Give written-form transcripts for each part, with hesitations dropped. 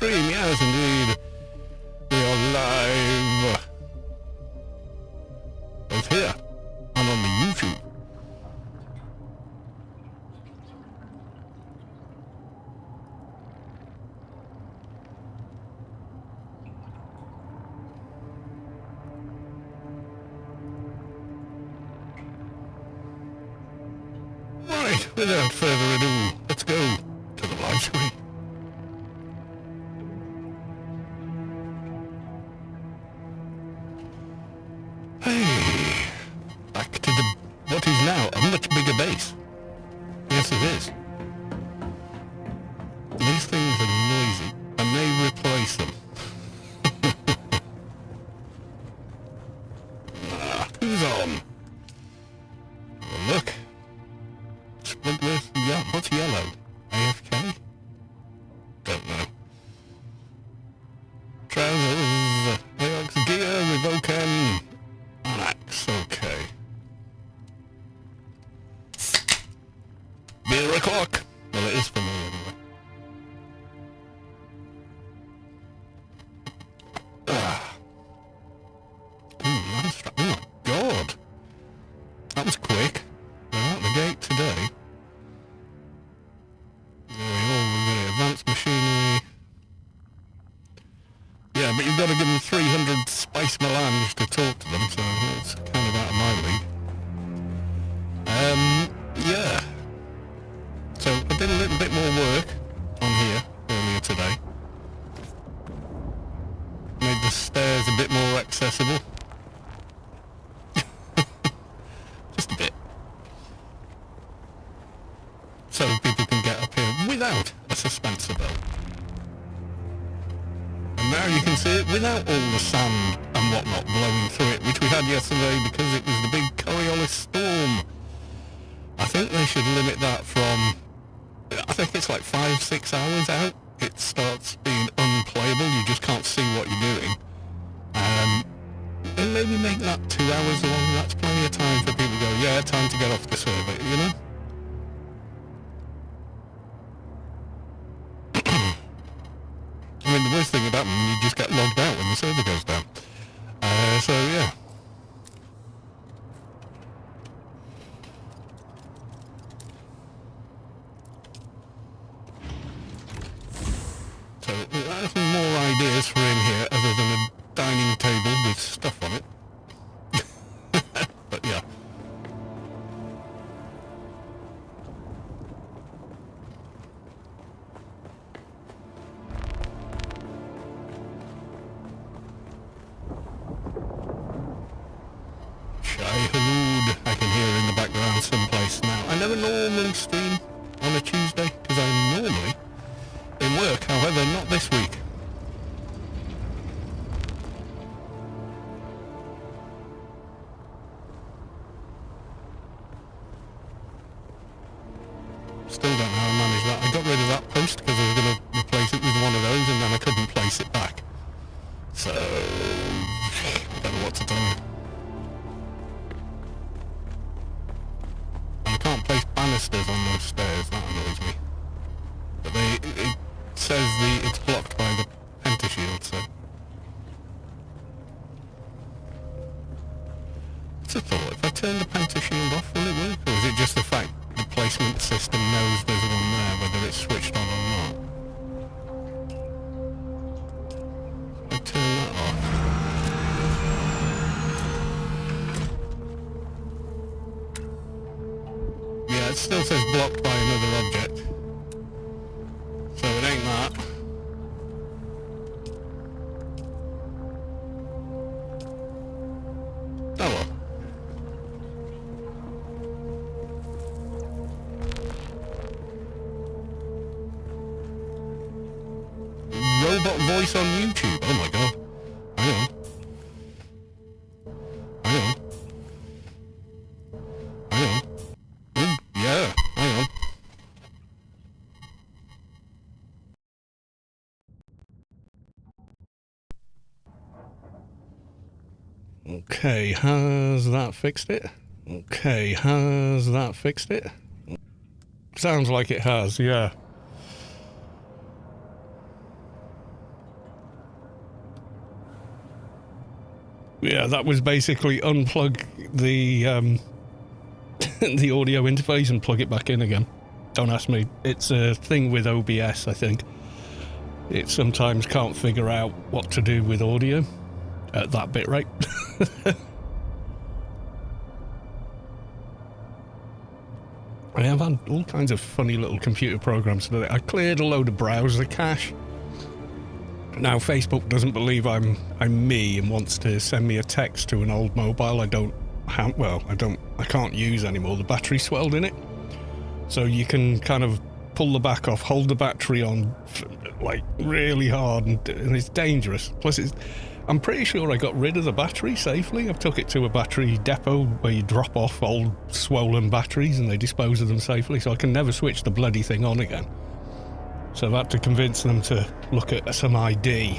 stream, yes indeed. We are live. Both here and on the YouTube. Right, without further ado, let's go to the live screen. Hey, back to what is now a much bigger base. Yes, it is. These things are noisy. I may replace them. Who's on? Have a look. Smuggler, yeah, what's yellow? AFK? Don't know. Trousers, AOX gear, revoken. Max, okay. Beer o'clock. Well, it is for me anyway. Nice. Oh my god. That was quick. They're out the gate today. There we go, we're going to advanced machinery. Yeah, but you've got to give them 300 spice melange to talk to them, so that's kind of out of my league. Yeah. So I did a little bit more work on here earlier today. Made the stairs a bit more accessible. Just a bit. So people can get up here without a suspensor belt. And now you can see it without all the sand and whatnot blowing through it, which we had yesterday because it was the big Coriolis storm. I think they should limit that from, I think it's like 5-6 hours out. It starts being unplayable, you just can't see what you're doing. And maybe make that 2 hours long, that's plenty of time for people to go, yeah, time to get off the server, you know? I mean, the worst thing about them, you just get logged out when the server goes down. So yeah. So I have some more ideas for in here other than a dining table with stuff on it. But yeah. I can hear in the background someplace now. I never normally stream on a Tuesday because I'm normally in work, however not this week. Still don't know how I managed that. I got rid of that post because I was going to replace it with one of those and then I couldn't place it back. So, I don't know what to do. Can't place banisters on those stairs, that annoys me. But it says it's blocked by the pentashield, so. What's a thought? If I turn the pentashield off, will it work? Or is it just the fact the placement system knows there's one there, whether it's switched on or not? I turn that off. It still says blocked by another object. So it ain't that. Oh well. Robot voice on YouTube. Oh my god. Hang on. Hang on. Hang on. Yeah, hang on. Okay, has that fixed it? Okay, has that fixed it? Sounds like it has, yeah. Yeah, that was basically unplug the the audio interface and plug it back in again. Don't ask me. It's a thing with OBS, I think. It sometimes can't figure out what to do with audio at that bit rate. I have had all kinds of funny little computer programs today. I cleared a load of browser cache. Now Facebook doesn't believe I'm me and wants to send me a text to an old mobile I can't use anymore. The battery swelled in it. So you can kind of pull the back off, hold the battery on like really hard, and it's dangerous. Plus I'm pretty sure I got rid of the battery safely. I've took it to a battery depot where you drop off old swollen batteries and they dispose of them safely, so I can never switch the bloody thing on again. So I've had to convince them to look at some ID,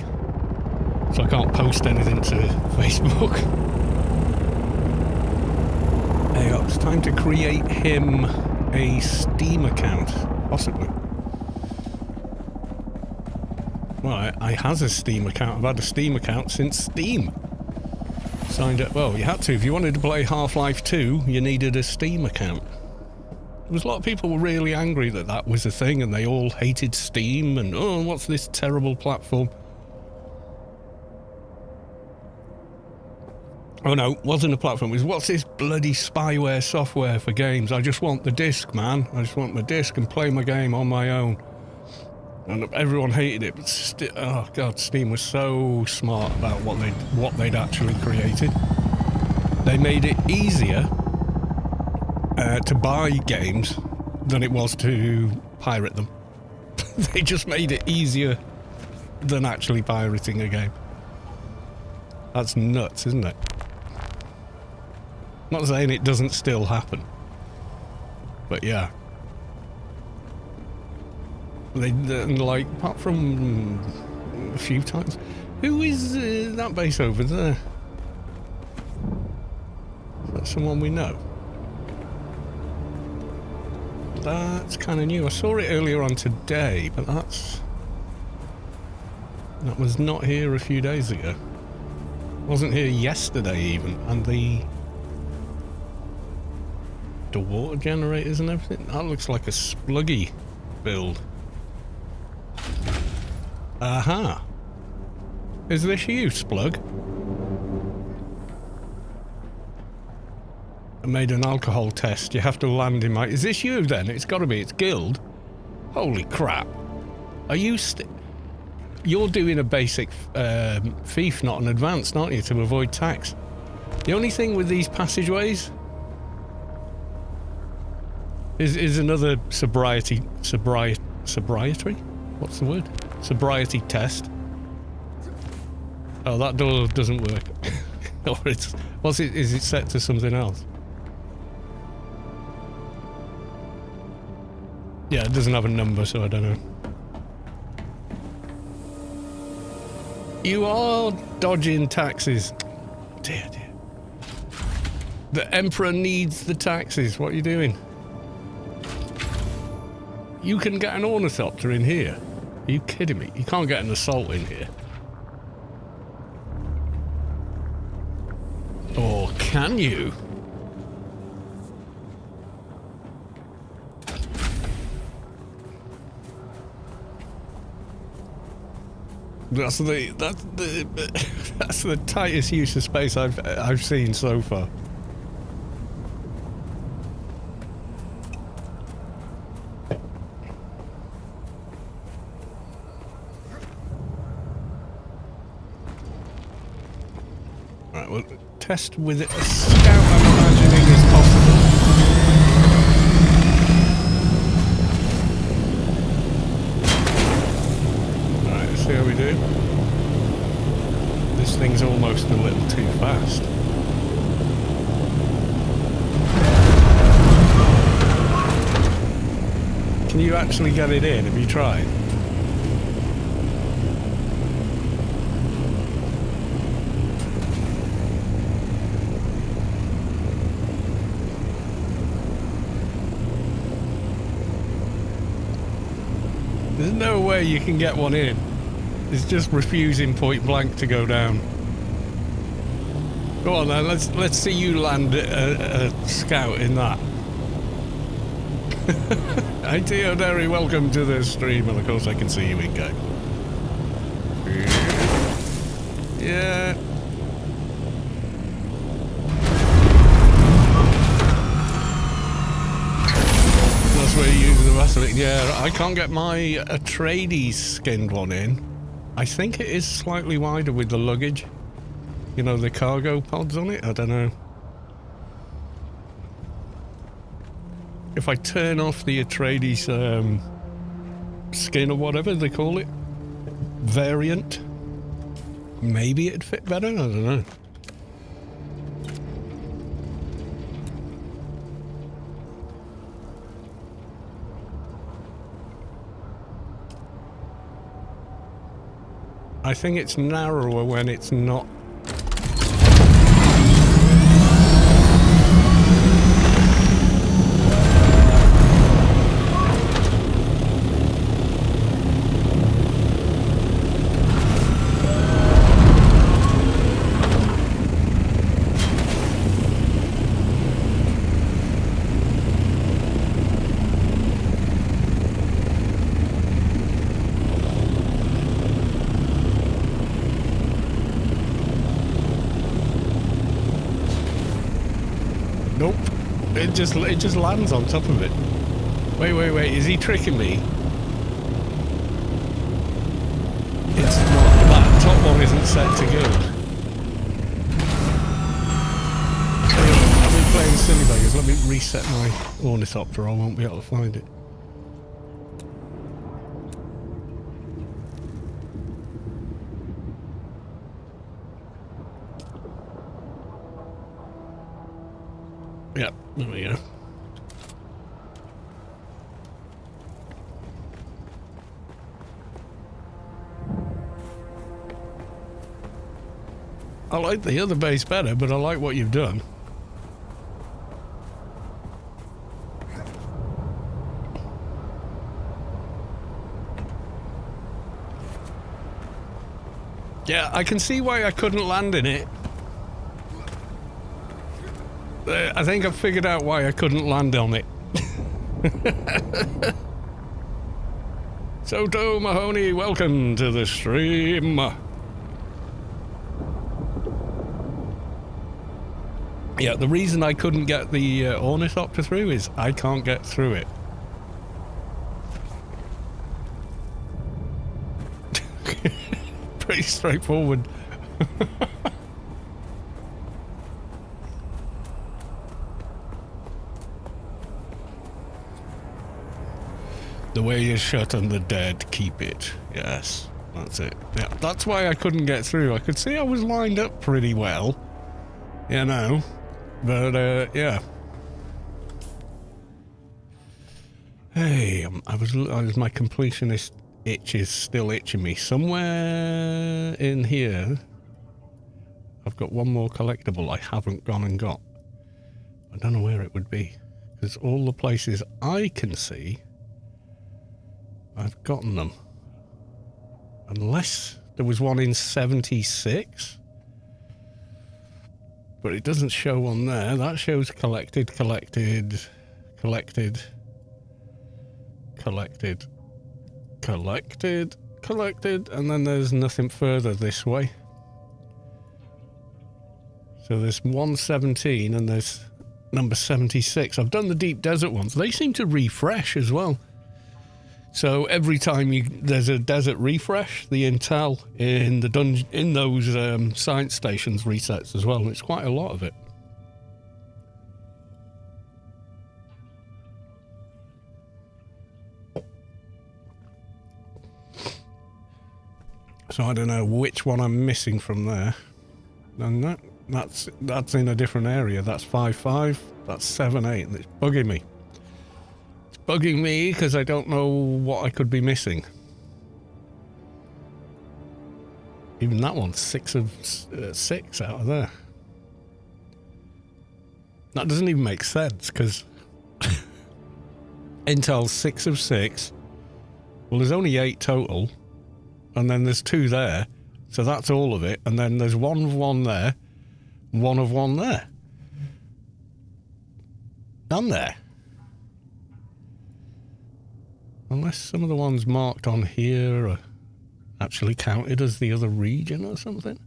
so I can't post anything to Facebook. Hey, it's time to create him a Steam account, possibly. Well, I has a Steam account. I've had a Steam account since Steam signed up. Well, you had to. If you wanted to play Half-Life 2, you needed a Steam account. There was a lot of people were really angry that that was a thing, and they all hated Steam, and, oh, what's this terrible platform? Oh no, it wasn't a platform. It was, what's this bloody spyware software for games? I just want the disc, man. I just want my disc and play my game on my own. And everyone hated it, but oh god, Steam was so smart about what they'd actually created. They made it easier to buy games than it was to pirate them. They just made it easier than actually pirating a game. That's nuts, isn't it? Not saying it doesn't still happen, but yeah. They like, apart from a few times. Who is that base over there? Is that someone we know? That's kind of new. I saw it earlier on today, but that was not here a few days ago. Wasn't here yesterday even, and the water generators and everything. That looks like a spluggy build. Aha. Is this you, Splug? I made an alcohol test. You have to land in my... Is this you then? It's got to be. It's Guild. Holy crap. Are you You're doing a basic thief, not an advanced, aren't you, to avoid tax? The only thing with these passageways is another sobriety? What's the word? Sobriety test. Oh, that door doesn't work. Or is it set to something else? Yeah, it doesn't have a number, so I don't know. You are dodging taxes. Dear. The Emperor needs the taxes. What are you doing? You can get an ornithopter in here. Are you kidding me? You can't get an assault in here. Or can you? That's the tightest use of space I've seen so far. Right, well, test with it. A scout, I'm imagining, is possible. Alright, let's see how we do. This thing's almost a little too fast. Can you actually get it in? Have you tried? There's no way you can get one in. It's just refusing point blank to go down. Go on then, let's see you land a scout in that. Hi Theo Derry, welcome to the stream, and of course I can see you in game. Yeah. That's where you use the Vaseline. Yeah, I can't get my Atreides skinned one in. I think it is slightly wider with the luggage. You know, the cargo pods on it? I don't know. If I turn off the Atreides skin or whatever they call it, variant, maybe it'd fit better? I don't know. I think it's narrower when it's not. Nope. It just lands on top of it. Wait, is he tricking me? It's not, that top one isn't set to go. I've been playing silly beggars. Let me reset my ornithopter, I won't be able to find it. Yep, there we go. I like the other base better, but I like what you've done. Yeah, I can see why I couldn't land in it. I think I've figured out why I couldn't land on it. Soto Mahoney, welcome to the stream. Yeah, the reason I couldn't get the ornithopter through is I can't get through it. Pretty straightforward. The way is shut and the dead keep it. Yes, that's it. Yeah, that's why I couldn't get through. I could see I was lined up pretty well, you know, but yeah. Hey, I was my completionist itch is still itching me. Somewhere in here, I've got one more collectible I haven't gone and got. I don't know where it would be, because all the places I can see, I've gotten them. Unless there was one in 76. But it doesn't show on there. That shows collected, collected, collected, collected, collected, collected, and then there's nothing further this way. So there's 117 and there's number 76. I've done the deep desert ones. They seem to refresh as well. So every time there's a desert refresh, the intel in the dungeon, in those science stations resets as well. And it's quite a lot of it. So I don't know which one I'm missing from there. And that's in a different area. That's 5-5. That's 7-8. And it's bugging me. Bugging me because I don't know what I could be missing. Even that one's 6 of 6 out of there. That doesn't even make sense because Intel's 6 of 6. Well, there's only 8 total, and then there's 2 there, so that's all of it. And then there's 1 of 1 there, one of one there. And there. Unless some of the ones marked on here are actually counted as the other region or something.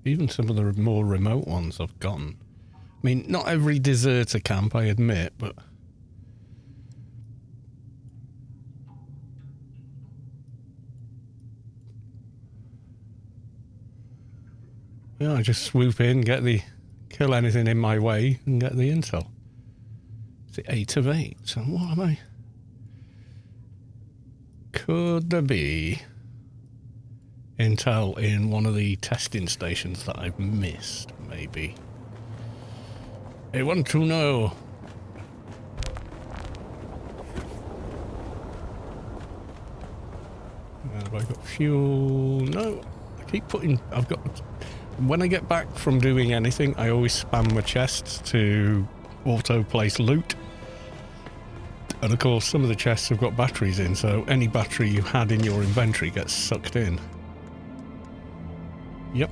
Even some of the more remote ones I've gone. I mean, not every deserter camp, I admit, but... yeah, I just swoop in, kill anything in my way, and get the intel. Is it 8 of 8? So what am I? Could there be intel in one of the testing stations that I've missed, maybe? I want to know. Have I got fuel? No. I keep putting... when I get back from doing anything, I always spam my chests to auto-place loot. And of course, some of the chests have got batteries in, so any battery you had in your inventory gets sucked in. Yep.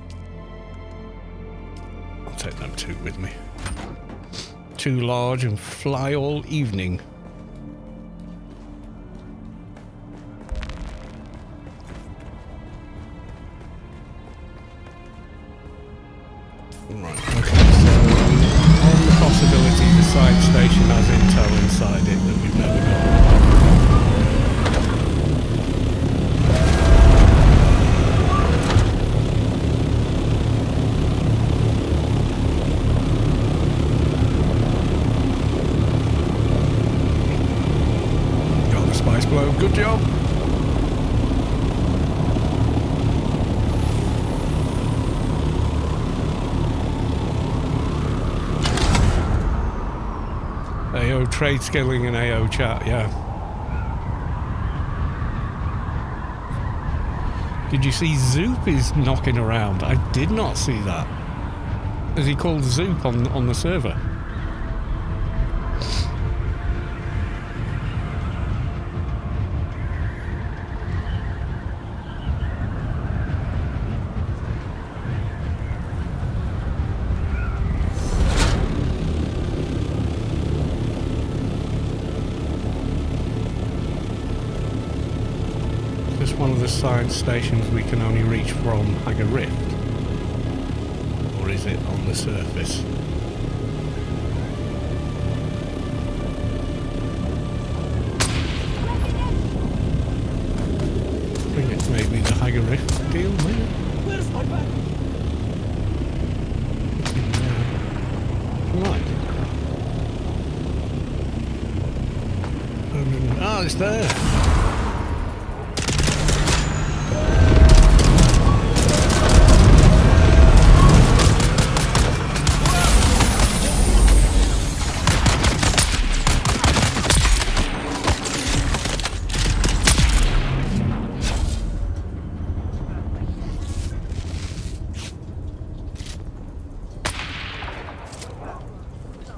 I'll take them 2 with me. 2 large and fly all evening. Right, okay, so on the possibility the side station has intel inside it that we've never got. Got the spice blow, good job. AO trade skilling and AO chat, yeah. Did you see Zoop is knocking around? I did not see that. Is he called Zoop on the server? One of the science stations we can only reach from Hagger Rift, or is it on the surface? I think it's maybe the Hagger Rift deal, maybe? Where's my bag? Right. Oh, it's there.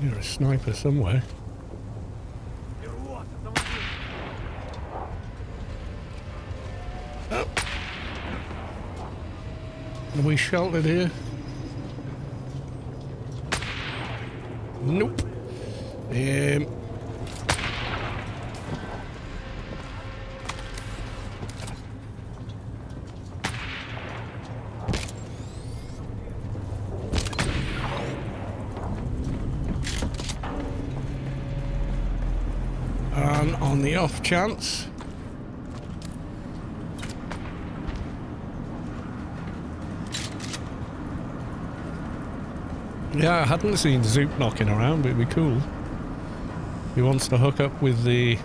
You're a sniper somewhere. Oh. Are we sheltered here? Nope. And on the off chance, yeah, I hadn't seen Zoop knocking around, but it'd be cool. He wants to hook up with the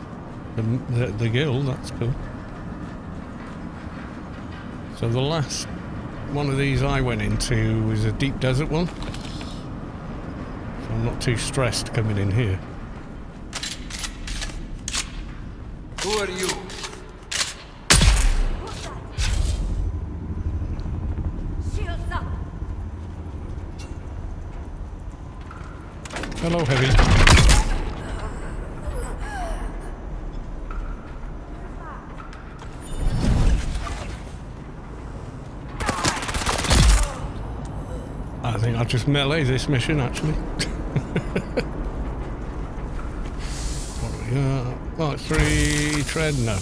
guild, that's cool. So the last one of these I went into was a deep desert one. So I'm not too stressed coming in here. Who are you? Shields up. Hello, Heavy. I'll just melee this mission, actually. What do we got? Mark 3, tread, no.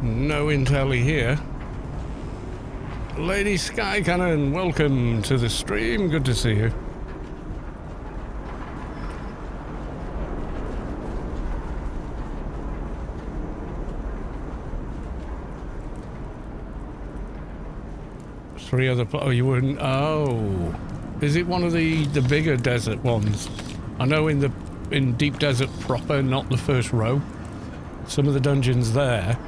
No intelli here. Lady Sky Cannon, welcome to the stream. Good to see you. Three other oh, you wouldn't. Oh, is it one of the bigger desert ones? I know in Deep Desert proper, not the first row. Some of the dungeons there,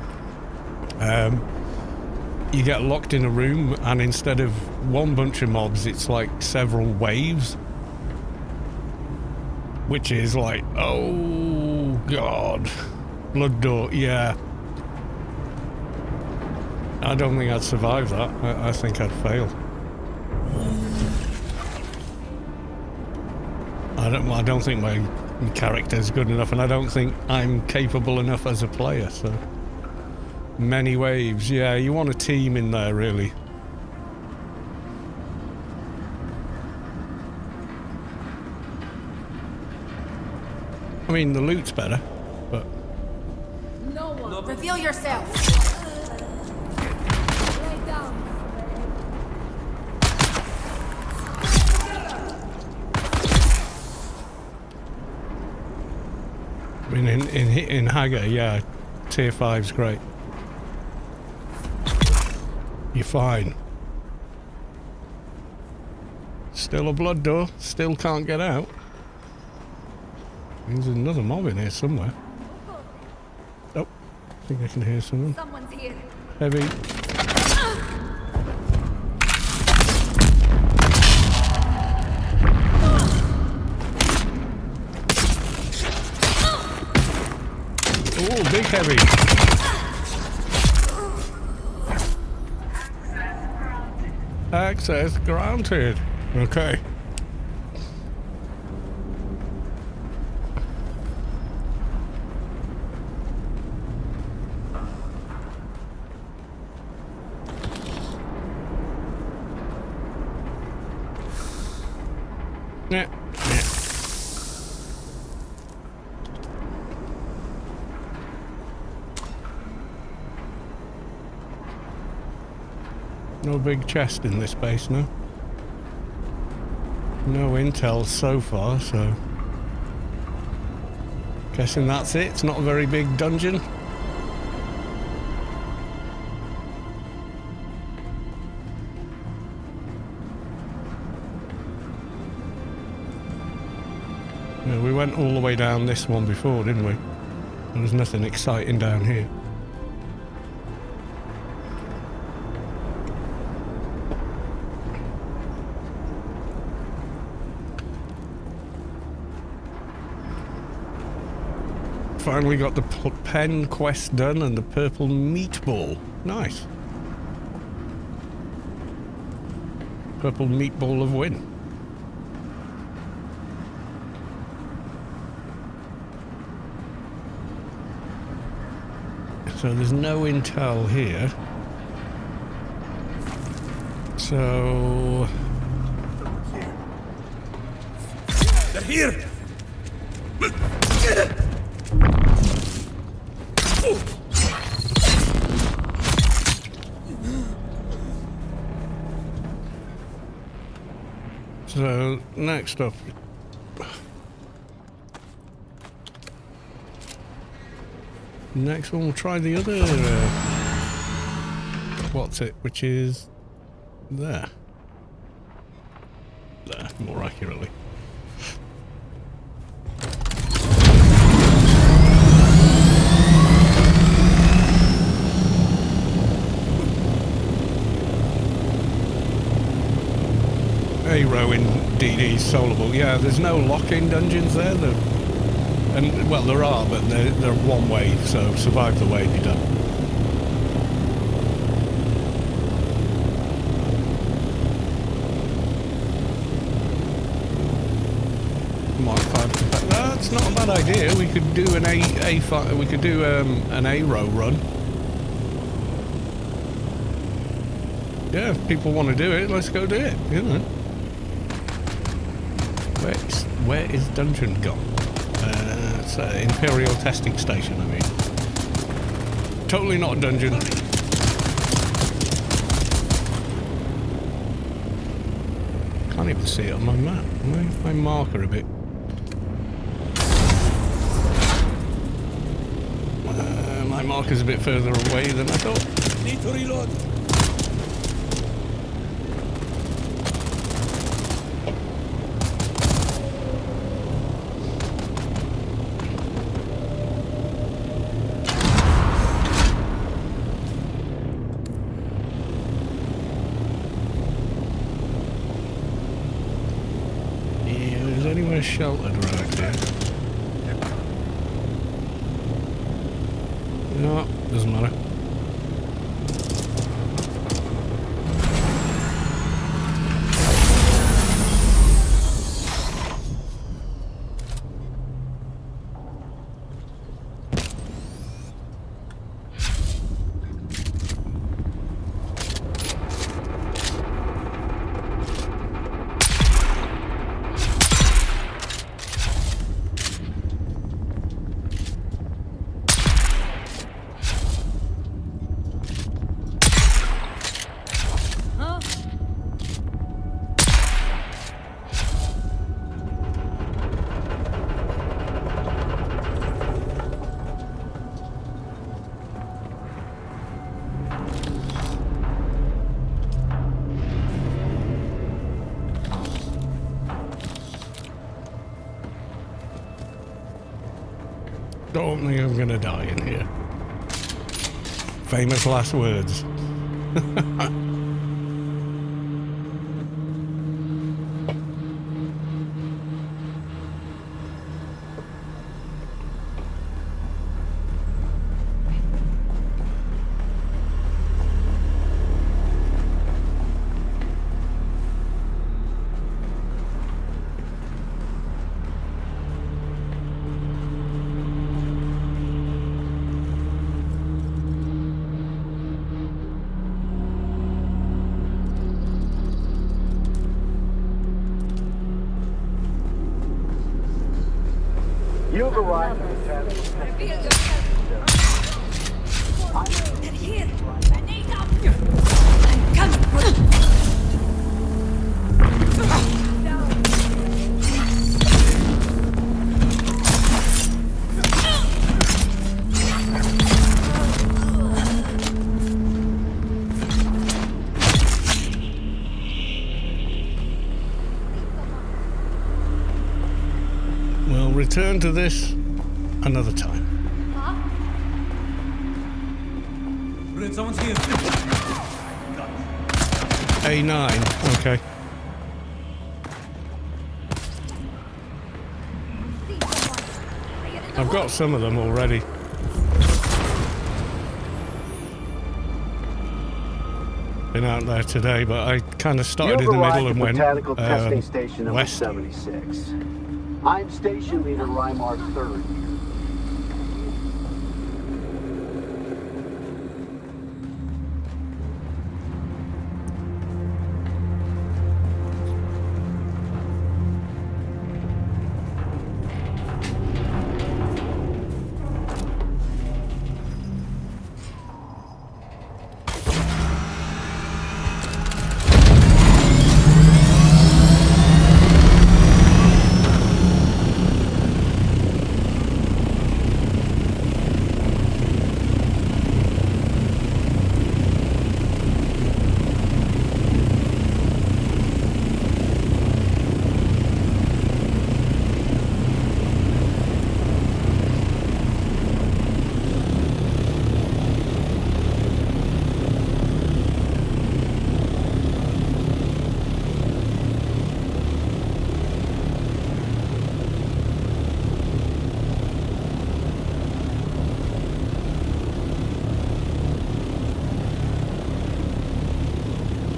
you get locked in a room, and instead of one bunch of mobs, it's like several waves, which is like, oh god, blood door, yeah. I don't think I'd survive that. I think I'd fail. I don't think my character's good enough, and I don't think I'm capable enough as a player, so... Many waves, yeah, you want a team in there, really. I mean, the loot's better, but... No one. Reveal yourself. Lay down. I mean, in Hagar, yeah, tier 5's great. You're fine. Still a blood door. Still can't get out. There's another mob in here somewhere. Oh, I think I can hear someone. Someone's here. Heavy. Oh, big heavy. Access granted. Okay. Yeah. No big chest in this base, no? No intel so far, so... Guessing that's it. It's not a very big dungeon. Yeah, we went all the way down this one before, didn't we? There was nothing exciting down here. Finally got the pen quest done and the purple meatball. Nice. Purple meatball of win. So there's no intel here. So... They're here! So, next up... Next one, we'll try the other... what's it? Which is... there. There, more accurately. A row in DD's soloable. Yeah, there's no lock-in dungeons there. And well, there are, but they're one wave, so survive the wave, you're done. Mark 5. That's not a bad idea. We could do an we could do an A row run. Yeah, if people want to do it, let's go do it, you know. Where is dungeon gone? It's an Imperial testing station, I mean. Totally not a dungeon. Can't even see it on my map. Where's my marker a bit? My marker's a bit further away than I thought. Need to reload. Sheltered right here. No, doesn't matter. Don't think I'm gonna die in here. Famous last words. You've arrived at the Reveal yourself. They're here. I need them. I'm coming for you. We'll return to this another time. Brilliant, someone's here. A9, okay. I've got some of them already. Been out there today, but I kind of started in the middle and went Botanical Testing Station number west. 76. I'm Station Leader Rymar 3rd.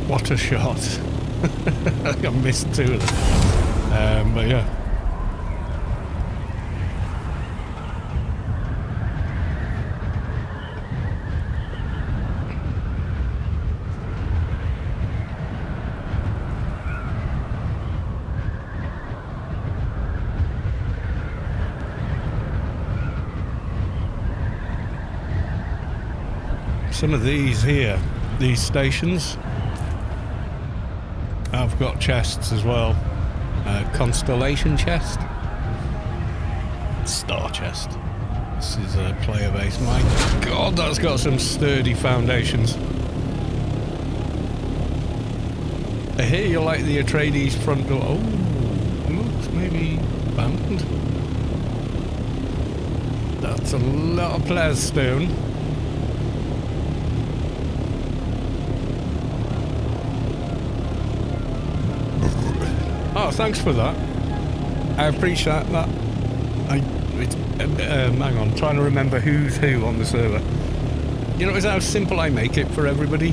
What a shot. I missed two of them. But yeah. some of these here, these stations, have got chests as well. Constellation chest. Star chest. This is a player base. My God, that's got some sturdy foundations. I hear you like the Atreides front door. Oh, looks maybe abandoned. That's a lot of players stone. Oh, thanks for that. I appreciate that. Hang on, trying to remember who's who on the server. You know, is how simple I make it for everybody.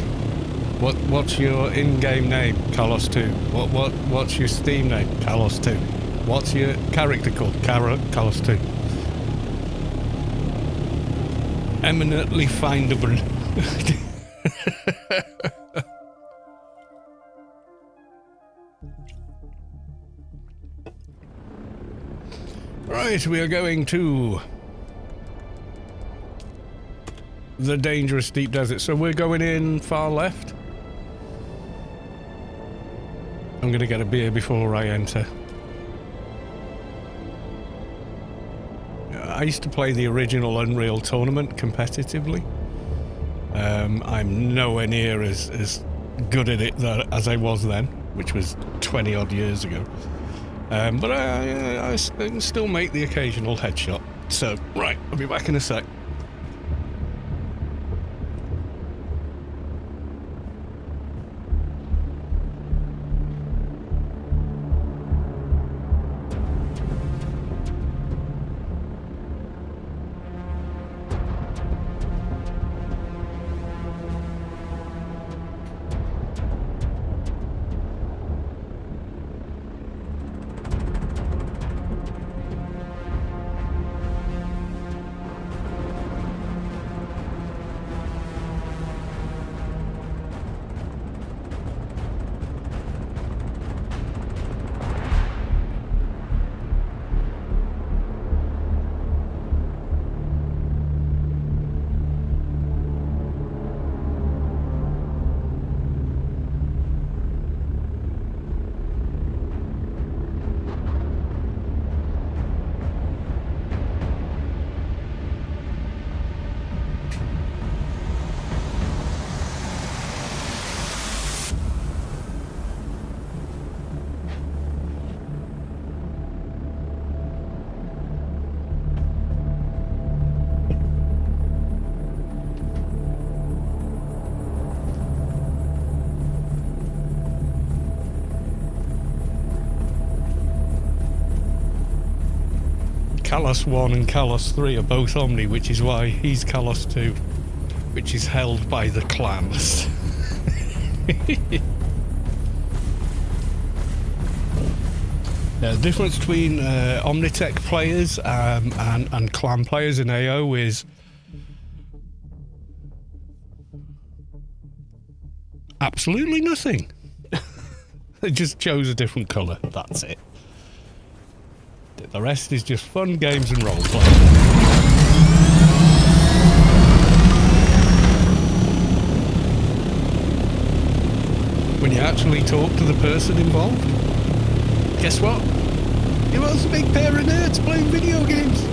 What's your in-game name? Carlos 2. What's your Steam name? Carlos 2. What's your character called? Carlos 2. Eminently findable. Right, we are going to the dangerous deep desert. So we're going in far left. I'm going to get a beer before I enter. I used to play the original Unreal Tournament competitively. I'm nowhere near as good at it as I was then, which was 20 odd years ago. But I can still make the occasional headshot. So, right, I'll be back in a sec. Kalos 1 and Kalos 3 are both Omni, which is why he's Kalos 2, which is held by the clans. The difference between Omnitech players and clan players in AO is absolutely nothing. They just chose a different colour, that's it. The rest is just fun games and roleplay. When you actually talk to the person involved, guess what? He was a big pair of nerds playing video games.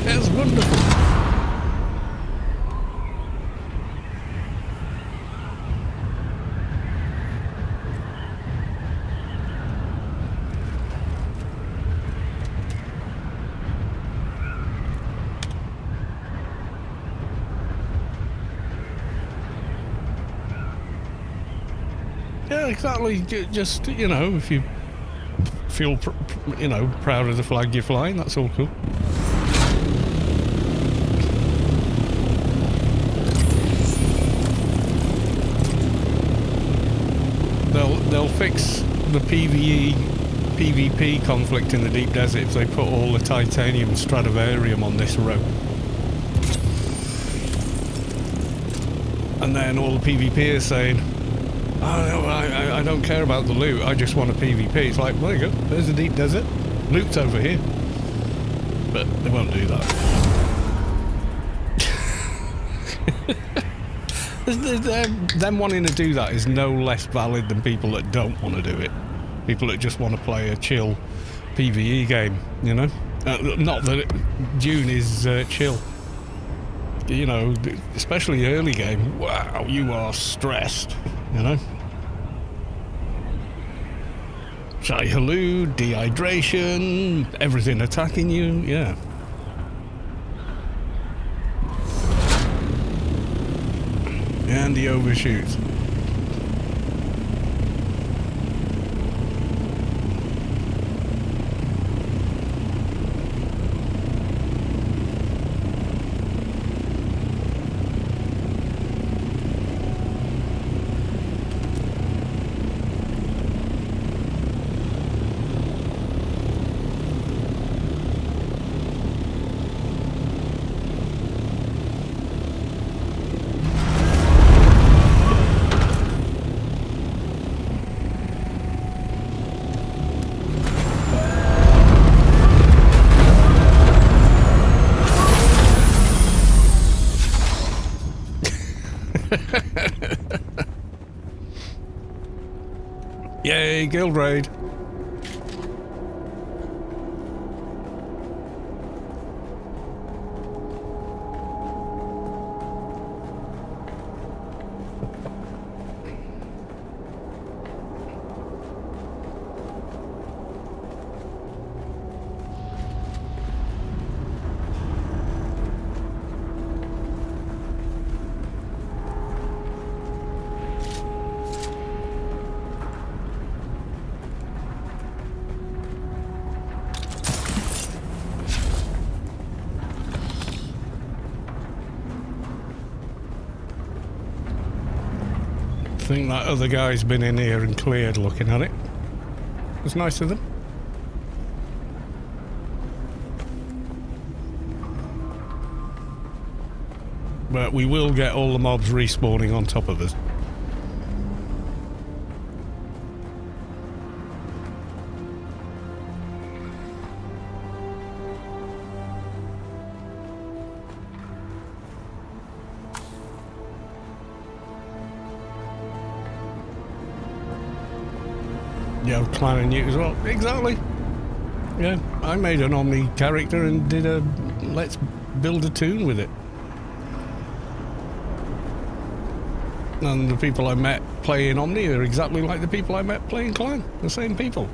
That's wonderful. Yeah, exactly. Just, you know, if you feel, you know, proud of the flag you're flying, that's all cool. They'll fix the PvP conflict in the deep desert if they put all the titanium Stradivarium on this row. And then all the PvP is saying, oh, no, I don't care about the loot, I just want a PvP. It's like, well, there you go, there's the deep desert. Loot's over here. But they won't do that. Them wanting to do that is no less valid than people that don't want to do it. People that just want to play a chill PvE game, you know? Not that Dune is chill. You know, especially early game. Wow, you are stressed, you know? Shy hallucination, dehydration, everything attacking you, yeah. And he overshoots. Yay, guild raid. I think that other guy's been in here and cleared looking at it. It's nice of them. But we will get all the mobs respawning on top of us. Yeah, clan and you as well. Exactly. Yeah, I made an Omni character and did a let's build a tune with it. And the people I met playing Omni are exactly like the people I met playing clan. The same people.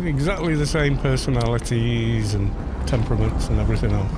Exactly the same personalities and temperaments and everything else.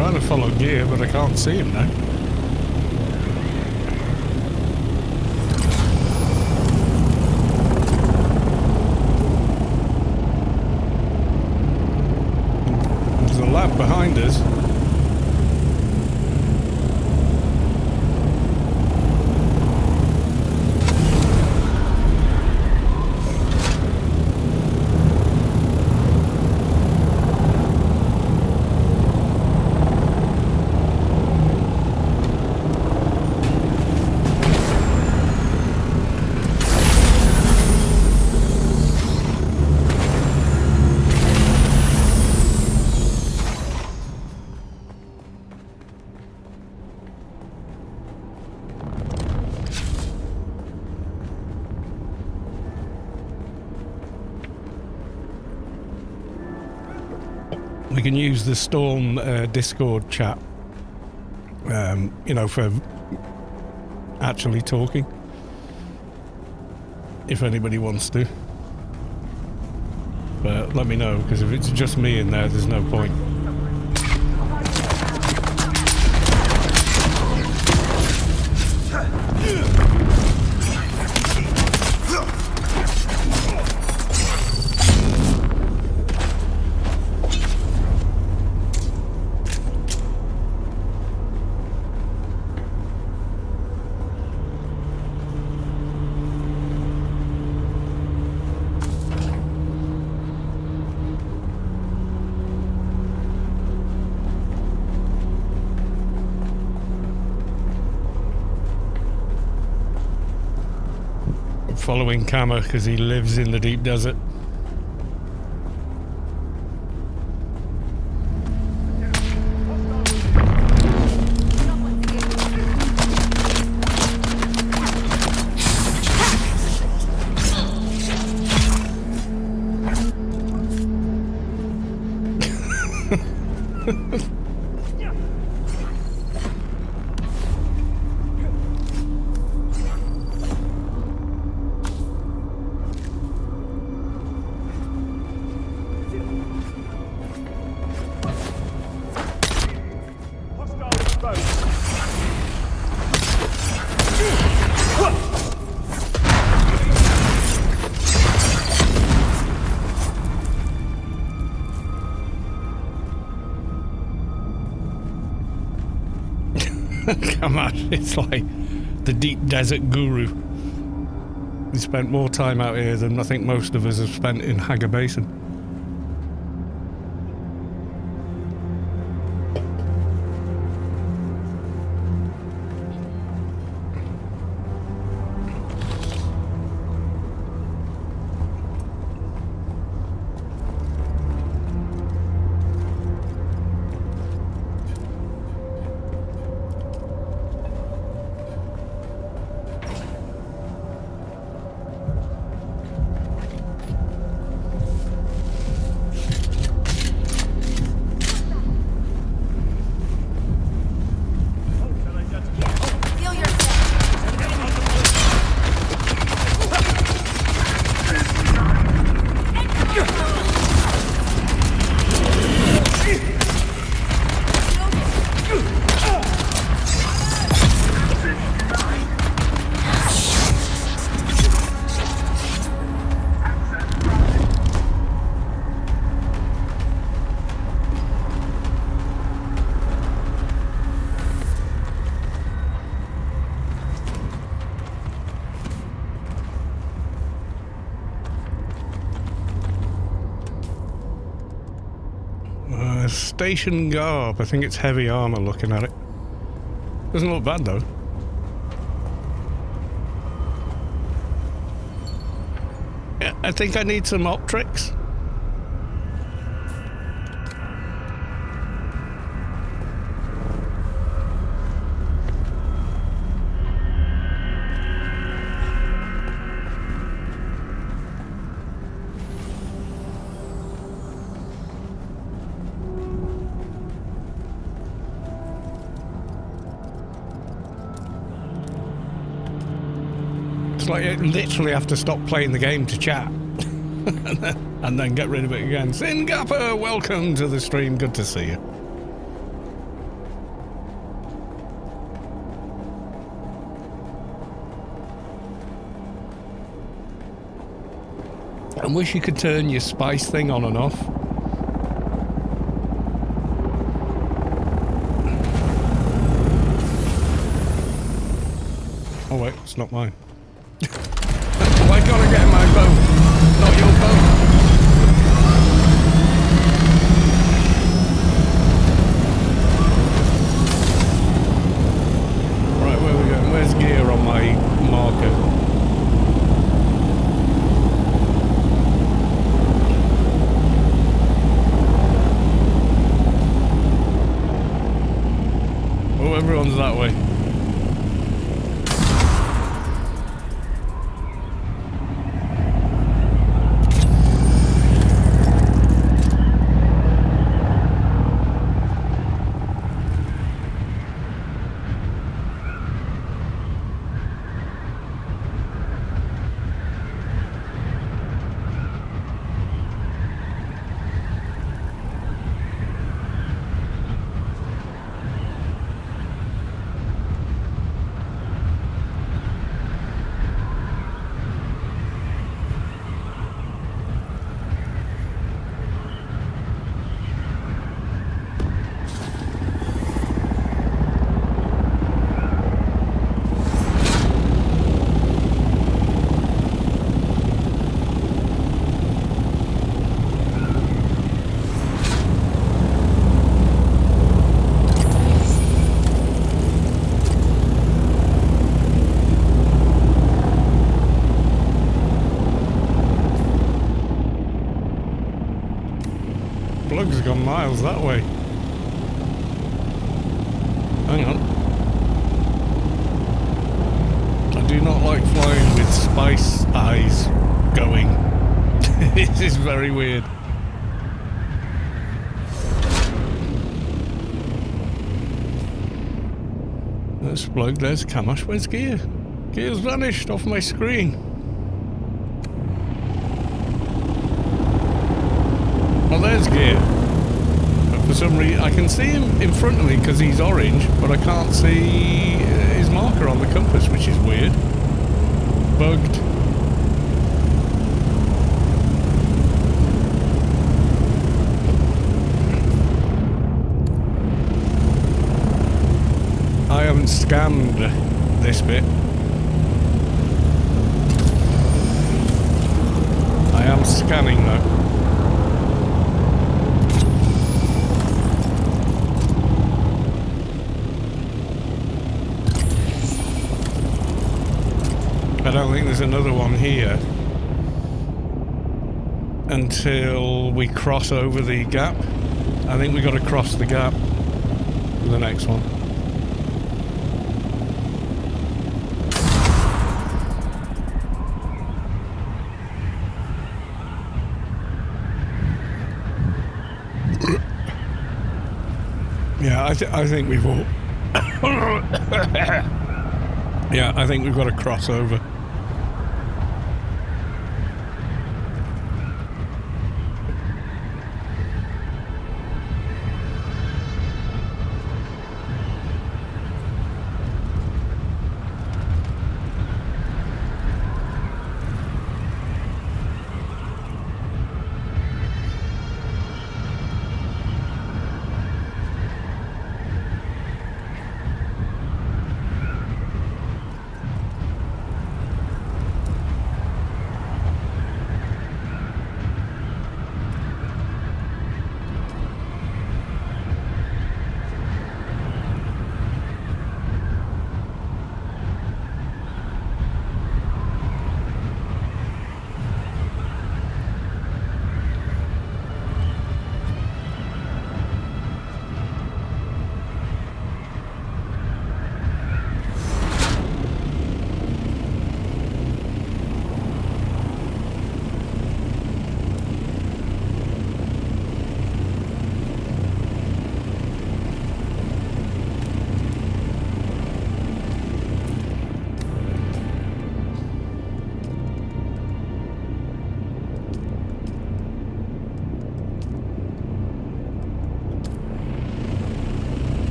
trying to follow Gear, but I can't see him now. There's a lab behind us. We can use the Storm Discord chat, you know, for actually talking, if anybody wants to. But let me know, because if it's just me in there, there's no point. Following Kama because he lives in the deep desert. Come on, it's like the deep desert guru. He spent more time out here than I think most of us have spent in Hager Basin. Station garb. I think it's heavy armor looking at it. Doesn't look bad though. Yeah, I think I need some optics. Like, you literally have to stop playing the game to chat and then get rid of it again. Singapore, welcome to the stream. Good to see you. wish you could turn your spice thing on and off. Oh wait, it's not mine. Why can't I get in my boat? Not your boat. Right, where are we going? Where's gear on my marker? Oh, everyone's that way. Plug's gone miles that way. Hang on. I do not like flying with spice eyes going. This is very weird. There's Plug, there's Camash, where's Gear? Gear's vanished off my screen. Oh, there's Gear. But for some reason, I can see him in front of me because he's orange, but I can't see his marker on the compass, which is weird. Bugged. I haven't scanned this bit. I am scanning though. I don't think there's another one here until we cross over the gap. I think we got to cross the gap for the next one. Yeah, I think we've all... Yeah, I think we've got to cross over.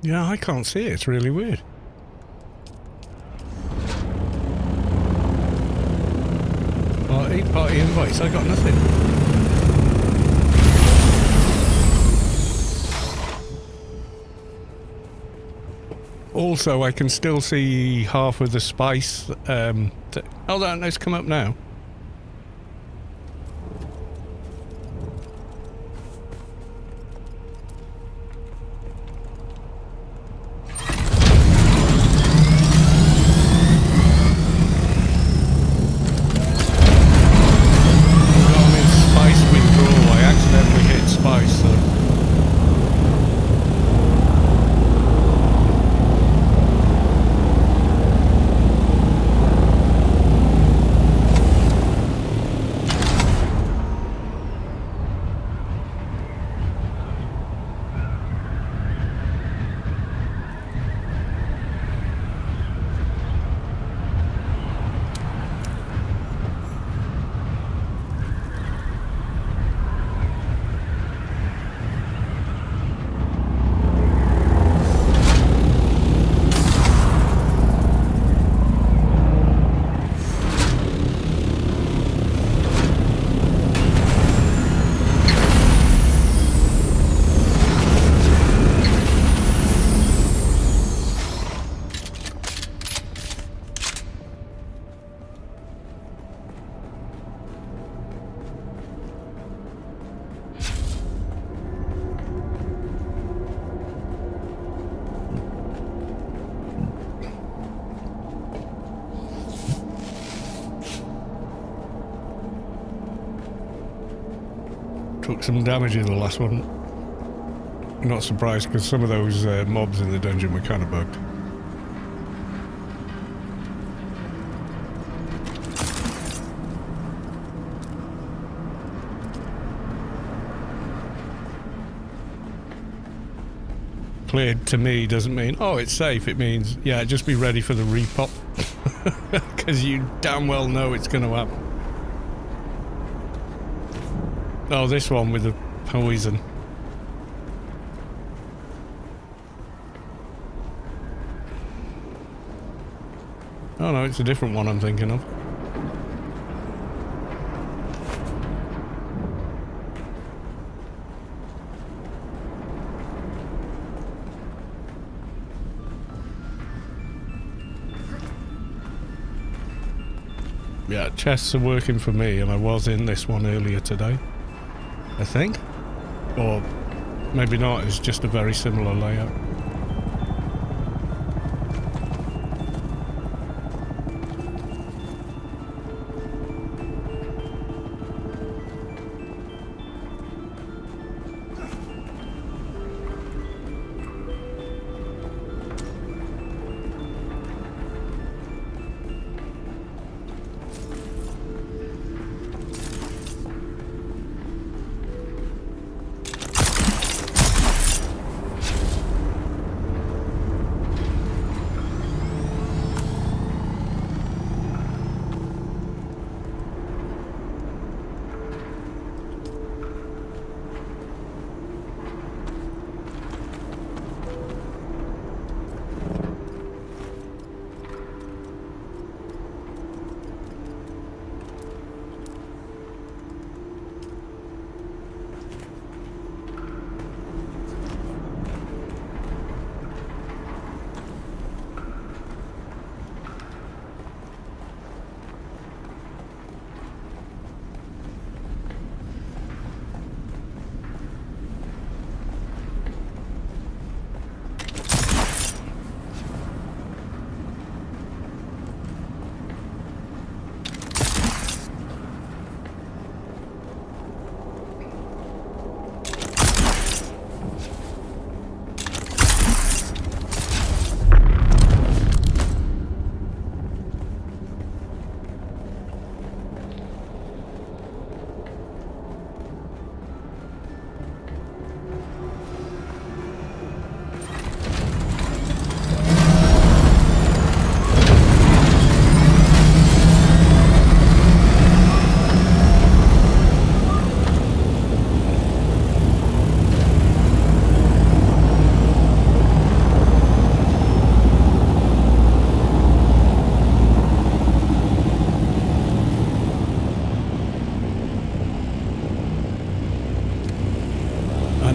Yeah, I can't see it. It's really weird. Well, 8 party invites. I got nothing. Also, I can still see half of the spice. Oh, that's come up now. I'm in spice withdrawal. I accidentally hit spice, so. Took some damage in the last one. Not surprised, because some of those mobs in the dungeon were kind of bugged. Cleared to me doesn't mean, oh, it's safe. It means, yeah, just be ready for the repop. Because you damn well know it's going to happen. Oh, this one with the poison. Oh no, it's a different one I'm thinking of. Yeah, chests are working for me, and I was in this one earlier today, I think. Or maybe not, it's just a very similar layout.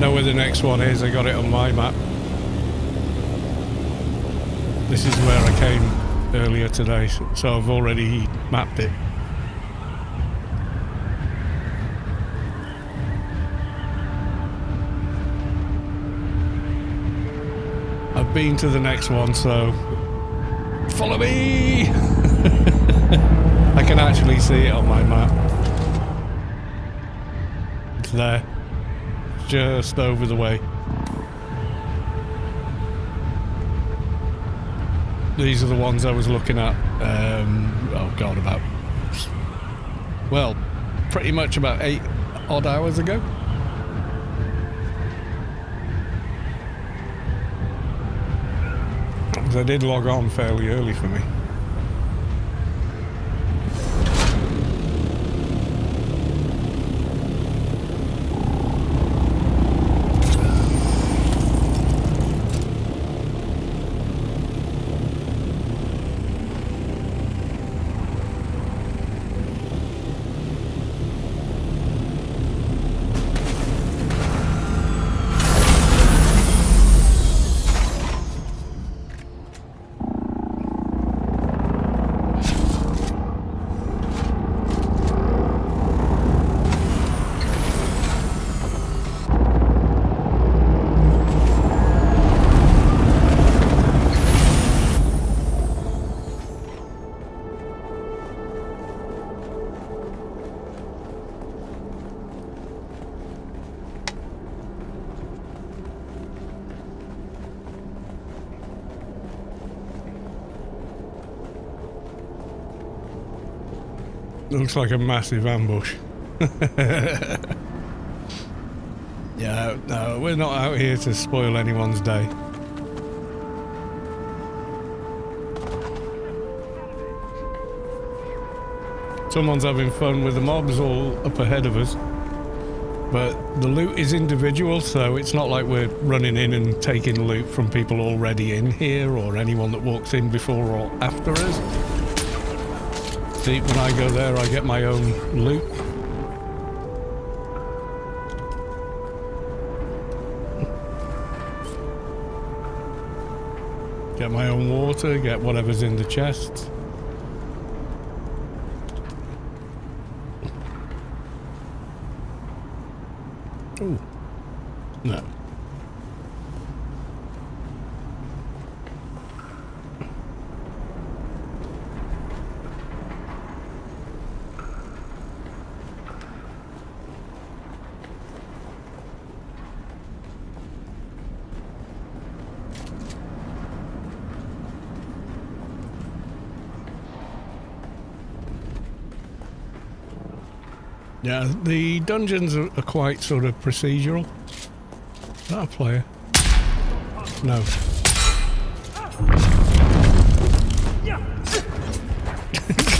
know where the next one is. I got it on my map. This is where I came earlier today, so I've already mapped it. I've been to the next one, so follow me! I can actually see it on my map. It's there. Just over the way. These are the ones I was looking at, oh god, about, well, pretty much about 8 odd hours ago. They did log on fairly early for me. Looks like a massive ambush. Yeah, no, we're not out here to spoil anyone's day. Someone's having fun with the mobs all up ahead of us. But the loot is individual, so it's not like we're running in and taking loot from people already in here or anyone that walks in before or after us. See, when I go there, I get my own loot. Get my own water, get whatever's in the chests. Ooh. No. Yeah, the dungeons are quite sort of procedural. Is that a player? No.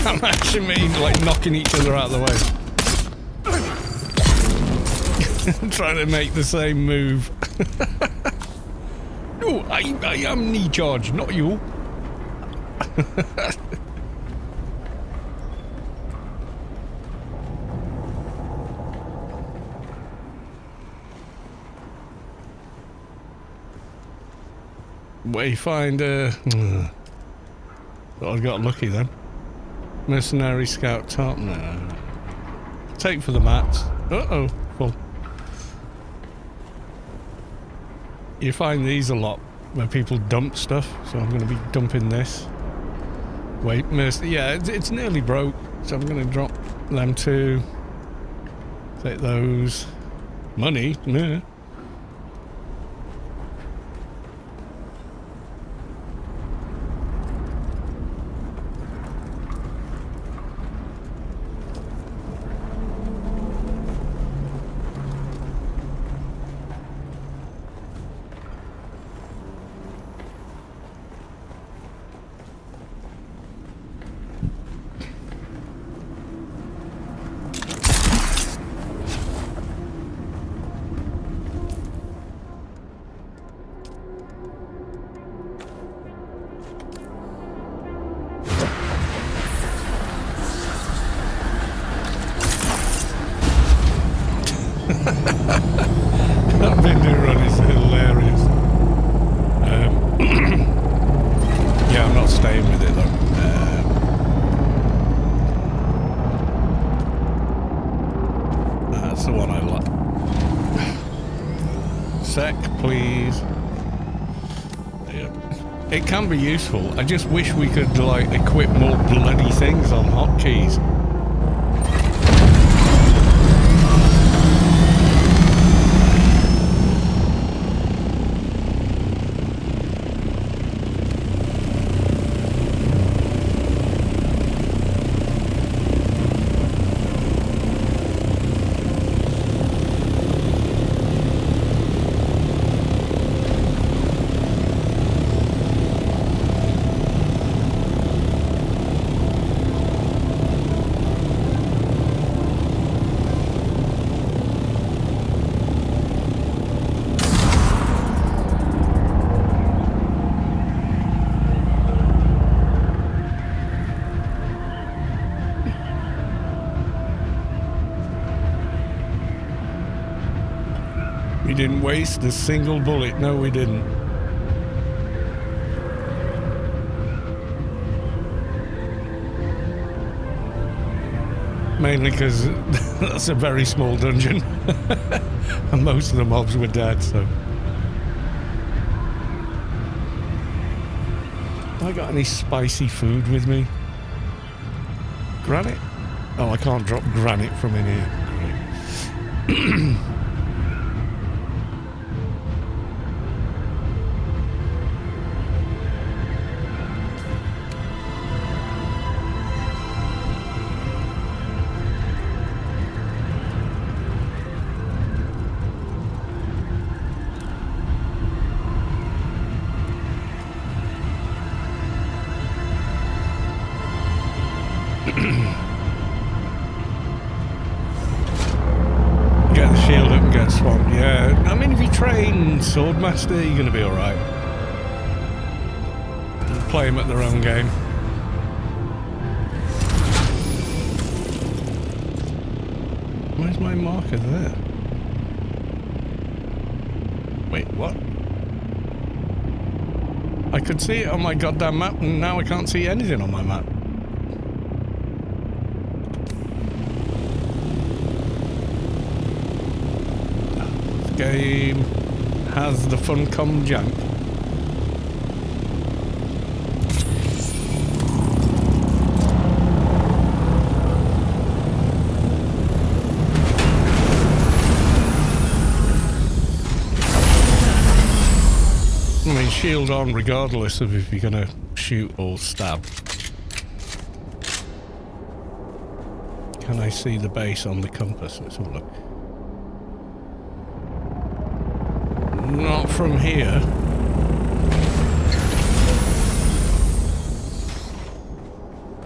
I'm actually mean like knocking each other out of the way. Trying to make the same move. No, I am knee charge, not you. Wayfinder. Thought I got lucky then. Mercenary scout top. No. Take for the mats. Uh-oh. Full. You find these a lot where people dump stuff, so I'm going to be dumping this. Wait, yeah, it's nearly broke, so I'm going to drop them too. Take those. Money? Nah. That Bindu run is hilarious. Yeah, I'm not staying with it though. That's the one I like. Sec, please. Yeah. It can be useful. I just wish we could, like, equip more bloody things on hotkeys. We didn't waste a single bullet. No, we didn't. Mainly because that's a very small dungeon. And most of the mobs were dead, so. Have I got any spicy food with me? Granite? Oh, I can't drop granite from in here. Great. Get the shield up and get swamped, yeah. I mean, if you train Swordmaster, you're going to be alright. Play him at their own game. Where's my marker there? Wait, what? I could see it on my goddamn map, and now I can't see anything on my map. Game has the Funcom jump. I mean, shield on regardless of if you're gonna shoot or stab. Can I see the base on the compass? Let's have a look. Not from here.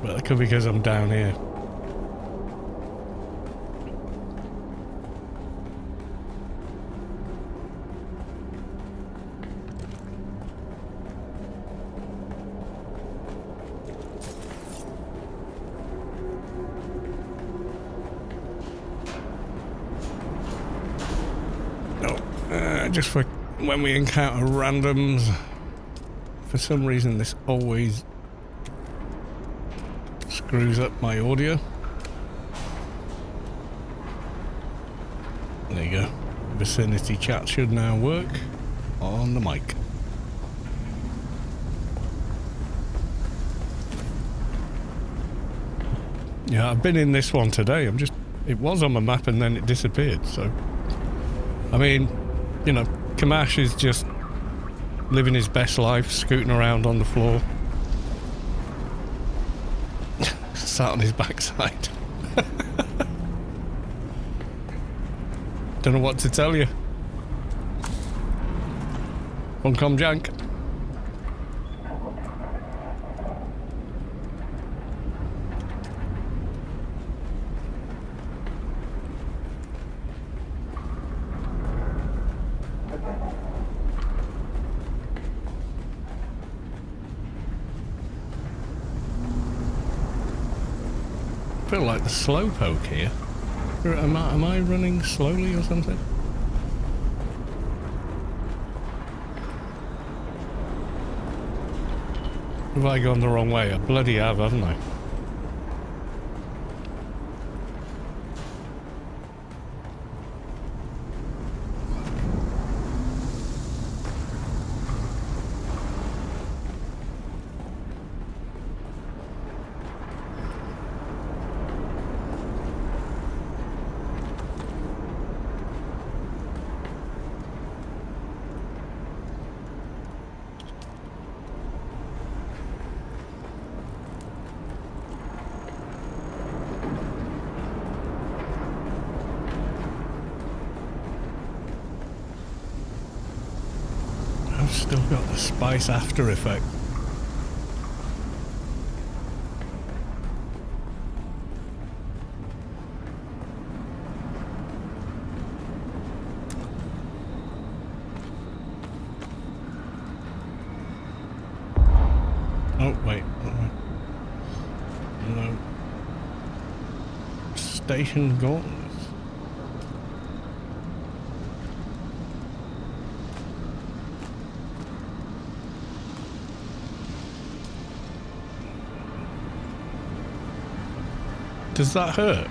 But that could be because I'm down here. Just for when we encounter randoms. For some reason this always screws up my audio. There you go. Vicinity chat should now work on the mic. Yeah, I've been in this one today. It was on my map and then it disappeared, so. I mean, you know, Kamash is just living his best life, scooting around on the floor. Sat on his backside. Don't know what to tell you. Funcom jank. I feel like the slowpoke here. Am I running slowly or something? Have I gone the wrong way? I bloody have, haven't I? I've still got the spice after effect. Oh, wait. No. Station gauntlets. Does that hurt?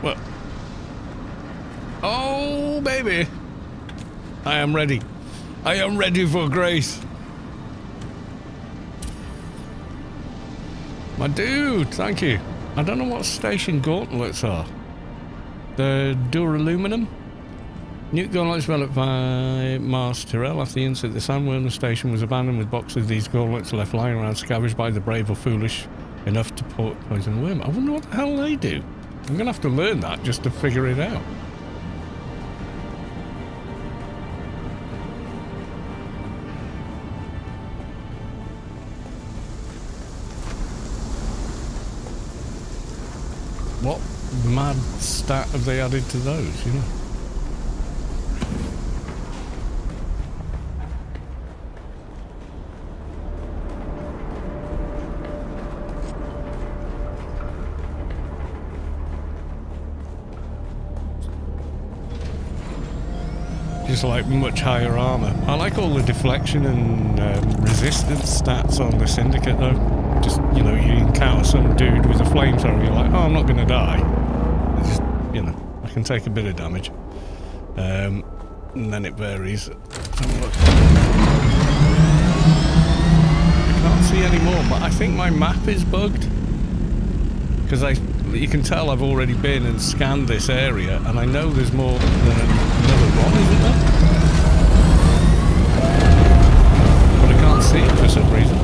What? Oh, baby. I am ready. I am ready for grace. My dude, thank you. I don't know what station gauntlets are. The duraluminum? Nuke gauntlets developed by Mars Tyrrell. After the incident, the Sandworm station was abandoned with boxes of these gauntlets left lying around, scavenged by the brave or foolish enough to poison worm. I wonder what the hell they do. I'm going to have to learn that just to figure it out. What mad stat have they added to those, you know? Just like much higher armor. I like all the deflection and resistance stats on the Syndicate though. Just, you know, you encounter some dude with a flamethrower, you're like, oh, I'm not gonna die. It's just, you know, I can take a bit of damage. And then it varies. I can't see any more, but I think my map is bugged. Because you can tell I've already been and scanned this area, and I know there's more than another one, isn't there? But I can't see it for some reason.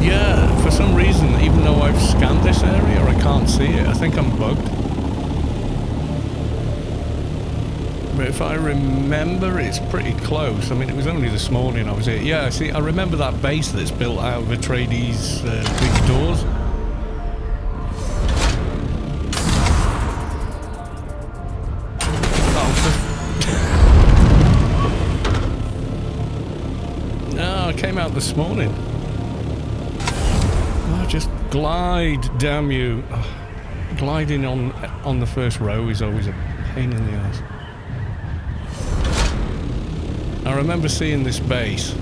Yeah, for some reason, even though I've scanned this area, I can't see it. I think I'm bugged. But if I remember, it's pretty close. I mean, it was only this morning I was here. Yeah, see, I remember that base that's built out of Atreides' big doors. Oh, no, I came out this morning. Oh, just glide, damn you. Oh, gliding on the first row is always a pain in the ass. I remember seeing this base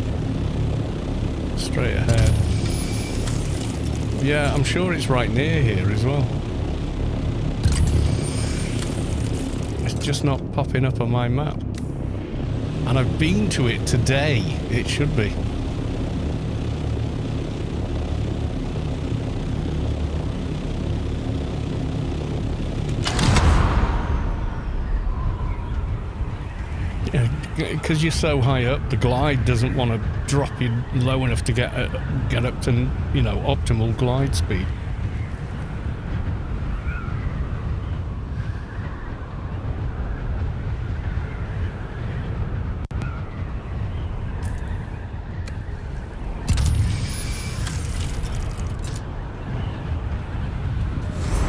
straight ahead. Yeah, I'm sure it's right near here as well. It's just not popping up on my map. And I've been to it today. It should be. Because you're so high up, the glide doesn't want to drop you low enough to get up to, you know, optimal glide speed.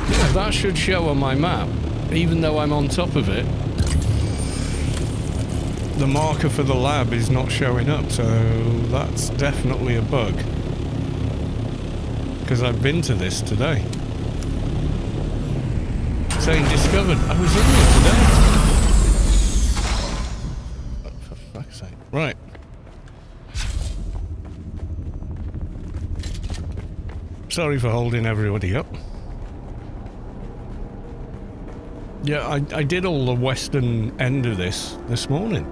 Yeah, that should show on my map. even though I'm on top of it, the marker for the lab is not showing up, so that's definitely a bug. Because I've been to this today. Saying discovered. I was in there today. Oh, for fuck's sake. Right. Sorry for holding everybody up. Yeah, I did all the western end of this morning.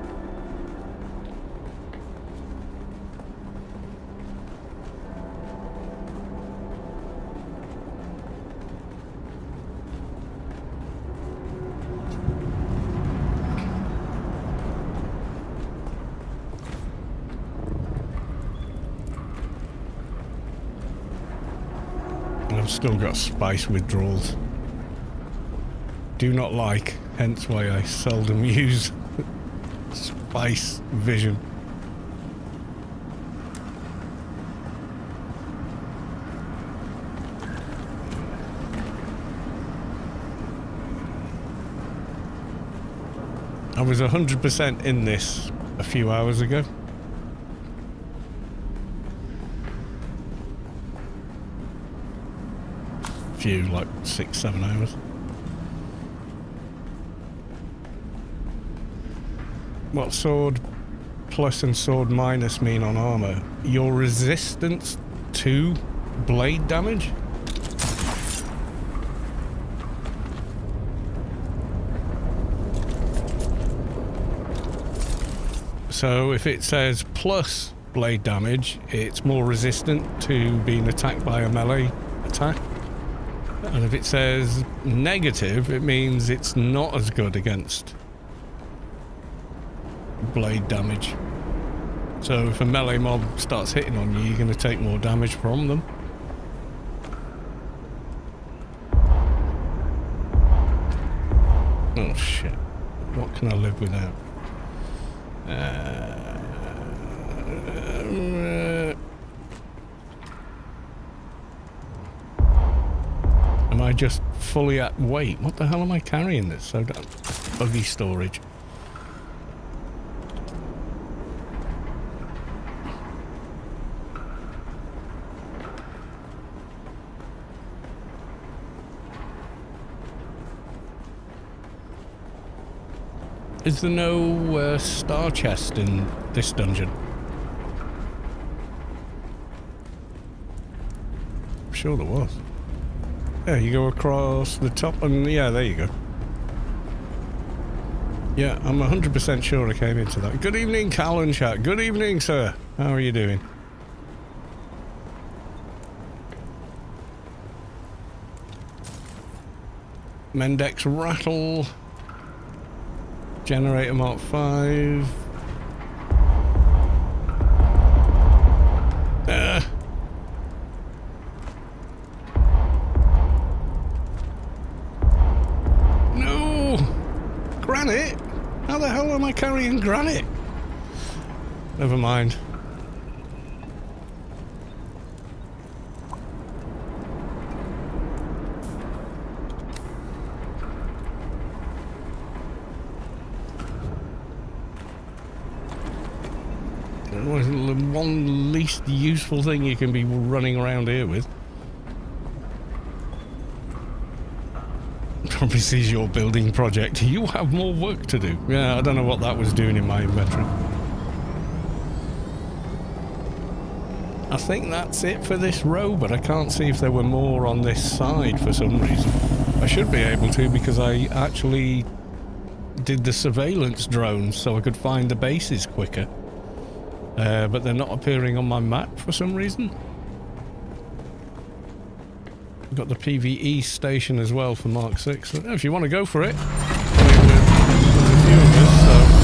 I've still got spice withdrawals. Do not like, hence why I seldom use spice vision. I was 100% in this a few hours ago. Like 6-7 hours. What sword plus and sword minus mean on armor? Your resistance to blade damage? So if it says plus blade damage, it's more resistant to being attacked by a melee attack. And if it says negative, it means it's not as good against blade damage. So if a melee mob starts hitting on you, you're going to take more damage from them. Oh shit. What can I live without? Am I just fully at weight? What the hell am I carrying this? So buggy storage. Is there no star chest in this dungeon? I'm sure there was. Yeah, you go across the top and yeah, there you go. Yeah, I'm 100% sure I came into that. Good evening, Callan chat. Good evening, sir. How are you doing? Mendex rattle. Generator Mark 5. No! Granite? How the hell am I carrying granite? Never mind. The one least useful thing you can be running around here with. Probably sees your building project. You have more work to do. Yeah, I don't know what that was doing in my inventory. I think that's it for this row, but I can't see if there were more on this side for some reason. I should be able to because I actually did the surveillance drones so I could find the bases quicker. But they're not appearing on my map for some reason. We've got the PvE station as well for Mark 6. So if you want to go for it. I mean, there's a few of us, so...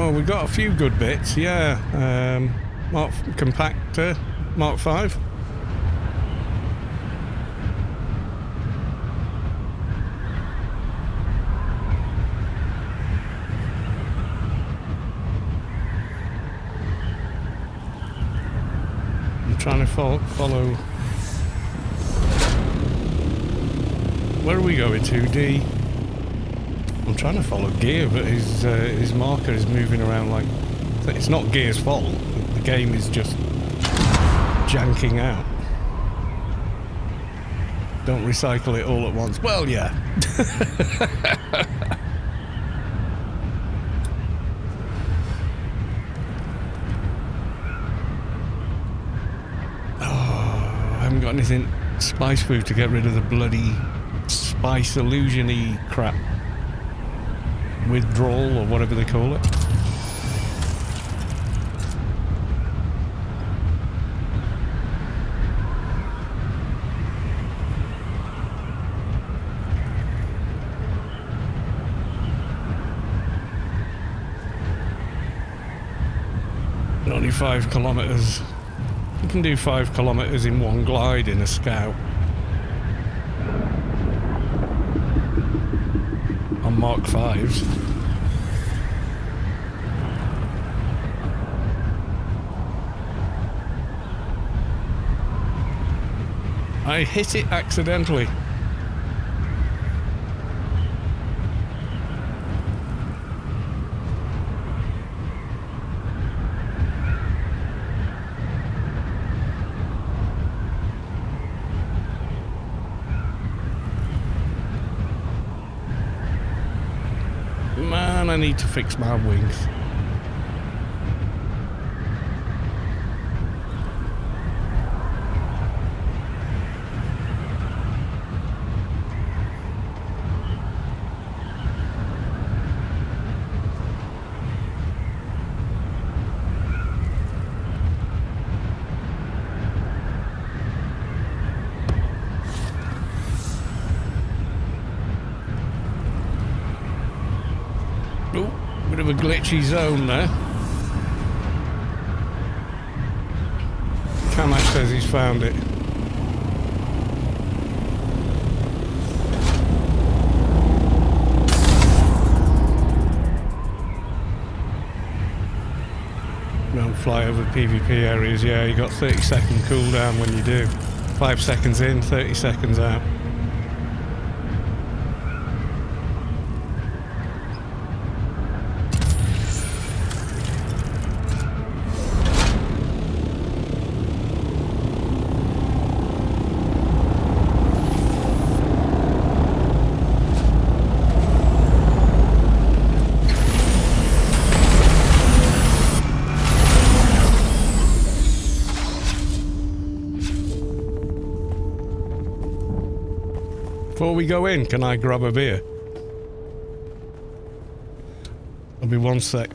Well, we got a few good bits, yeah. Mark compactor, Mark 5. I'm trying to follow. Where are we going to? D. I'm trying to follow Gear, but his marker is moving around like... It's not Gear's fault. The game is just janking out. Don't recycle it all at once. Well, yeah. Oh, I haven't got anything spice food to get rid of the bloody spice illusion-y crap. Withdrawal or whatever they call it. Only 5 kilometers. You can do 5 kilometers in one glide in a Scout. On Mark 5s. I hit it accidentally. Man, I need to fix my wings. Bit of a glitchy zone there. Kamak says he's found it. Don't fly over PvP areas. Yeah, you got 30-second cooldown when you do. 5 seconds in, 30 seconds out. Before we go in, can I grab a beer? I'll be 1 sec.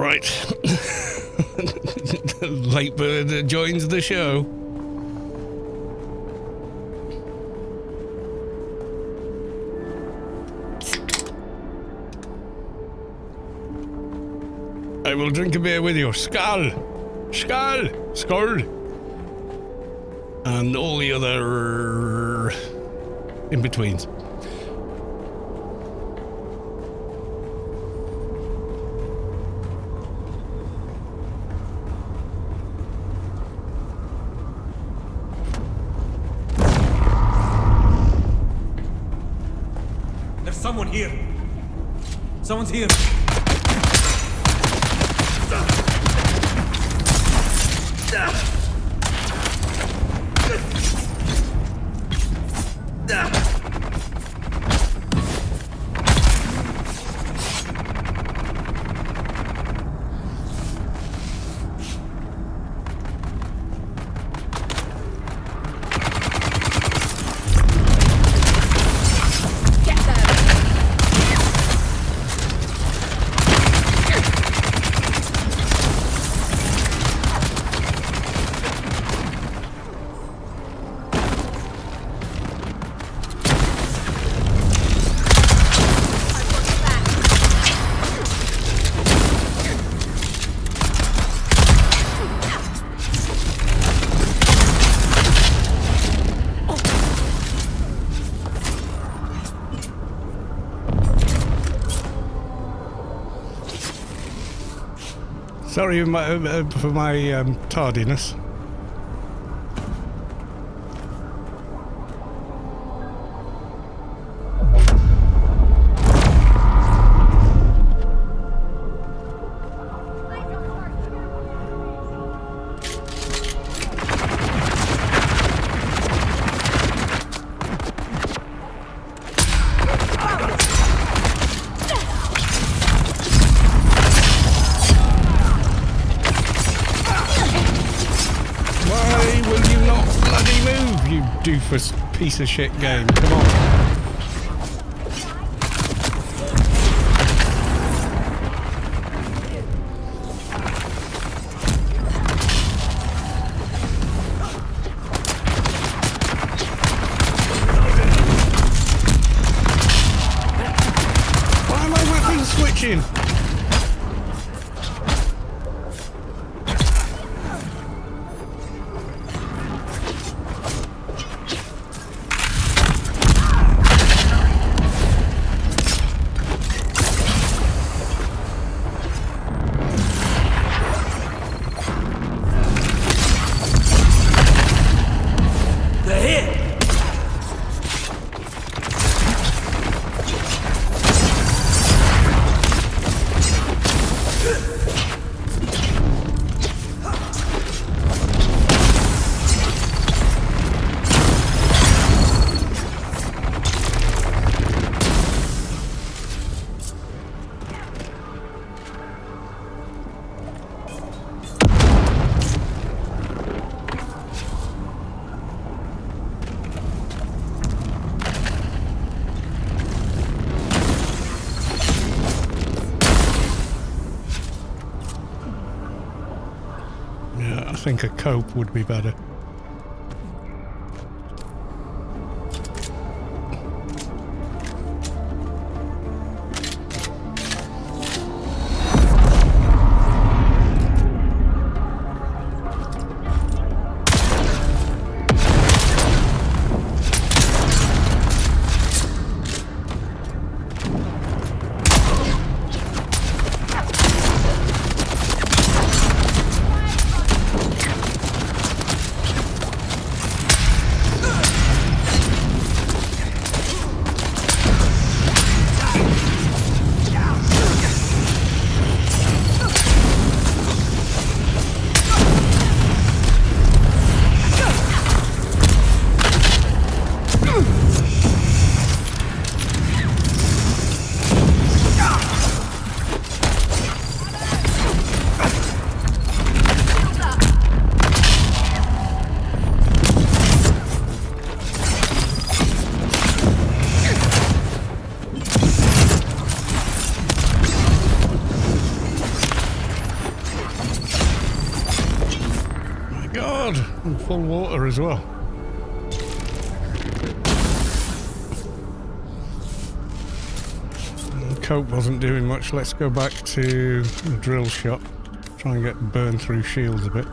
Right. Late bird joins the show. I will drink a beer with you. Skull! Skull! Skull! And all the other in-betweens. There's someone here. Someone's here. Get them! Sorry for my tardiness. Why will you not bloody move, you doofus piece of shit game? Come on. Why am I weapon switching? They're here. Yeah, I think a cope would be better. God, I'm full water as well. Coke wasn't doing much. Let's go back to the drill shop. Try and get burned through shields a bit.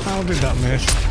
How did that miss?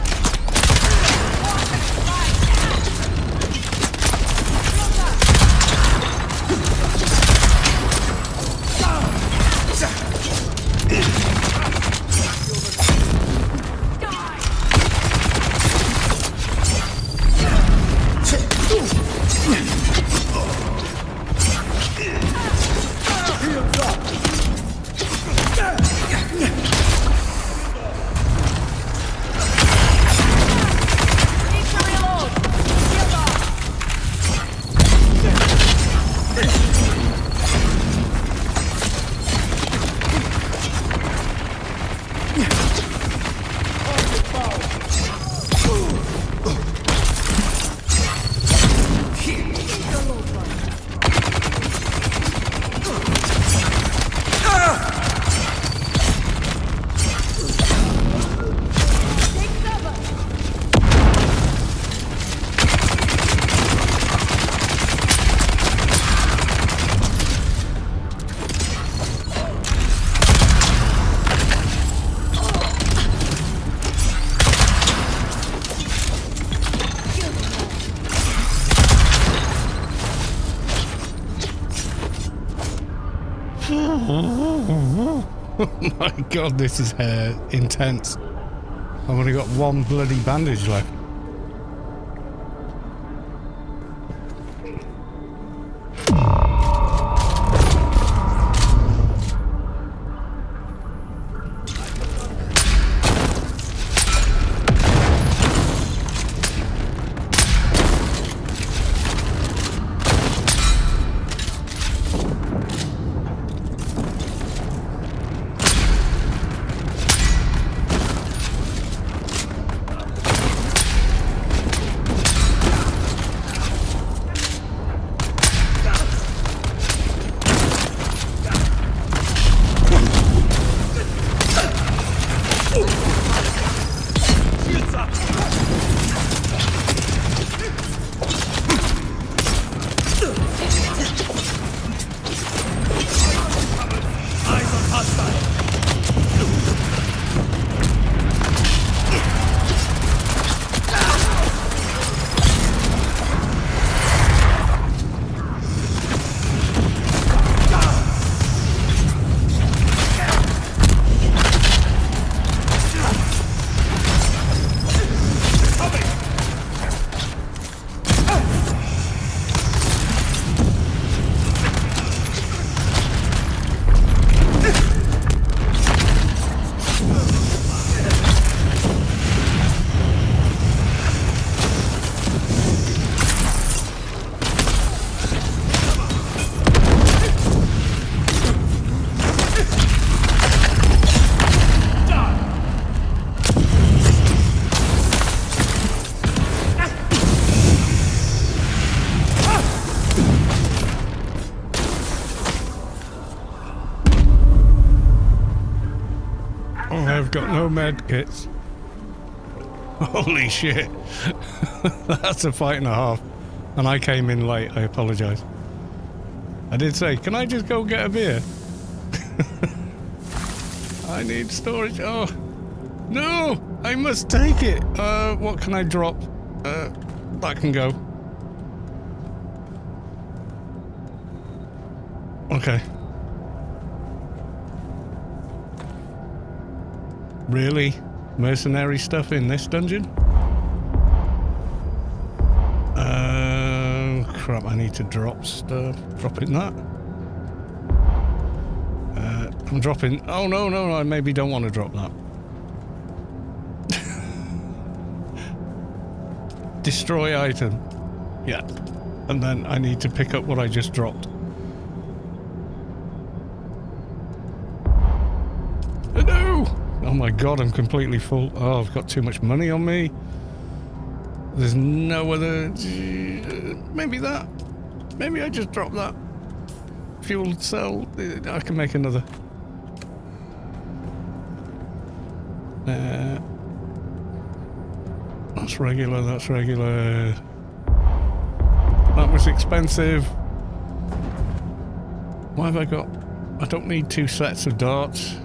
Oh my god, this is intense. I've only got one bloody bandage left. I've got no med kits. Holy shit. That's a fight and a half. And I came in late, I apologise. I did say, can I just go get a beer? I need storage. Oh, no, I must take it. What can I drop? That can go. Okay. Really? Mercenary stuff in this dungeon? Crap, I need to drop stuff. Drop it in that. I'm dropping... Oh, no, I maybe don't want to drop that. Destroy item. Yeah. And then I need to pick up what I just dropped. my god, I'm completely full. Oh, I've got too much money on me. There's no other... maybe that. Maybe I just drop that. Fuel cell. I can make another. That's regular, that's regular. That was expensive. Why have I got... I don't need 2 sets of darts.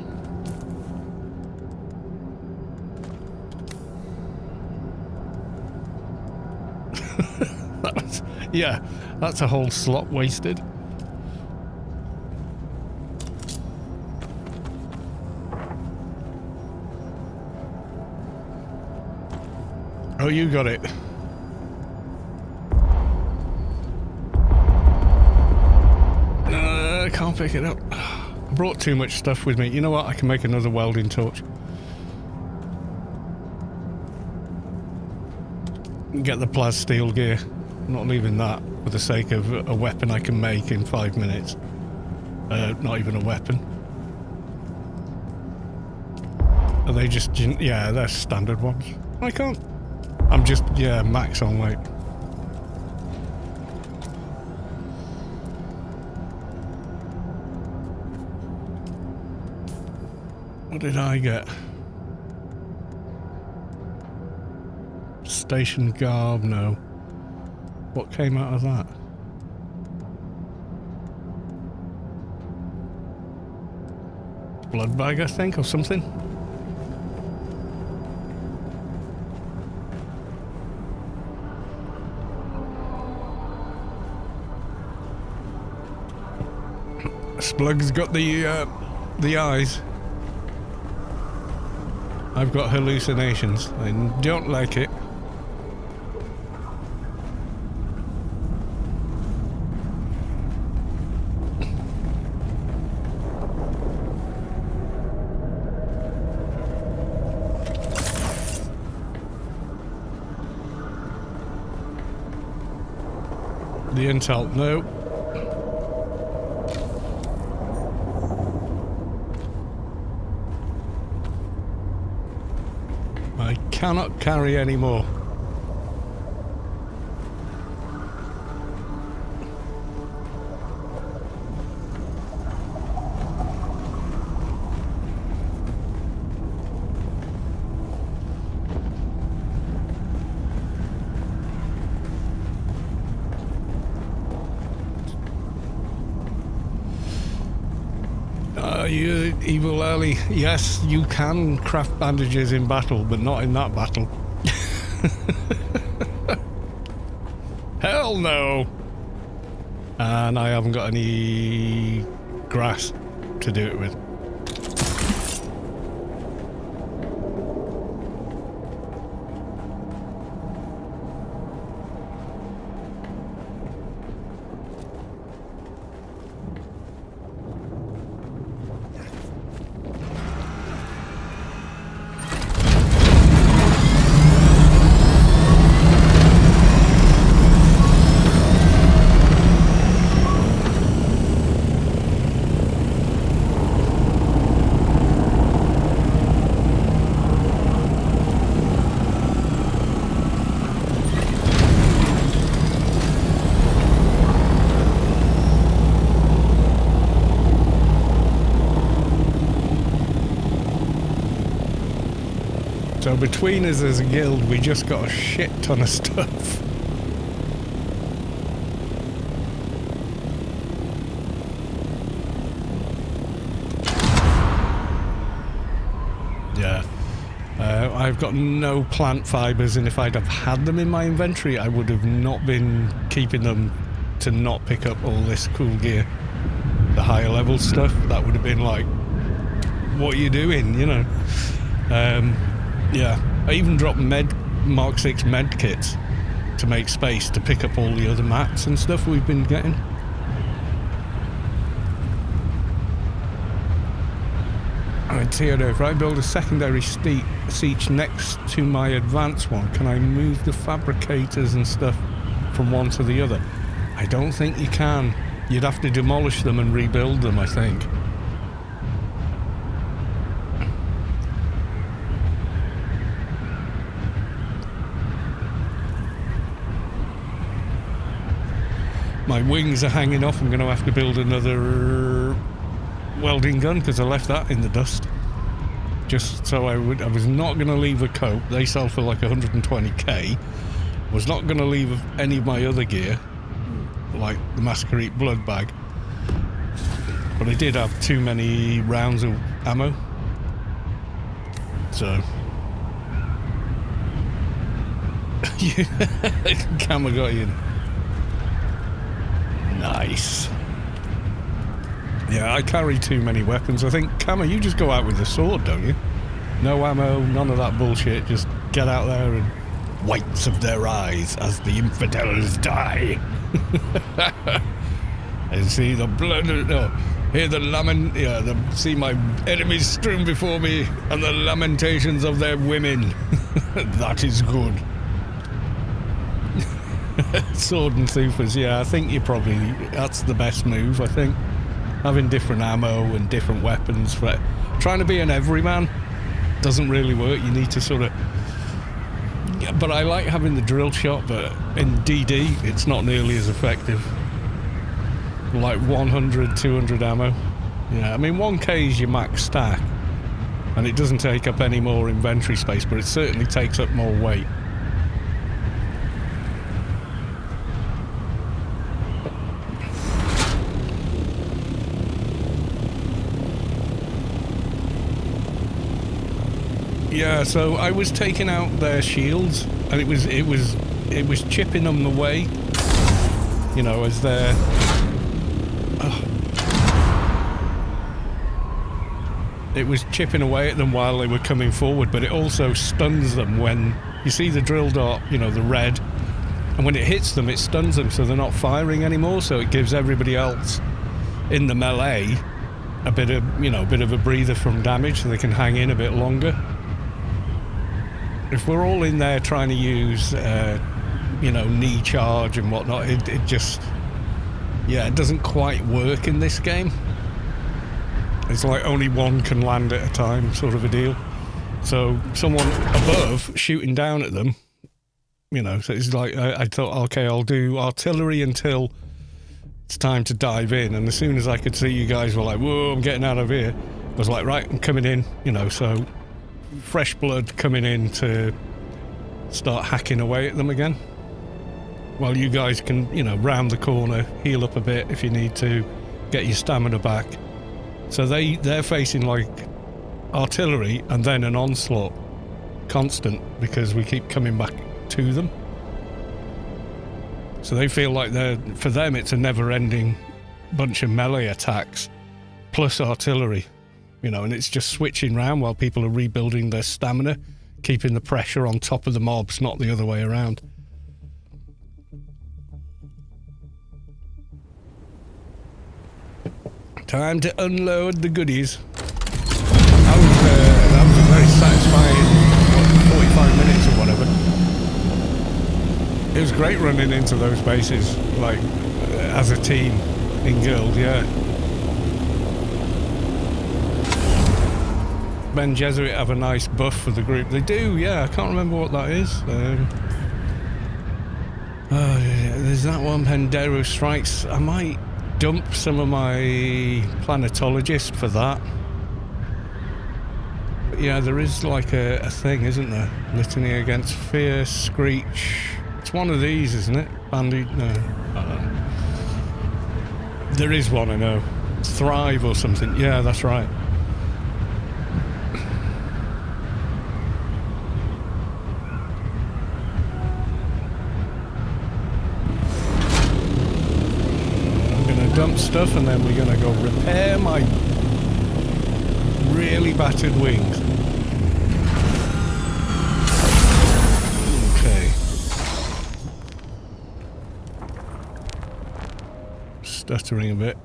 Yeah, that's a whole slot wasted. Oh, you got it. I can't pick it up. I brought too much stuff with me. You know what? I can make another welding torch. Get the plas steel gear. I'm not leaving that for the sake of a weapon I can make in 5 minutes. Not even a weapon. Are they just... yeah, they're standard ones. I can't... I'm just... yeah, max on weight. What did I get? Station garb, no. What came out of that? Blood bag, I think, or something. Splug's got the eyes. I've got hallucinations. I don't like it. The intel, no. I cannot carry any more. You evil early. Yes, you can craft bandages in battle, but not in that battle. Hell no! And I haven't got any grass to do it with. So between us as a guild, we just got a shit ton of stuff. Yeah. I've got no plant fibres, and if I'd have had them in my inventory, I would have not been keeping them to not pick up all this cool gear. The higher level stuff, that would have been like, what are you doing, you know? Yeah, I even dropped Mark 6 med kits to make space to pick up all the other mats and stuff we've been getting. Alright, Theodore, if I build a secondary siege next to my advanced one, can I move the fabricators and stuff from one to the other? I don't think you can. You'd have to demolish them and rebuild them, I think. My wings are hanging off. I'm going to have to build another welding gun because I left that in the dust. Just so I was not going to leave a coat. They sell for like 120k. Was not going to leave any of my other gear, like the Masquerade blood bag. But I did have too many rounds of ammo. So... Camera got you. Nice. Yeah, I carry too many weapons. I think, Camera, you just go out with a sword, don't you? No ammo, none of that bullshit. Just get out there and whites of their eyes as the infidels die. And see the blood, hear the see my enemies strewn before me and the lamentations of their women. That is good. Sword and Thufas, yeah, I think that's the best move, I think. Having different ammo and different weapons. But trying to be an everyman doesn't really work. You need to sort of... Yeah, but I like having the drill shot, but in DD, it's not nearly as effective. Like 100, 200 ammo. Yeah, I mean, 1k is your max stack. And it doesn't take up any more inventory space, but it certainly takes up more weight. Yeah, so I was taking out their shields, and it was chipping them away. You know, as they're... It was chipping away at them while they were coming forward, but it also stuns them when you see the drill dot, you know, the red, and when it hits them, it stuns them, so they're not firing anymore. So it gives everybody else in the melee a bit of a breather from damage, so they can hang in a bit longer. If we're all in there trying to use, knee charge and whatnot, it just, yeah, it doesn't quite work in this game. It's like only one can land at a time, sort of a deal. So someone above shooting down at them, you know, so it's like, I thought, okay, I'll do artillery until it's time to dive in. And as soon as I could see you guys were like, whoa, I'm getting out of here, I was like, right, I'm coming in, you know, so... fresh blood coming in to start hacking away at them again. While you guys can, you know, round the corner, heal up a bit if you need to, get your stamina back. So they're facing like artillery and then an onslaught constant because we keep coming back to them. So they feel like for them it's a never-ending bunch of melee attacks plus artillery. You know, and it's just switching around while people are rebuilding their stamina, keeping the pressure on top of the mobs, not the other way around. Time to unload the goodies. That was a very satisfying 45 minutes or whatever. It was great running into those bases, like, as a team in Guild, yeah. Ben Jesuit have a nice buff for the group. They do, yeah. I can't remember what that is. There's that one, Pendero Strikes. I might dump some of my Planetologist for that. But yeah, there is like a thing, isn't there? Litany Against Fear, Screech. It's one of these, isn't it? Bandit? No. I don't know. There is one, I know. Thrive or something. Yeah, that's right. Dump stuff and then we're gonna go repair my really battered wings. Okay. Stuttering a bit.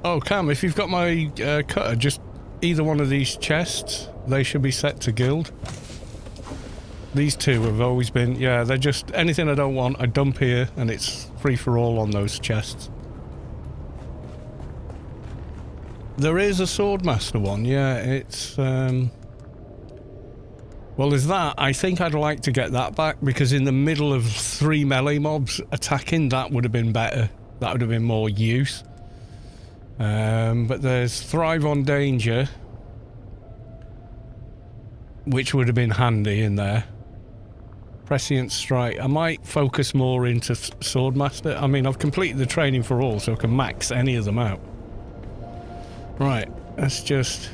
Oh, Cam, if you've got my cutter, just either one of these chests, they should be set to guild. These two have always been, yeah, they're just anything I don't want, I dump here and it's free for all on those chests. There is a Swordmaster one, yeah, it's, well, Well, there's that. I think I'd like to get that back because in the middle of 3 melee mobs attacking, that would have been better. That would have been more use. But there's Thrive on Danger, which would have been handy in there. Prescient Strike. I might focus more into Swordmaster. I mean, I've completed the training for all, so I can max any of them out. Right, let's just...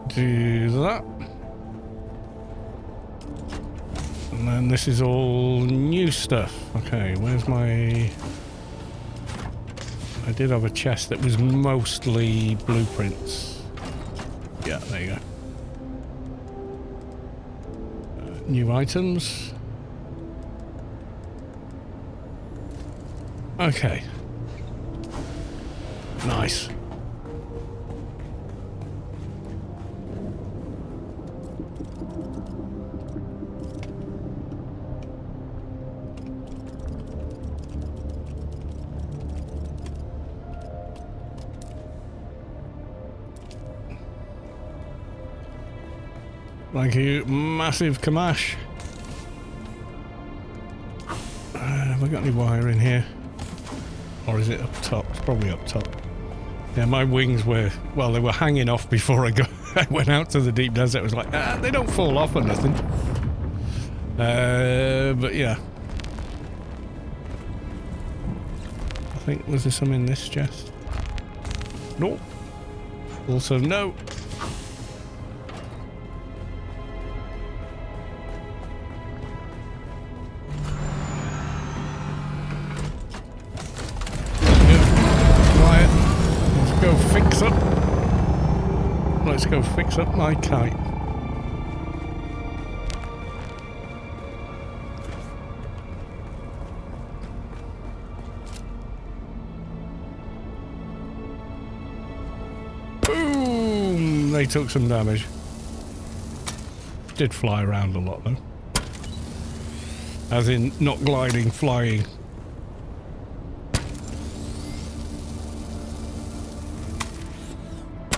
do that. And then this is all new stuff. Okay, where's my... I did have a chest that was mostly blueprints. Yeah, there you go. New items. Okay. Nice. Thank you, massive Kamash. Have I got any wire in here? Or is it up top? It's probably up top. Yeah, my wings were, well, they were hanging off before I went out to the deep desert. I was like, they don't fall off or nothing. But yeah. I think, was there some in this chest? No. Also, no. Let's go fix up my kite. Boom! They took some damage. Did fly around a lot though. As in, not gliding, flying.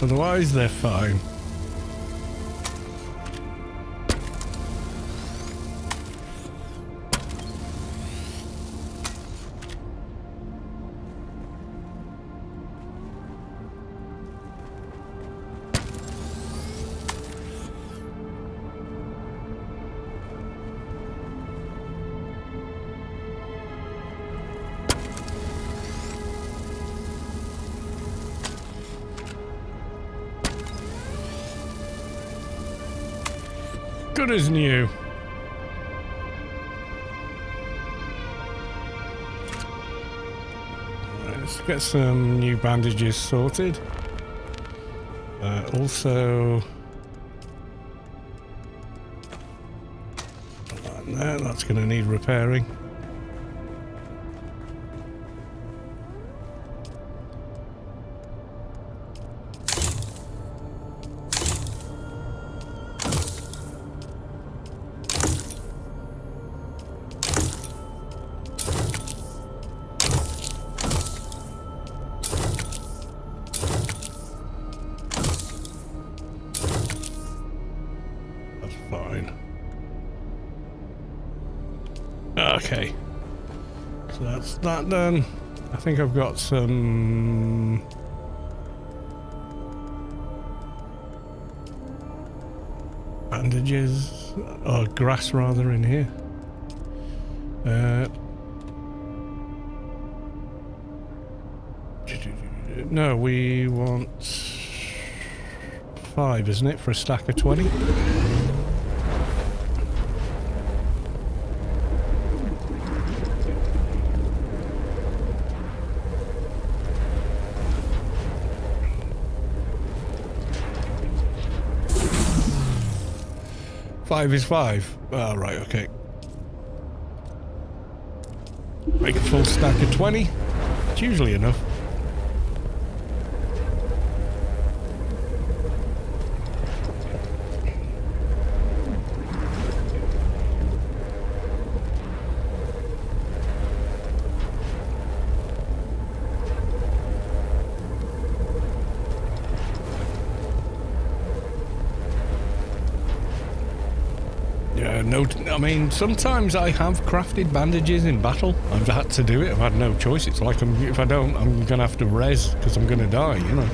Otherwise, they're fine. Good as new. Right, let's get some new bandages sorted. Also, there, that's going to need repairing. Okay, so that's that done. I think I've got some bandages, or grass rather, in here. No, we want 5, isn't it, for a stack of 20? Five is 5. Oh, right, okay. Make a full stack of 20. It's usually enough. Yeah, no, I mean, sometimes I have crafted bandages in battle. I've had to do it. I've had no choice. It's like if I don't, I'm going to have to res because I'm going to die, you know.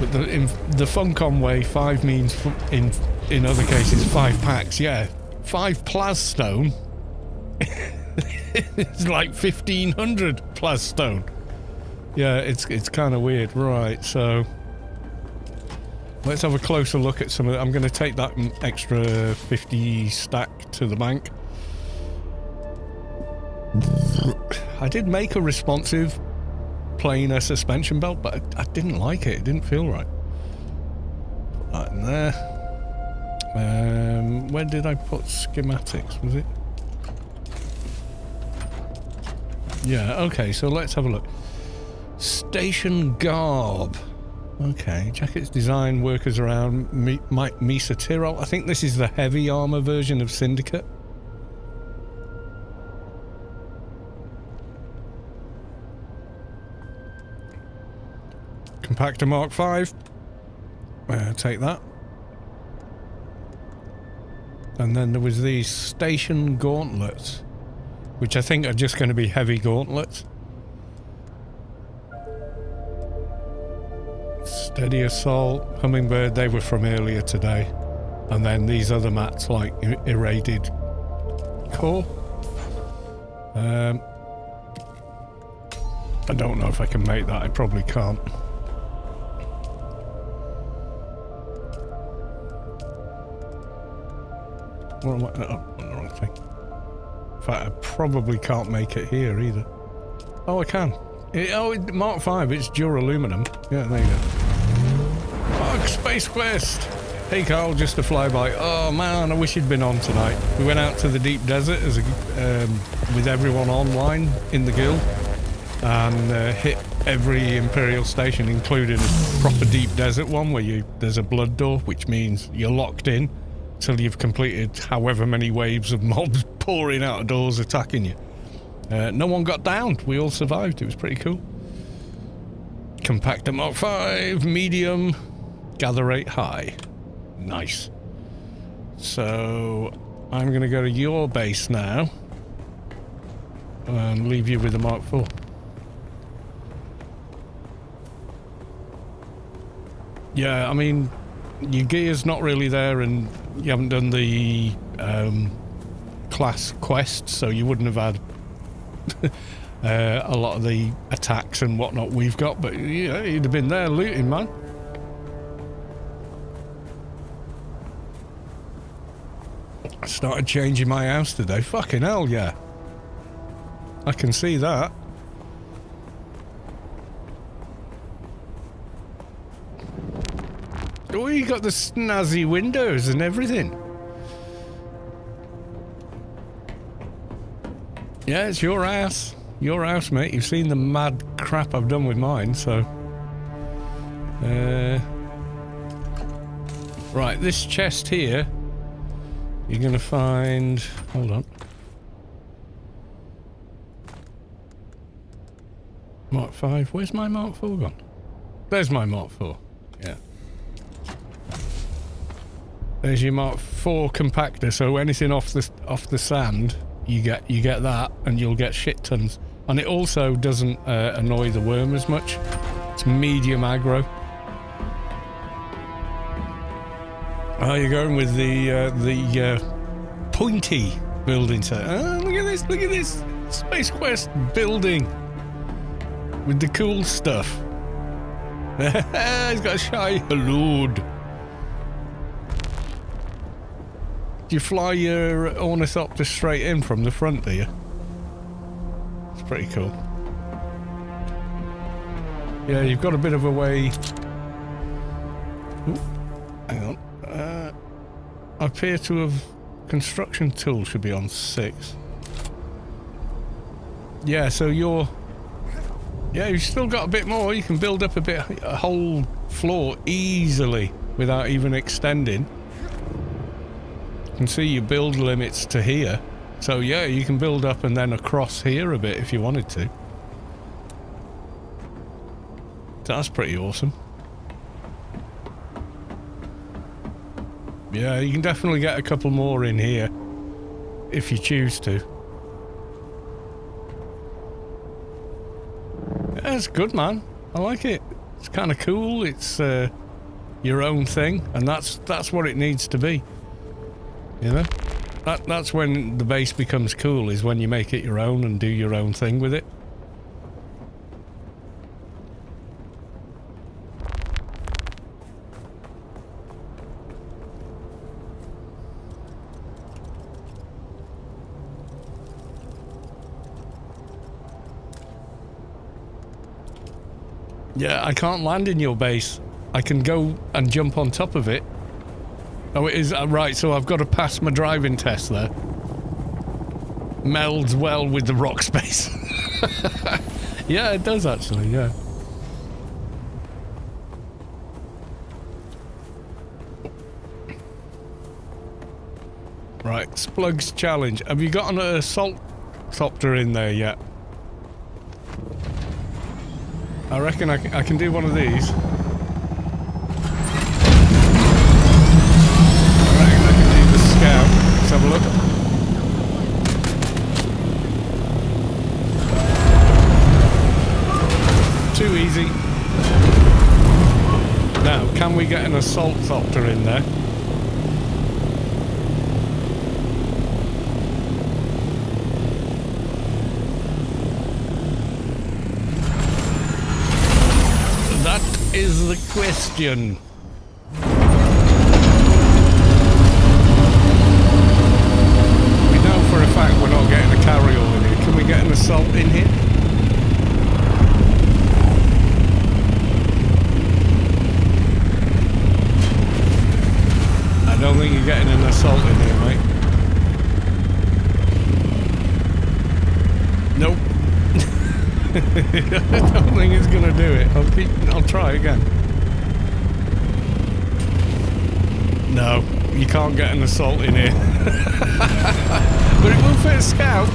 But in the Funcom way, 5 means, in other cases, 5 packs. Yeah, 5 plasstone. It's like 1,500 plasstone. Yeah, it's kind of weird. Right, so... let's have a closer look at some of it. I'm going to take that extra 50 stack to the bank. I did make a responsive planar suspension belt, but I didn't like it. It didn't feel right. Put that in there. Where did I put schematics? Was it? Yeah, okay, so let's have a look. Station garb. Okay, jackets design, workers around Misa Tyrol. I think this is the heavy armor version of Syndicate. Compactor Mark 5. Take that. And then there was these station gauntlets, which I think are just going to be heavy gauntlets. Steady Assault, Hummingbird, they were from earlier today. And then these other mats like Irradiated Core. I don't know if I can make that, I probably can't. What am I? Oh, the wrong thing. In fact, I probably can't make it here either. Oh, I can. Mark 5, it's duraluminum. Yeah, there you go. Fuck, Space Quest! Hey Carl, just a flyby. Oh man, I wish you'd been on tonight. We went out to the deep desert as with everyone online in the guild and hit every Imperial station, including a proper deep desert one where there's a blood door, which means you're locked in till you've completed however many waves of mobs pouring out of doors attacking you. No one got downed. We all survived. It was pretty cool. Compactor Mark 5, medium, gather rate high. Nice. So I'm going to go to your base now and leave you with the Mark 4. Yeah, I mean, your gear's not really there and you haven't done the class quest, so you wouldn't have had a lot of the attacks and whatnot we've got, but yeah, you'd have been there looting, man. I started changing my house today. Fucking hell, yeah. I can see that. Oh, you got the snazzy windows and everything. Yeah, it's your house. Your house, mate. You've seen the mad crap I've done with mine, so... Right, this chest here, you're going to find... Hold on. Mark 5. Where's my Mark 4 gone? There's my Mark 4. Yeah. There's your Mark 4 compactor, so anything off the sand... You get that, and you'll get shit tons. And it also doesn't annoy the worm as much. It's medium aggro. Oh, you're going with the pointy building set. Oh, look at this! Look at this! Space Quest building with the cool stuff. He's got a shy load. You fly your ornithopter straight in from the front, do you? It's pretty cool. Yeah, you've got a bit of a way... Ooh, hang on. I appear to have... Construction tool should be on 6. Yeah, so you're... Yeah, you've still got a bit more. You can build up a whole floor easily without even extending. You can see your build limits to here. So yeah, you can build up and then across here a bit if you wanted to. That's pretty awesome. Yeah, you can definitely get a couple more in here if you choose to. Yeah, it's good, man. I like it. It's kind of cool. It's your own thing, and that's what it needs to be. You know, that's when the base becomes cool, is when you make it your own and do your own thing with it. Yeah, I can't land in your base. I can go and jump on top of it. Oh, it is right, so I've got to pass my driving test there. Melds well with the rock space. Yeah, it does actually, yeah. Right, Splug's challenge. Have you got an assault copter in there yet? I reckon I can do one of these. I reckon I can do the scout. Let's have a look. Too easy. Now, can we get an assault copter in there? Is the question. We know for a fact we're not getting a carryall in here. Can we get an assault in here? I don't think you're getting an assault in here, mate. Nope. I don't think it's gonna do it. I'll try again. No, you can't get an assault in here. But it will fit a scout.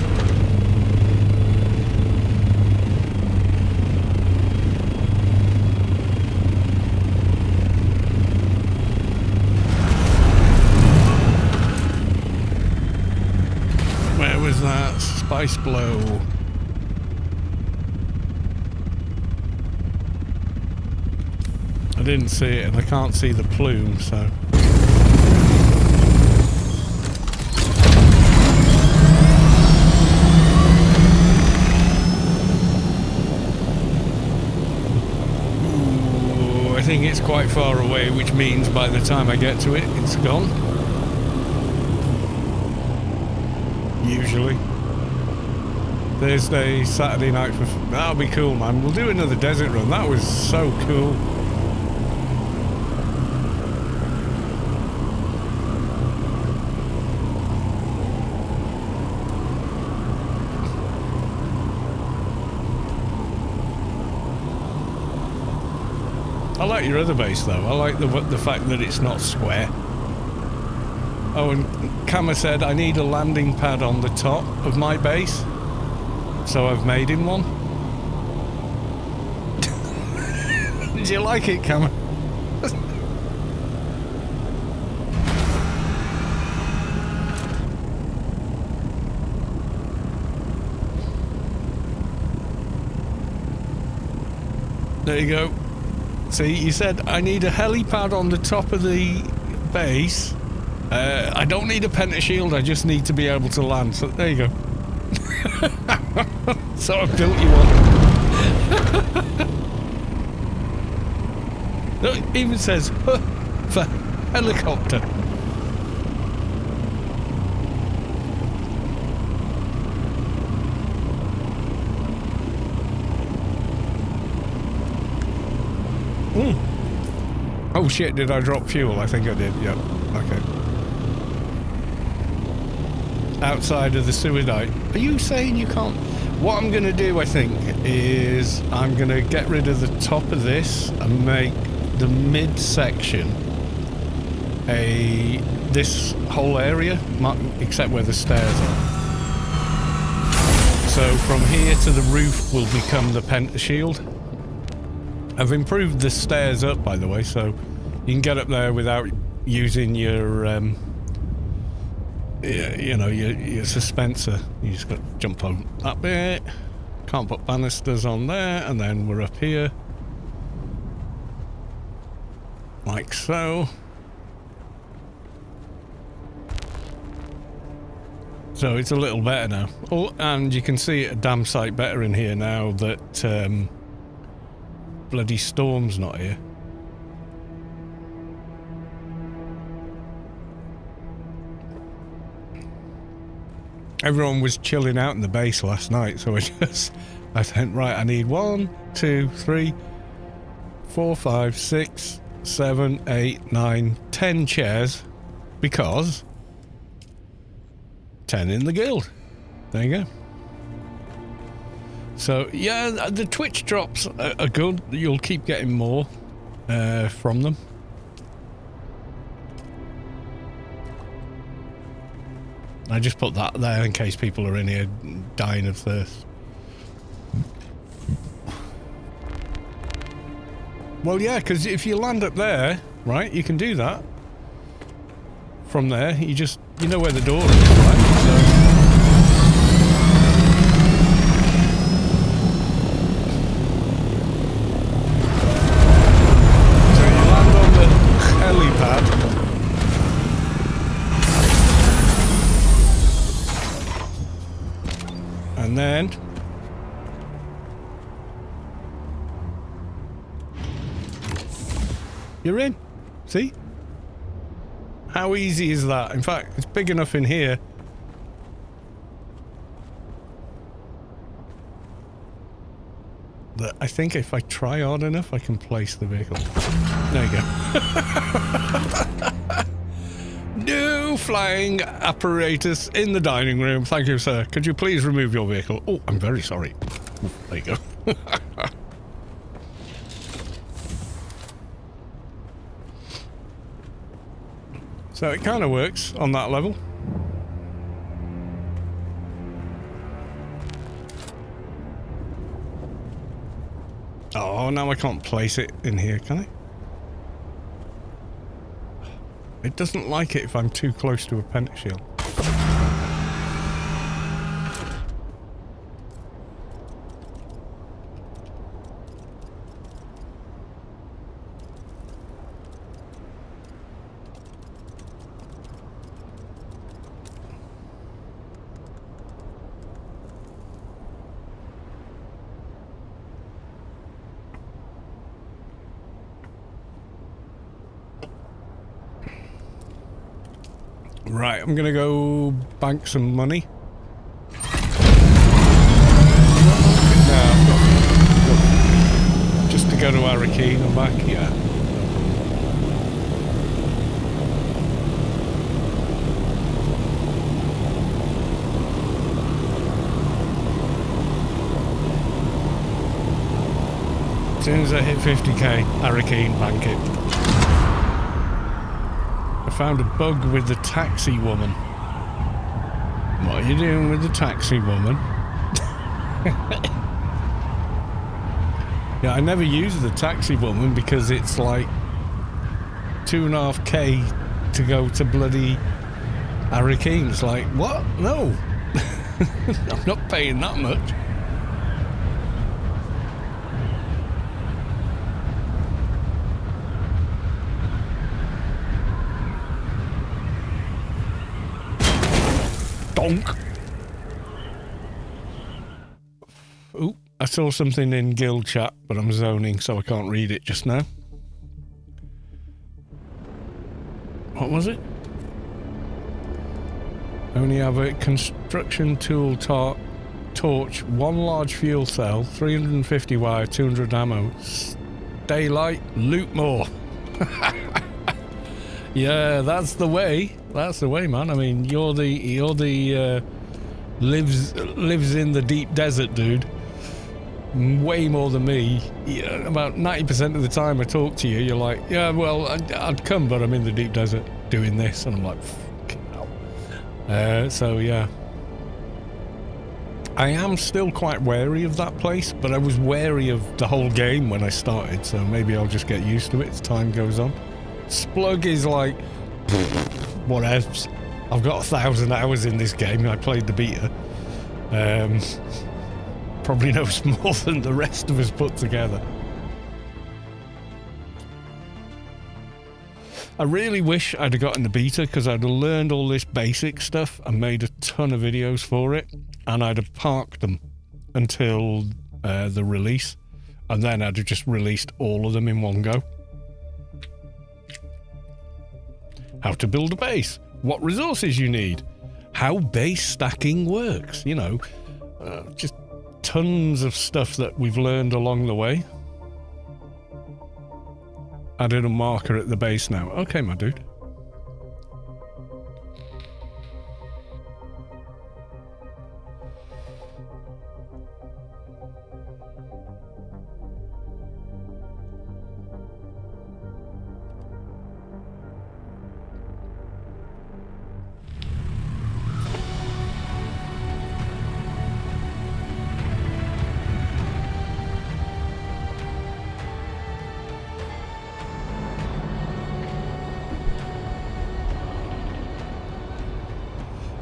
Where was that? Spice blow. I didn't see it, and I can't see the plume, so... Ooh, I think it's quite far away, which means by the time I get to it, it's gone. Usually. Thursday, Saturday night for... That'll be cool, man. We'll do another desert run. That was so cool. I like your other base though. I like the fact that it's not square. Oh, and Kama said I need a landing pad on the top of my base, so I've made him one. Did you like it, Kama? There you go. See, you said I need a helipad on the top of the base. I don't need a pentashield, I just need to be able to land. So there you go. So I built you one. Look, it even says for helicopter. Oh shit, did I drop fuel? I think I did, yep. Okay. Outside of the Suidite. Are you saying you can't? What I'm going to do, I think, is I'm going to get rid of the top of this and make the mid-section this whole area, except where the stairs are. So from here to the roof will become the pentashield. I've improved the stairs up, by the way, so you can get up there without using your, you know, your suspenser. You just got to jump on that bit. Can't put banisters on there, and then we're up here. Like so. So it's a little better now. Oh, and you can see it a damn sight better in here now that bloody Storm's not here. Everyone was chilling out in the base last night, so I said, right, I need 1, 2, 3, 4, 5, 6, 7, 8, 9, 10 chairs, because 10 in the guild. There you go. So yeah, the Twitch drops are good. You'll keep getting more from them. I just put that there in case people are in here dying of thirst. Well, yeah, because if you land up there, right, you can do that. From there, you know where the door is, right? So you land on the helipad. And then you're in. See? How easy is that? In fact, it's big enough in here. That I think if I try hard enough, I can place the vehicle. There you go. New flying apparatus in the dining room. Thank you, sir. Could you please remove your vehicle? Oh, I'm very sorry. There you go. So it kind of works on that level. Oh, now I can't place it in here, can I? It doesn't like it if I'm too close to a pentashield. Right, I'm gonna go bank some money. No, I've got just to go to Arakeen and back, yeah. As soon as I hit 50k, Arakeen, bank it. I found a bug with the taxi woman. What are you doing with the taxi woman? Yeah, I never use the taxi woman because it's like 2.5k to go to bloody Arakeen. It's like, what? No. I'm not paying that much. Donk. Oop, I saw something in guild chat, but I'm zoning, so I can't read it just now. What was it? Only have a construction tool torch, 1 large fuel cell, 350 wire, 200 ammo. Stay light, loot more. Yeah, that's the way. That's the way, man. I mean, you're the lives in the deep desert dude. Way more than me. Yeah, about 90% of the time I talk to you, you're like, yeah, well, I'd come, but I'm in the deep desert doing this, and I'm like, fucking hell. So yeah, I am still quite wary of that place, but I was wary of the whole game when I started. So maybe I'll just get used to it as time goes on. Splug is like, whatevs. I've got 1,000 hours in this game. I played the beta. Probably knows more than the rest of us put together. I really wish I'd have gotten the beta because I'd have learned all this basic stuff and made a ton of videos for it, and I'd have parked them until the release, and then I'd have just released all of them in one go. How to build a base, what resources you need, how base stacking works, you know, just tons of stuff that we've learned along the way. Added a marker at the base now. Okay, my dude.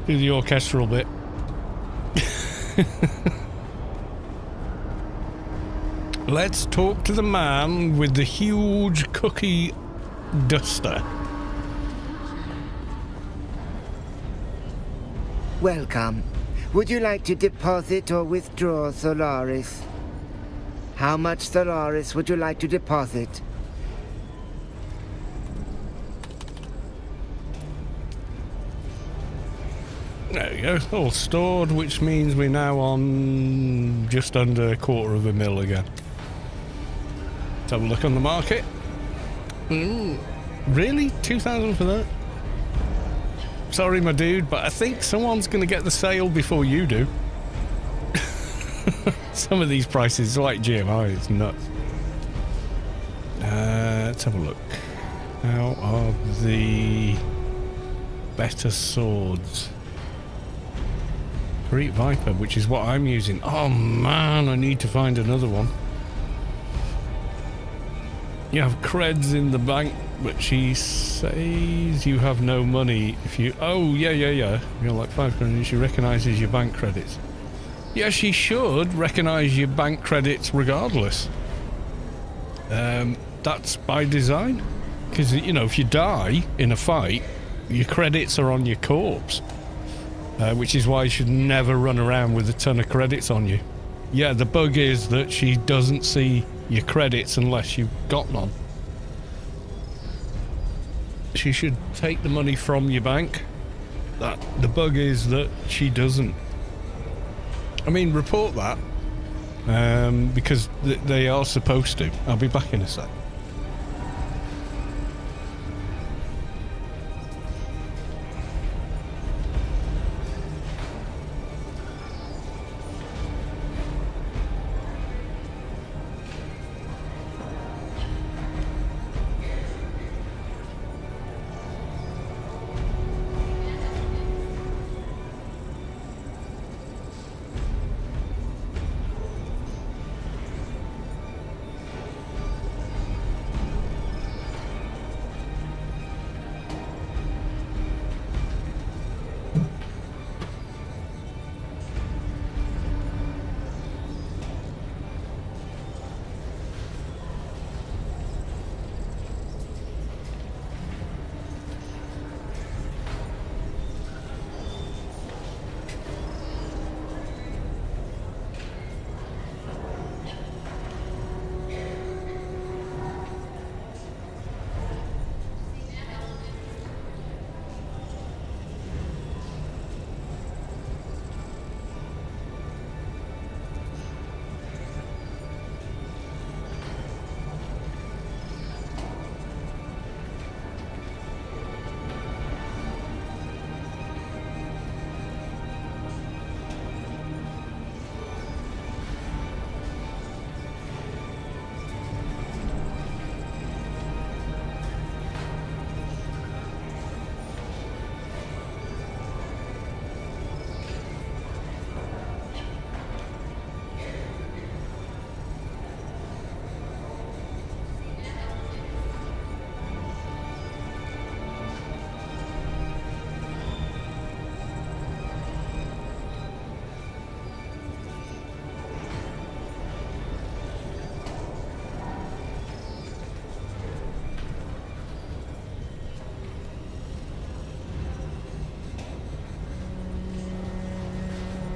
Do the orchestral bit. Let's talk to the man with the huge cookie duster. Welcome. Would you like to deposit or withdraw Solaris? How much Solaris would you like to deposit? There we go, all stored, which means we're now on just under $250,000 again. Let's have a look on the market. Really? 2,000 for that? Sorry, my dude, but I think someone's going to get the sale before you do. Some of these prices are like GMI, it's nuts. Let's have a look. How are the better swords? Great Viper, which is what I'm using. Oh man, I need to find another one. You have creds in the bank, but she says you have no money if you... Oh, yeah. You're like 5 grand and she recognises your bank credits. Yeah, she should recognise your bank credits regardless. That's by design. Because, you know, if you die in a fight, your credits are on your corpse. Which is why you should never run around with a ton of credits on you. Yeah, the bug is that she doesn't see your credits unless you've got none. She should take the money from your bank. The bug is that she doesn't. I mean, report that. Because they are supposed to. I'll be back in a sec.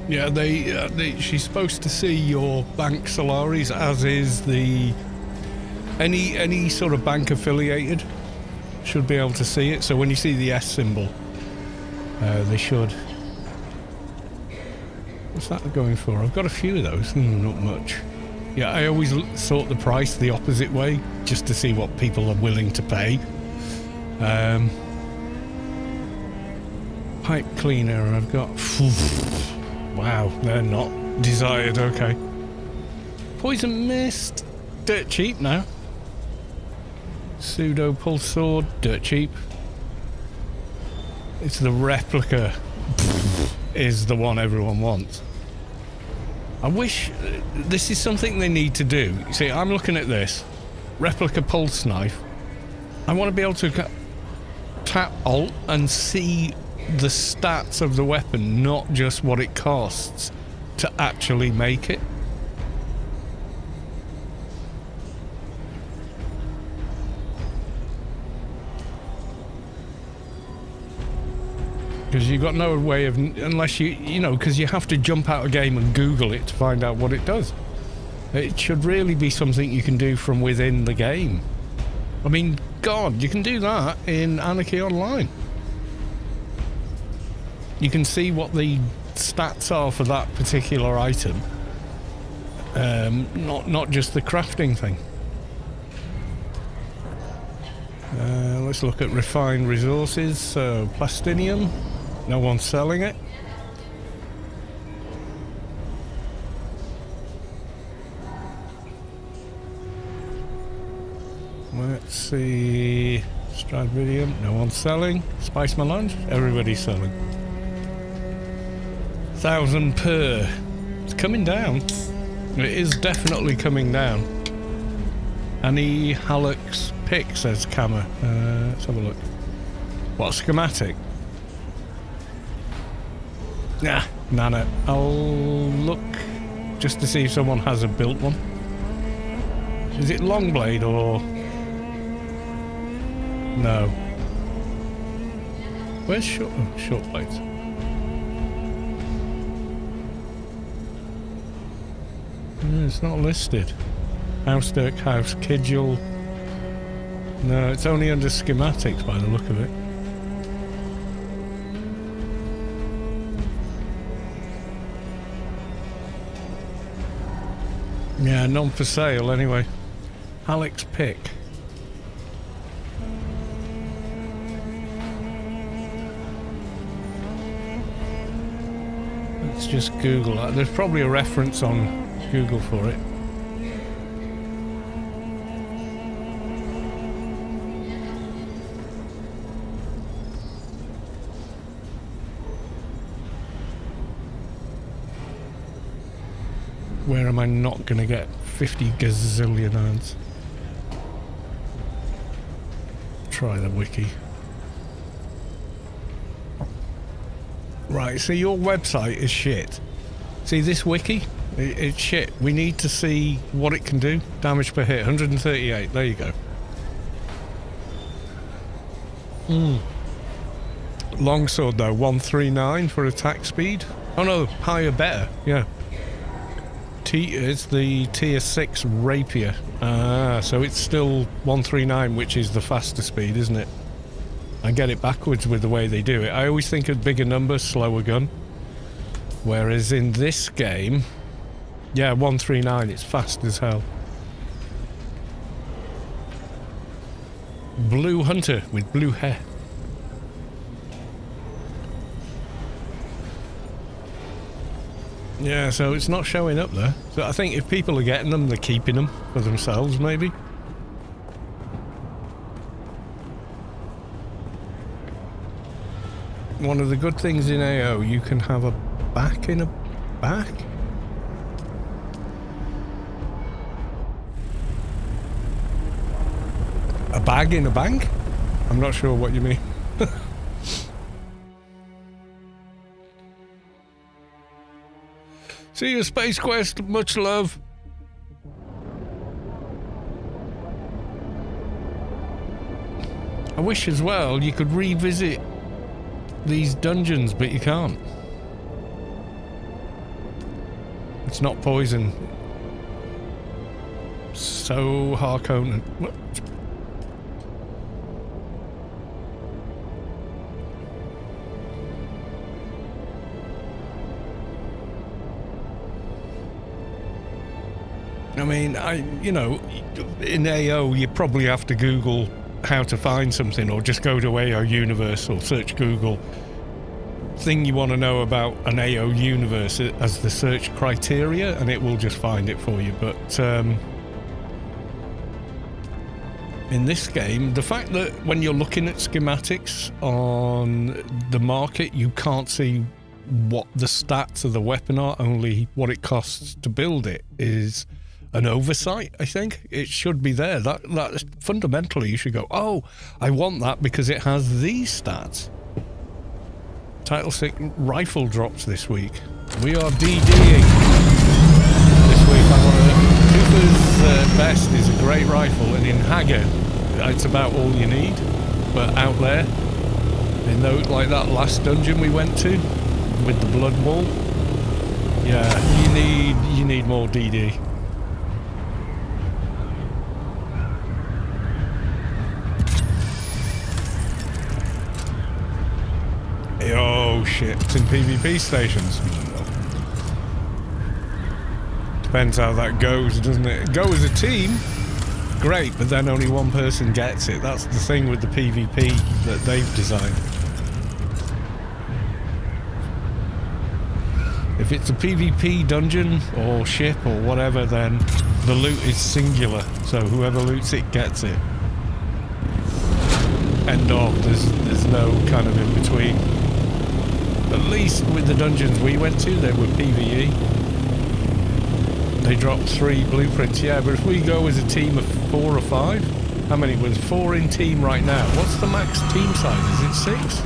Yeah, she's supposed to see your bank Solaris, as is the any sort of bank affiliated should be able to see it. So when you see the S symbol, they should. What's that going for? I've got a few of those. Not much. Yeah, I always sort the price the opposite way, just to see what people are willing to pay. Pipe cleaner, I've got... Wow, they're not desired, okay. Poison mist, dirt cheap now. Pseudo pulse sword, dirt cheap. It's the replica is the one everyone wants. I wish this is something they need to do. See, I'm looking at this replica pulse knife. I want to be able to tap Alt and see the stats of the weapon, not just what it costs to actually make it. Because you've got no way of, unless you know, because you have to jump out a game and Google it to find out what it does. It should really be something you can do from within the game. I mean, God, you can do that in Anarchy Online. You can see what the stats are for that particular item. Not just the crafting thing. Let's look at refined resources. So, plastinium. No one's selling it. Let's see. Stradivarium. No one's selling. Spice melange. Everybody's selling. 1,000 per. It's coming down. It is definitely coming down. Any Halleck's pick, says Kammer. Let's have a look. What, schematic? Nah, nano. I'll look just to see if someone has a built one. Is it long blade or... No. Where's short blades? It's not listed. House Dirk House Kidgel. No, it's only under schematics by the look of it. Yeah, none for sale anyway. Alex Pick. Let's just Google that. There's probably a reference on Google for it. Where am I not going to get 50 gazillion ads? Try the wiki. Right, so your website is shit. See this wiki? It's shit. We need to see what it can do. Damage per hit, 138. There you go. Longsword though, 139 for attack speed. Oh no, higher better. Yeah. It's the tier 6 rapier. Ah, so it's still 139, which is the faster speed, isn't it? I get it backwards with the way they do it. I always think of bigger numbers, slower gun. Whereas in this game, yeah, 139, it's fast as hell. Blue hunter with blue hair. Yeah, so it's not showing up there. So I think if people are getting them, they're keeping them for themselves, maybe. One of the good things in AO, you can have a back in a back. A bag in a bank? I'm not sure what you mean. See you, Space Quest. Much love. I wish as well you could revisit these dungeons, but you can't. It's not poison. So Harkonnen. What? I mean, you know, in AO, you probably have to Google how to find something, or just go to AO Universe or search Google thing you want to know about an AO universe as the search criteria, and it will just find it for you. But in this game, the fact that when you're looking at schematics on the market, you can't see what the stats of the weapon are, only what it costs to build it, is an oversight. I think it should be there. That fundamentally, you should go, oh, I want that because it has these stats. Title 6 rifle drops this week. We are DDing this week. Cooper's Best is a great rifle, and in Haggard, it's about all you need. But out there, in those, like that last dungeon we went to with the blood wall, yeah, you need more DD. Oh shit, it's in PvP stations. Depends how that goes, doesn't it? Go as a team, great, but then only one person gets it. That's the thing with the PvP that they've designed. If it's a PvP dungeon or ship or whatever, then the loot is singular, so whoever loots it gets it. End of. There's no kind of in between. At least with the dungeons we went to, they were PvE. They dropped 3 blueprints, yeah, but if we go as a team of 4 or 5, how many was 4 in team right now? What's the max team size? Is it 6?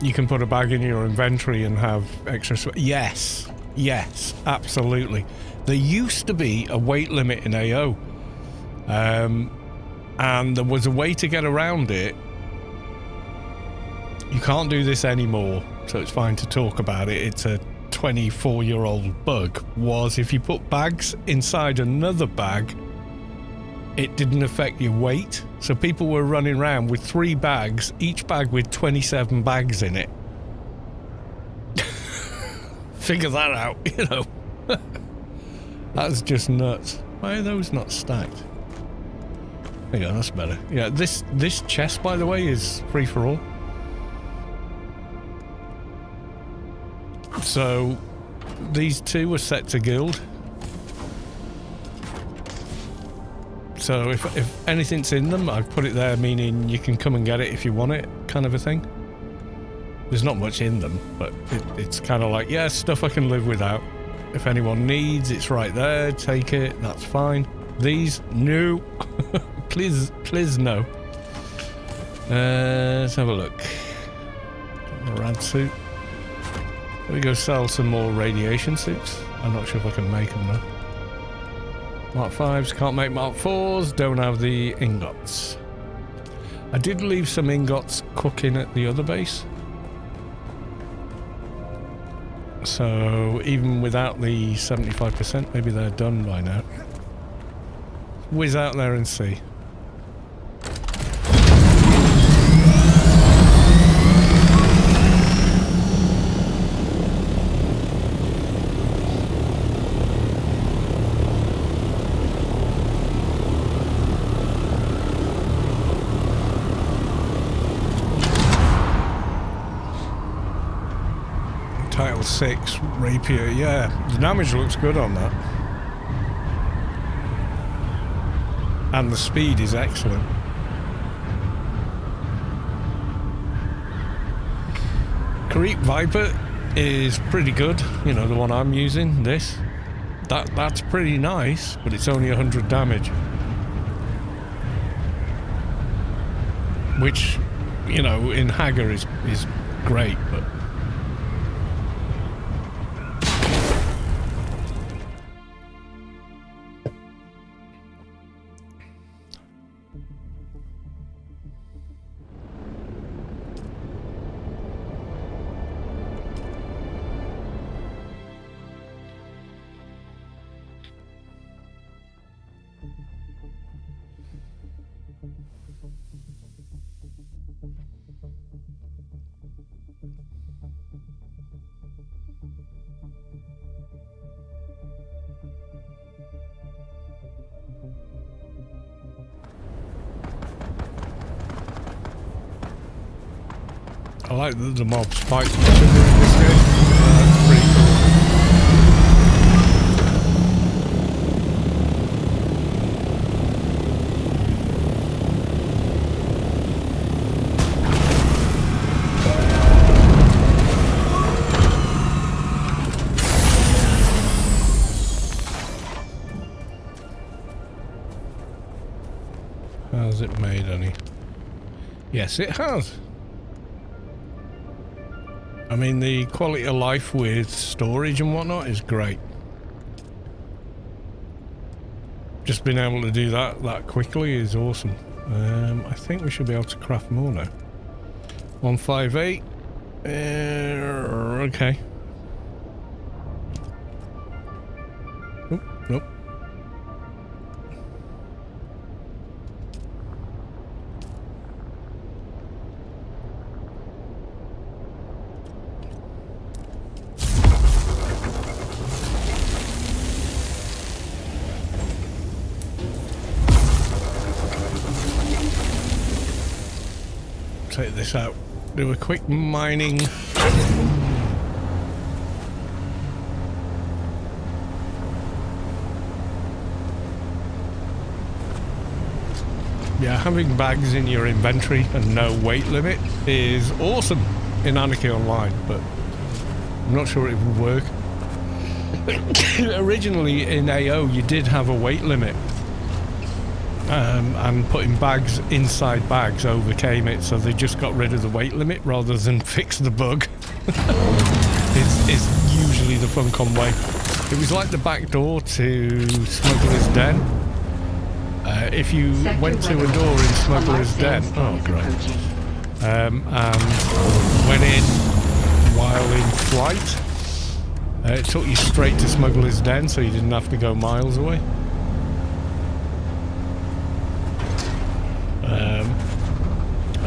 Or you can put a bag in your inventory and have extra. Yes, absolutely. There used to be a weight limit in AO. And there was a way to get around it. You can't do this anymore, so it's fine to talk about it. It's a 24-year-old bug. Was if you put bags inside another bag, it didn't affect your weight. So people were running around with 3 bags, each bag with 27 bags in it. Figure that out, you know. That's just nuts. Why are those not stacked? There you go, that's better. Yeah, this chest, by the way, is free for all. So these 2 are set to guild. So if anything's in them, I've put it there, meaning you can come and get it if you want it, kind of a thing. There's not much in them, but it's kind of like, yeah, stuff I can live without. If anyone needs, it's right there, take it, that's fine. These, no. please no. Let's have a look. A rad suit. Let me go sell some more radiation suits. I'm not sure if I can make them though. Mark 5s, can't make Mark 4s, don't have the ingots. I did leave some ingots cooking at the other base. So even without the 75%, maybe they're done by now. Whiz out there and see. Title 6 rapier, yeah, the damage looks good on that. And the speed is excellent. Creep Viper is pretty good, you know, the one I'm using, this. That's pretty nice, but it's only 100 damage. Which, you know, in Hagar is great, but I like that the mobs fight each other in this game. That's pretty cool. Has it made any? Yes, it has. I mean, the quality of life with storage and whatnot is great. Just being able to do that quickly is awesome. I think we should be able to craft more now. 158. Okay. Oop, nope. Take this out. Do a quick mining. Yeah, having bags in your inventory and no weight limit is awesome in Anarchy Online, but I'm not sure it would work. Originally in AO you did have a weight limit. And putting bags inside bags overcame it, so they just got rid of the weight limit rather than fix the bug. It's usually the Funcom way. It was like the back door to Smuggler's Den. If you went to a door in Smuggler's Den, oh great, and went in while in flight, it took you straight to Smuggler's Den, so you didn't have to go miles away.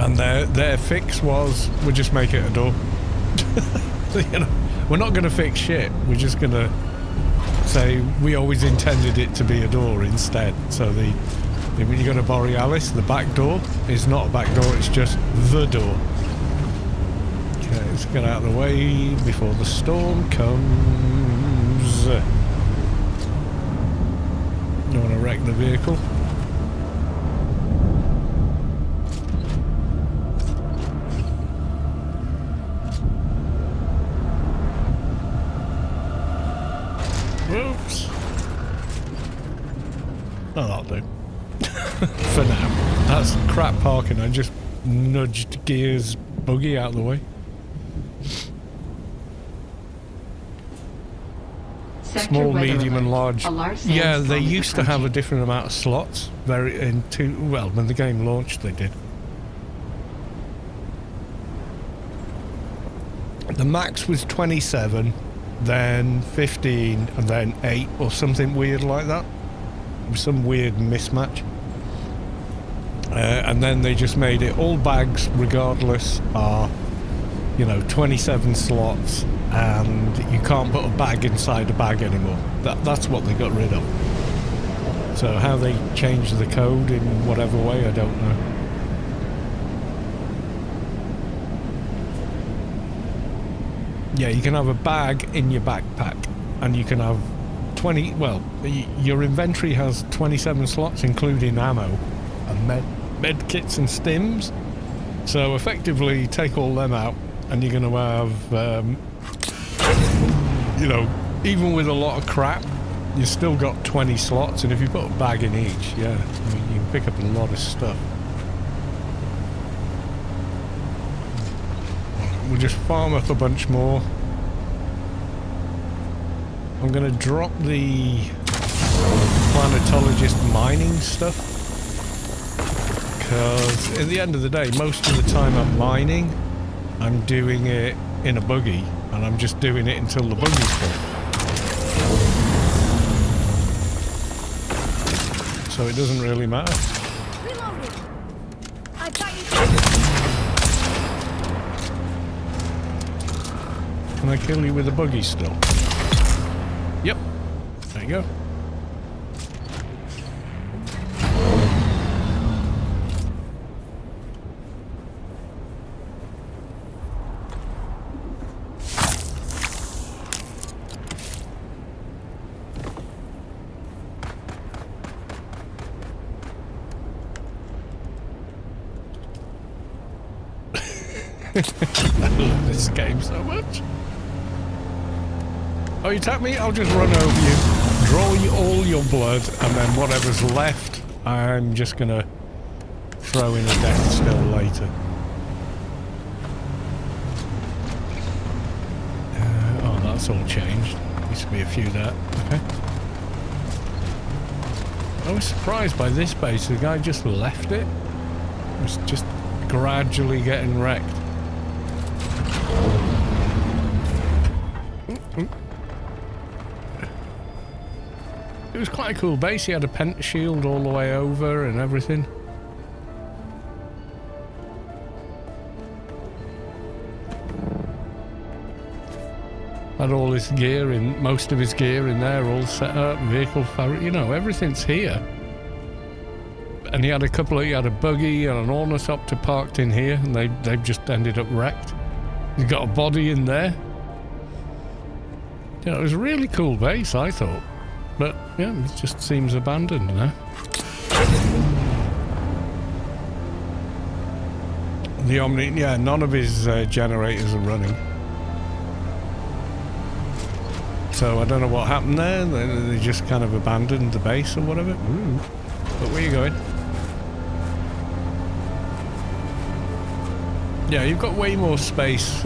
And their fix was, we'll just make it a door. You know, we're not going to fix shit. We're just going to say we always intended it to be a door instead. So when you go to Borealis, the back door is not a back door, it's just the door. Okay, let's get out of the way before the storm comes. Don't want to wreck the vehicle. Whoops. Oh, that'll do. For now. That's crap parking. I just nudged Gear's buggy out of the way. Small, medium and large. Yeah, they used to have a different amount of slots. Well, when the game launched they did. The max was 27. Then 15 and then 8 or something weird like that. Some weird mismatch. And then they just made it all bags regardless are, you know, 27 slots, and you can't put a bag inside a bag anymore. That's what they got rid of. So how they changed the code in whatever way, I don't know. Yeah, you can have a bag in your backpack, and you can have 20, well, your inventory has 27 slots, including ammo and med kits and stims. So effectively, take all them out, and you're going to have, you know, even with a lot of crap, you've still got 20 slots, and if you put a bag in each, yeah, I mean, you can pick up a lot of stuff. We'll just farm up a bunch more. I'm going to drop the planetologist mining stuff, because at the end of the day, most of the time I'm mining, I'm doing it in a buggy, and I'm just doing it until the buggy's full. So it doesn't really matter. Reloading. I got you. Can I kill you with a buggy still? Yep. There you go. I love this game so much. Oh, you attack me? I'll just run over you, draw you all your blood, and then whatever's left, I'm just gonna throw in a death still later. Oh, that's all changed. Used to be a few there. Okay. I was surprised by this base. The guy just left it. It was just gradually getting wrecked. It was quite a cool base. He had a penta shield all the way over and everything. Had all his gear in, most of his gear in there, all set up, vehicle fabric, you know, everything's here. And he had he had a buggy and an ornithopter parked in here, and they've just ended up wrecked. He's got a body in there. You know, it was a really cool base, I thought. But, yeah, it just seems abandoned now. The Omni, yeah, none of his generators are running. So I don't know what happened there. They just kind of abandoned the base or whatever. Ooh. But where are you going? Yeah, you've got way more space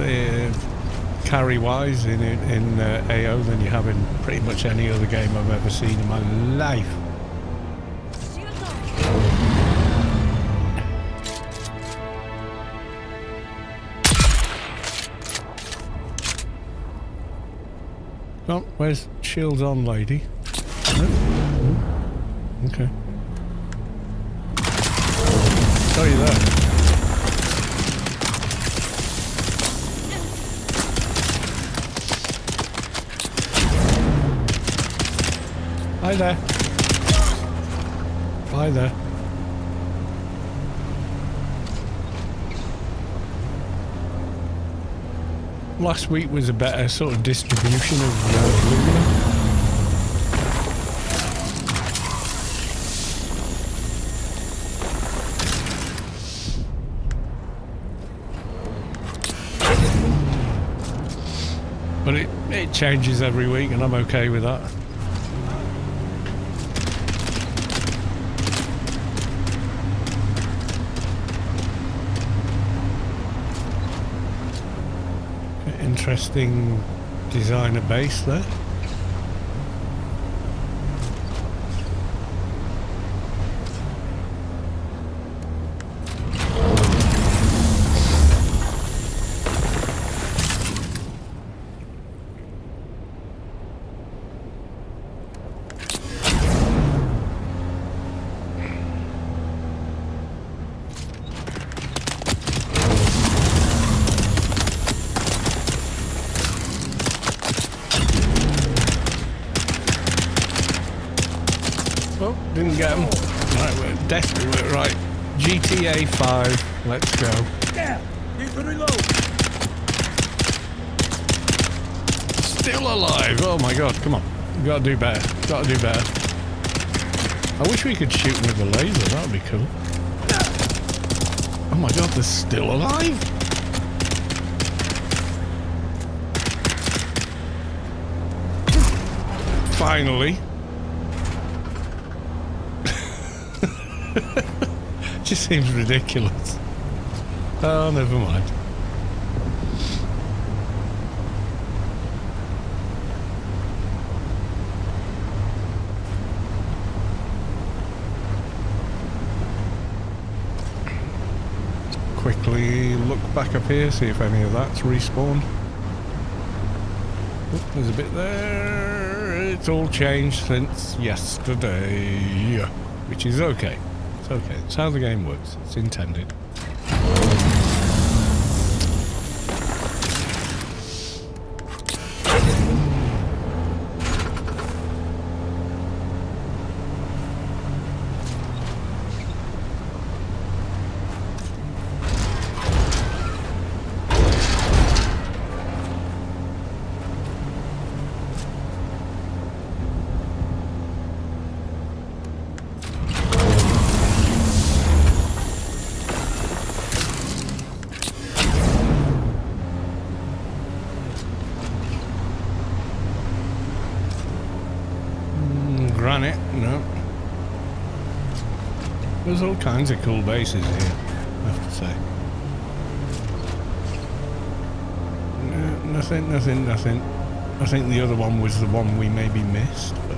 carry-wise in AO than you have in pretty much any other game I've ever seen in my life. Oh, where's shields on, lady? No? Okay. Oh, you're there. Hi there. Hi there. Last week was a better sort of distribution of aluminum. But it changes every week, and I'm okay with that. Interesting designer base there. Oh, didn't get him. Right, we're desperate. Right, GTA 5. Let's go. Yeah, need to reload. Still alive. Oh my god, come on. We gotta do better. Gotta do better. I wish we could shoot with a laser. That would be cool. Oh my god, they're still alive. Finally. Just seems ridiculous. Oh, never mind. Quickly look back up here, see if any of that's respawned. Oh, there's a bit there. It's all changed since yesterday, which is okay. It's okay. It's how the game works. It's intended. granite, no. There's all kinds of cool bases here, I have to say. No, nothing. I think the other one was the one we maybe missed, but...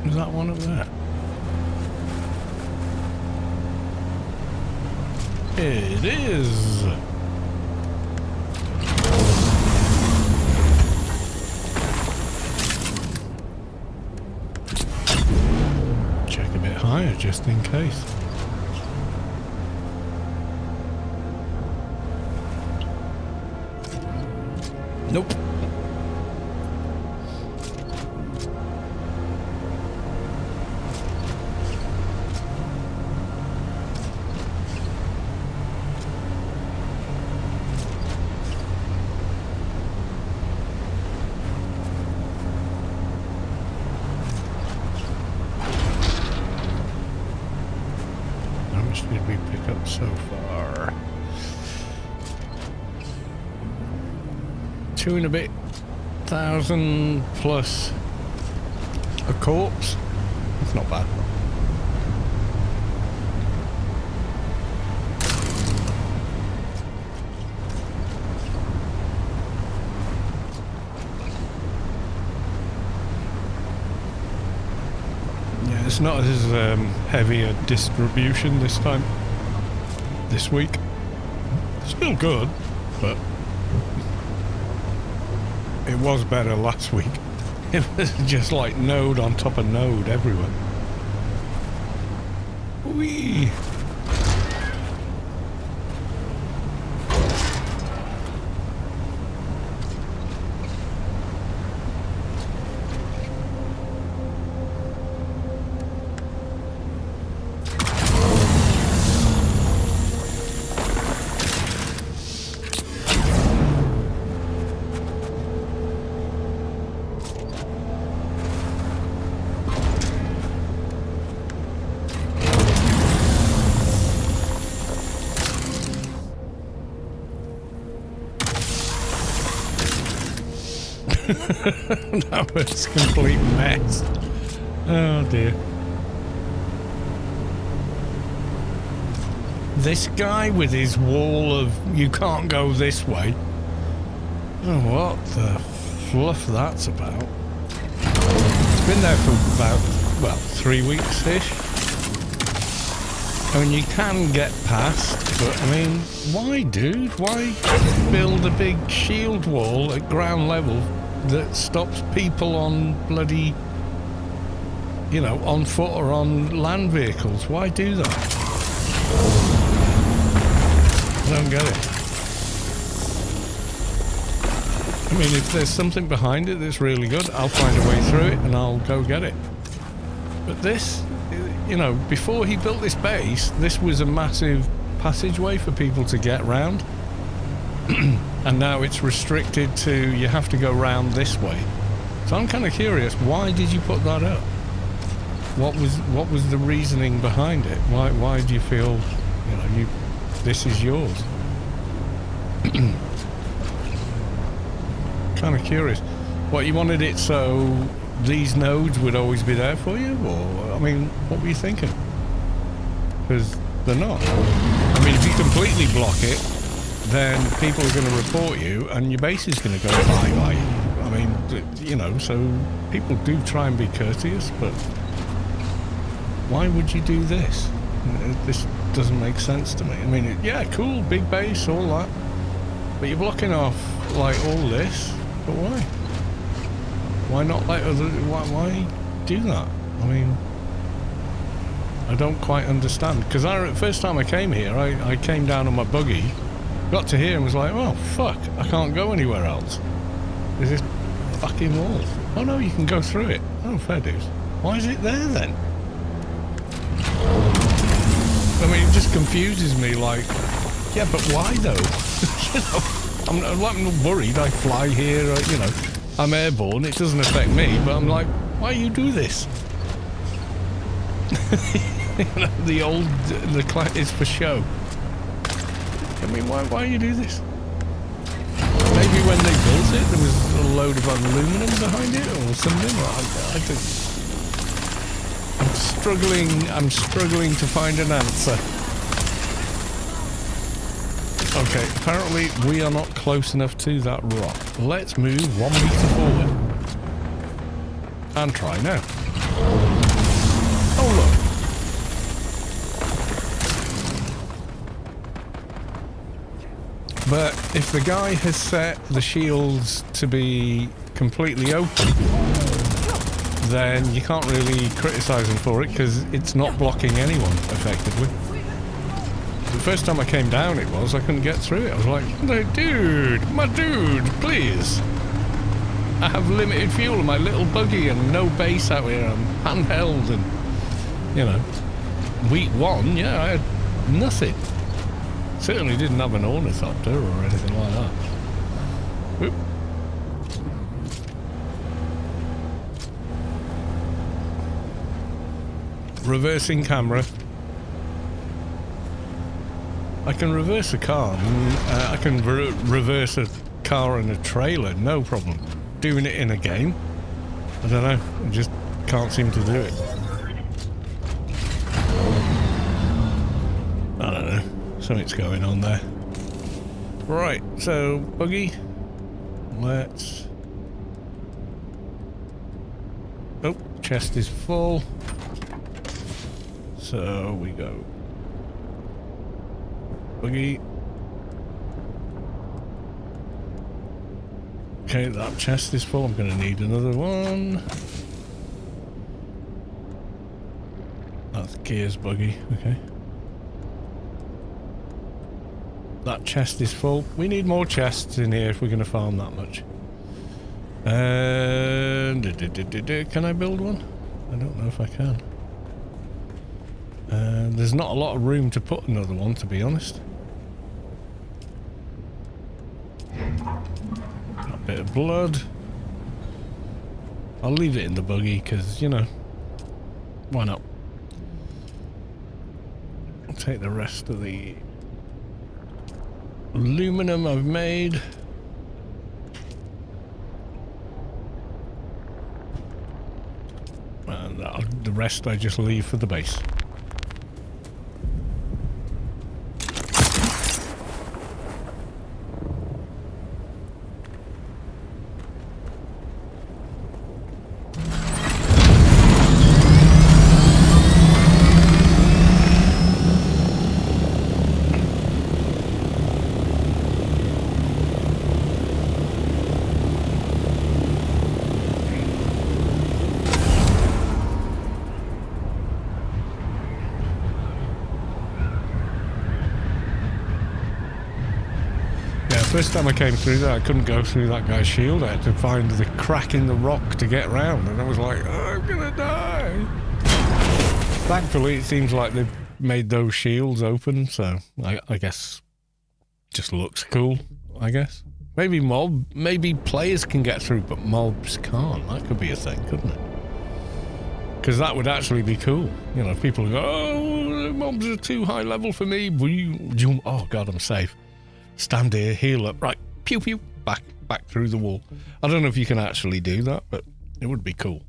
Is that one up there? It is! Check a bit higher just in case. Nope. Did we pick up so far? 2 and a bit thousand plus a corpse. That's not bad. Yeah, it's not as heavy a distribution this time. This week. Still good, but it was better last week. It was just like node on top of node everywhere. Whee! That was a complete mess. Oh dear. This guy with his wall of you can't go this way. Oh, what the fluff that's about. It's been there for about, well, 3 weeks-ish. I mean, you can get past, but I mean, why, dude? Why build a big shield wall at ground level that stops people on bloody, you know, on foot or on land vehicles? Why do that? I don't get it. I mean, if there's something behind it that's really good, I'll find a way through it and I'll go get it. But this, you know, before he built this base, this was a massive passageway for people to get round. And now it's restricted to you have to go round this way. So I'm kind of curious, why did you put that up? What was the reasoning behind it? Why do you feel, you know, this is yours? Kind of curious. What, you wanted it so these nodes would always be there for you? Or, I mean, what were you thinking? Because they're not. I mean, if you completely block it, then people are going to report you and your base is going to go bye-bye. I mean, you know, so people do try and be courteous, but why would you do this? This doesn't make sense to me. I mean, yeah, cool, big base, all that, but you're blocking off, like, all this, but why? Why not let other... Why do that? I mean, I don't quite understand. Because first time I came here, I came down on my buggy, got to here and was like, oh, fuck, I can't go anywhere else. There's this fucking wall. Oh, no, you can go through it. Oh, fair dues. Why is it there, then? I mean, it just confuses me, like, yeah, but why, though? You know, I'm worried. I fly here, you know, I'm airborne. It doesn't affect me, but I'm like, why you do this? You know, the class is for show. I mean, why you do this? Maybe when they built it, there was a load of aluminum behind it or something. I don't. I'm struggling to find an answer. Okay, apparently we are not close enough to that rock. Let's move 1 meter forward. And try now. Oh look. But if the guy has set the shields to be completely open, then you can't really criticize him for it because it's not blocking anyone effectively. The first time I came down I couldn't get through it. I was like, no, my dude, please. I have limited fuel in my little buggy and no base out here. I'm handheld and, you know, week 1, yeah, I had nothing. Certainly didn't have an ornithopter or anything like that. Oop. Reversing camera. I can reverse a car. I can reverse a car and a trailer, no problem. Doing it in a game, I don't know. I just can't seem to do it. I don't know. Something's going on there. Right, so buggy. Let's. Oh, chest is full. So we go. Buggy. Okay, that chest is full. I'm going to need another one. That's Gear's buggy. Okay. That chest is full. We need more chests in here if we're going to farm that much. Can I build one? I don't know if I can. There's not a lot of room to put another one, to be honest. A bit of blood. I'll leave it in the buggy because, you know, why not? I'll take the rest of the aluminum I've made. And the rest I just leave for the base. First time I came through that, I couldn't go through that guy's shield. I had to find the crack in the rock to get round, and I was like, oh, I'm gonna die. Thankfully, it seems like they've made those shields open, so I guess just looks cool, I guess. Maybe players can get through, but mobs can't. That could be a thing, couldn't it? Because that would actually be cool. You know, people go, oh, the mobs are too high level for me. Oh, God, I'm safe. Stand here, heal up, right, pew pew, back through the wall. I don't know if you can actually do that, but it would be cool.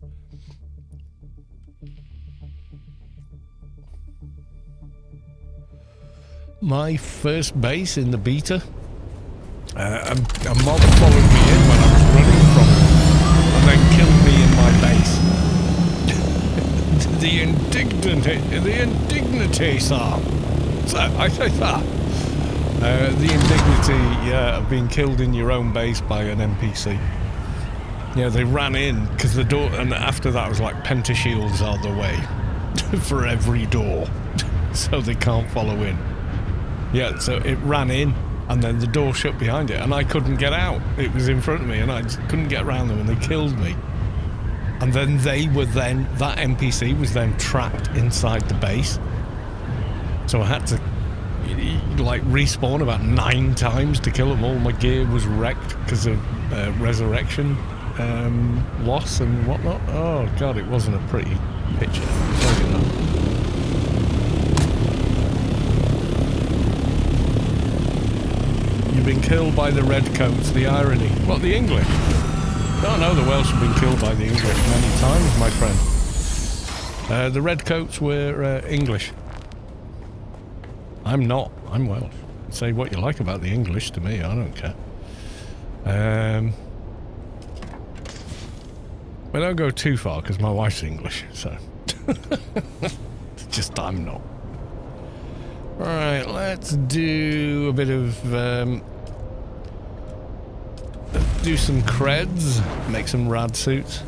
My first base in the beta, a mob followed me in when I was running from him, and then killed me in my base. the indignity, sir. So I say that. The indignity, yeah, of being killed in your own base by an NPC. Yeah, they ran in because the door, and after that was like pentashields are the way for every door, so they can't follow in. Yeah, so it ran in, and then the door shut behind it, and I couldn't get out. It was in front of me, and I just couldn't get around them, and they killed me. And then that NPC was then trapped inside the base, so I had to like respawn about 9 times to kill them all. My gear was wrecked because of resurrection loss and whatnot. Oh god, it wasn't a pretty picture. Look at that. You've been killed by the redcoats. The irony. What, the English? No, the Welsh have been killed by the English many times, my friend. The redcoats were English. I'm not. I'm Welsh. Say what you like about the English to me. I don't care. But don't go too far because my wife's English, so just I'm not. Right, let's do a bit of let's do some creds, make some rad suits.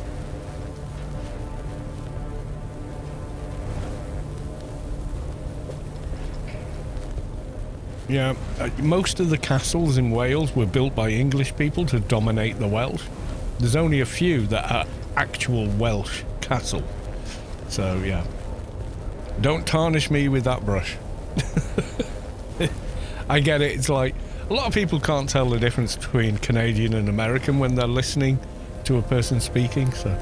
Yeah, most of the castles in Wales were built by English people to dominate the Welsh. There's only a few that are actual Welsh castle. So, yeah. Don't tarnish me with that brush. I get it. It's like, a lot of people can't tell the difference between Canadian and American when they're listening to a person speaking, so.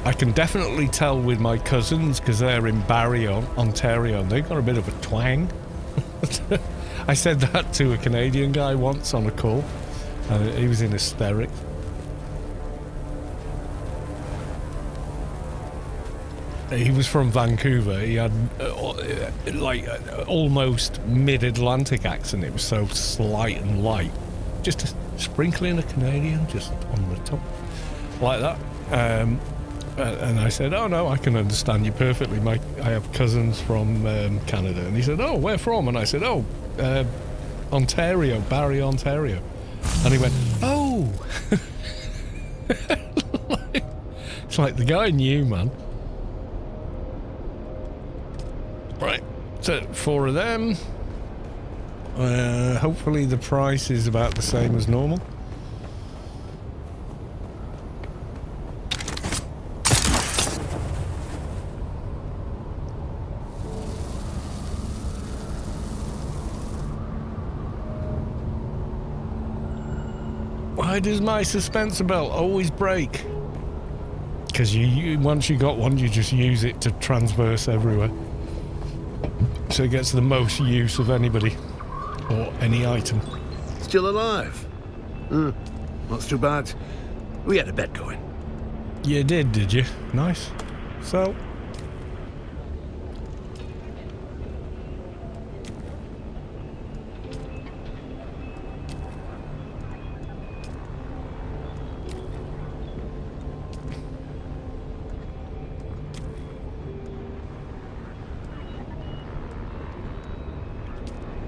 I can definitely tell with my cousins, because they're in Barrie, Ontario, and they've got a bit of a twang. I said that to a Canadian guy once on a call, and he was in hysterics. He was from Vancouver. He had almost mid-Atlantic accent. It was so slight and light. Just a sprinkling of Canadian just on the top, like that. And I said, oh no, I can understand you perfectly. I have cousins from Canada. And he said, oh, where from? And I said, oh, Ontario, Barrie, Ontario. And he went, oh. It's like the guy knew, man. Right, so 4 of them. Hopefully the price is about the same as normal. Why does my suspensor belt always break? Because you once you got one, you just use it to transverse everywhere. So it gets the most use of anybody or any item. Still alive? That's too bad. We had a bet going. You did you? Nice. So...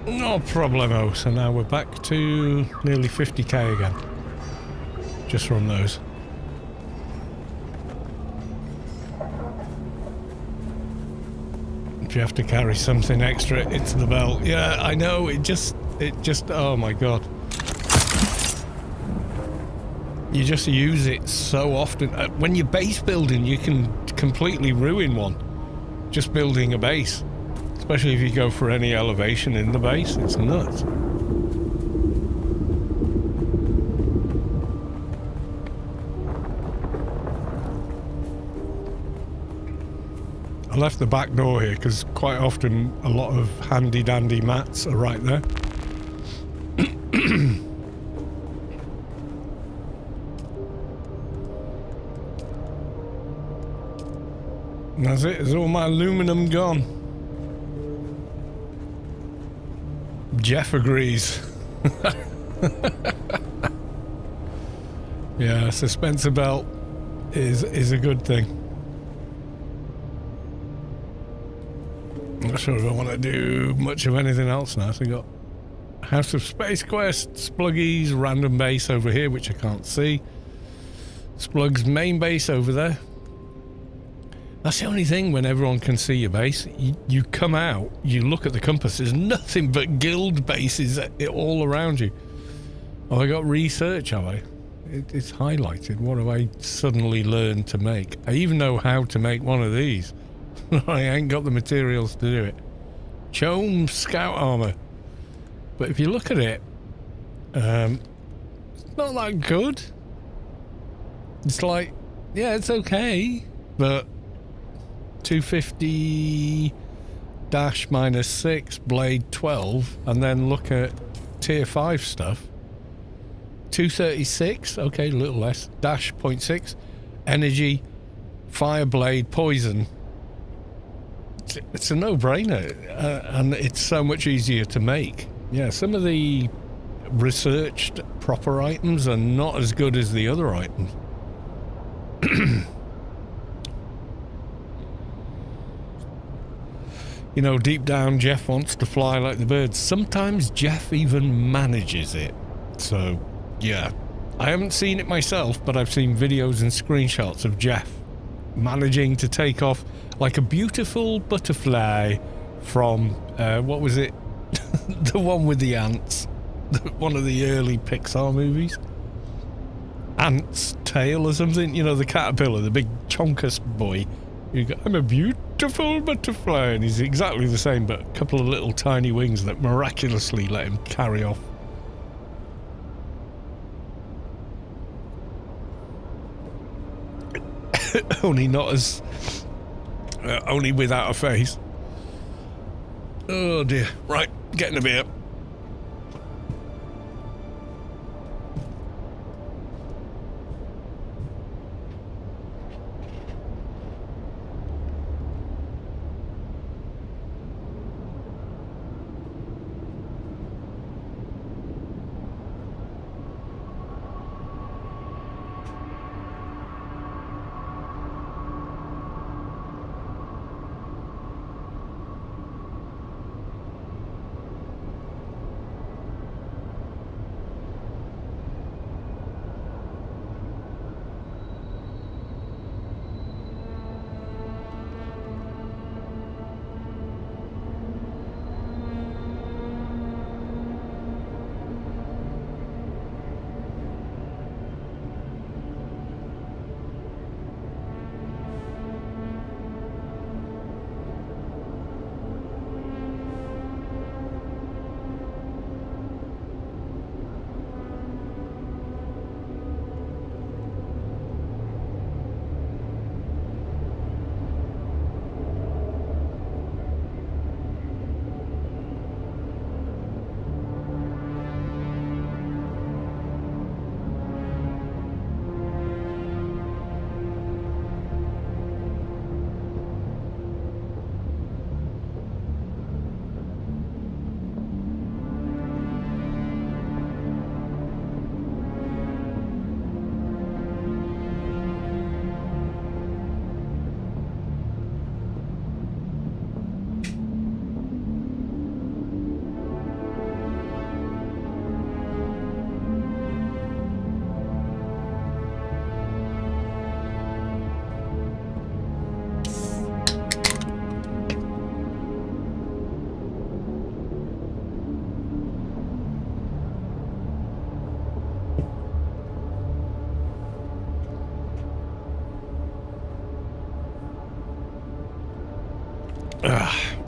no problemo. So now we're back to nearly 50k again. Just from those. If you have to carry something extra, it's the belt. Yeah, I know. It just, oh my god. You just use it so often. When you're base building, you can completely ruin one. Just building a base. Especially if you go for any elevation in the base, it's nuts. I left the back door here because quite often a lot of handy dandy mats are right there. And that's it, there's all my aluminum gone. Jeff agrees. Yeah, suspensor belt is a good thing. I'm not sure if I want to do much of anything else now. So we got House of Space Quest, Spluggy's random base over here, which I can't see. Splug's main base over there. That's the only thing when everyone can see your base. You come out, you look at the compass, there's nothing but guild bases all around you. Oh, I got research, have I? It's highlighted. What have I suddenly learned to make? I even know how to make one of these. I ain't got the materials to do it. Chome scout armor. But if you look at it, it's not that good. It's like, yeah, it's okay, but 250 dash -6 blade 12, and then look at tier 5 stuff. 236, okay, a little less. Dash 0.6, energy, fire blade, poison. It's a no-brainer, and it's so much easier to make. Yeah, some of the researched proper items are not as good as the other items. You know, deep down, Jeff wants to fly like the birds. Sometimes Jeff even manages it. So, yeah. I haven't seen it myself, but I've seen videos and screenshots of Jeff managing to take off like a beautiful butterfly from, what was it? The one with the ants. One of the early Pixar movies. Ant's Tail or something. You know, the caterpillar, the big chonkus boy. You go, I'm a beautiful butterfly. And he's exactly the same, but a couple of little tiny wings that miraculously let him carry off. Only not as... only without a face. Oh dear. Right, getting a beer.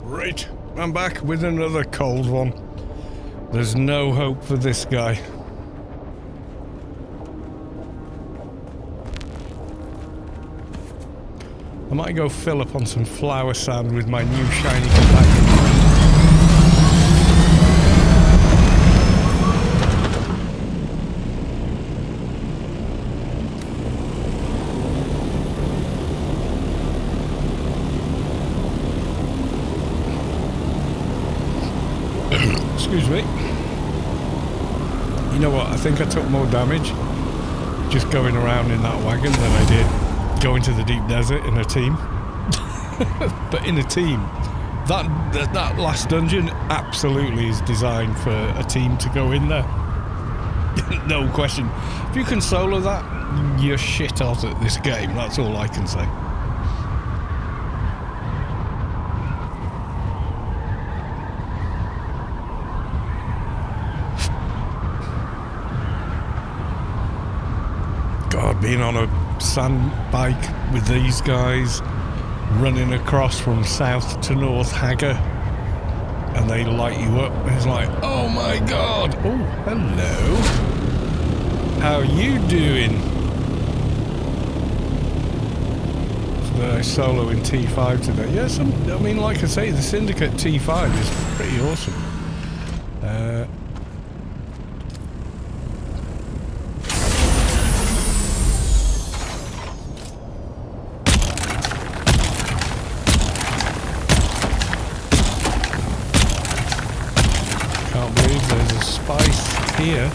Right, I'm back with another cold one. There's no hope for this guy. I might go fill up on some flower sand with my new shiny companion. Excuse me. You know what? I think I took more damage just going around in that wagon than I did going to the deep desert in a team. But in a team, that last dungeon absolutely is designed for a team to go in there. No question. If you can solo that, you're shit hot at this game. That's all I can say. God, being on a sand bike with these guys, running across from south to north Hagar, and they light you up. It's like, oh my God. Oh, hello. How you doing? So I solo in T5 today. Yes, I mean, like I say, the Syndicate T5 is pretty awesome. spice here.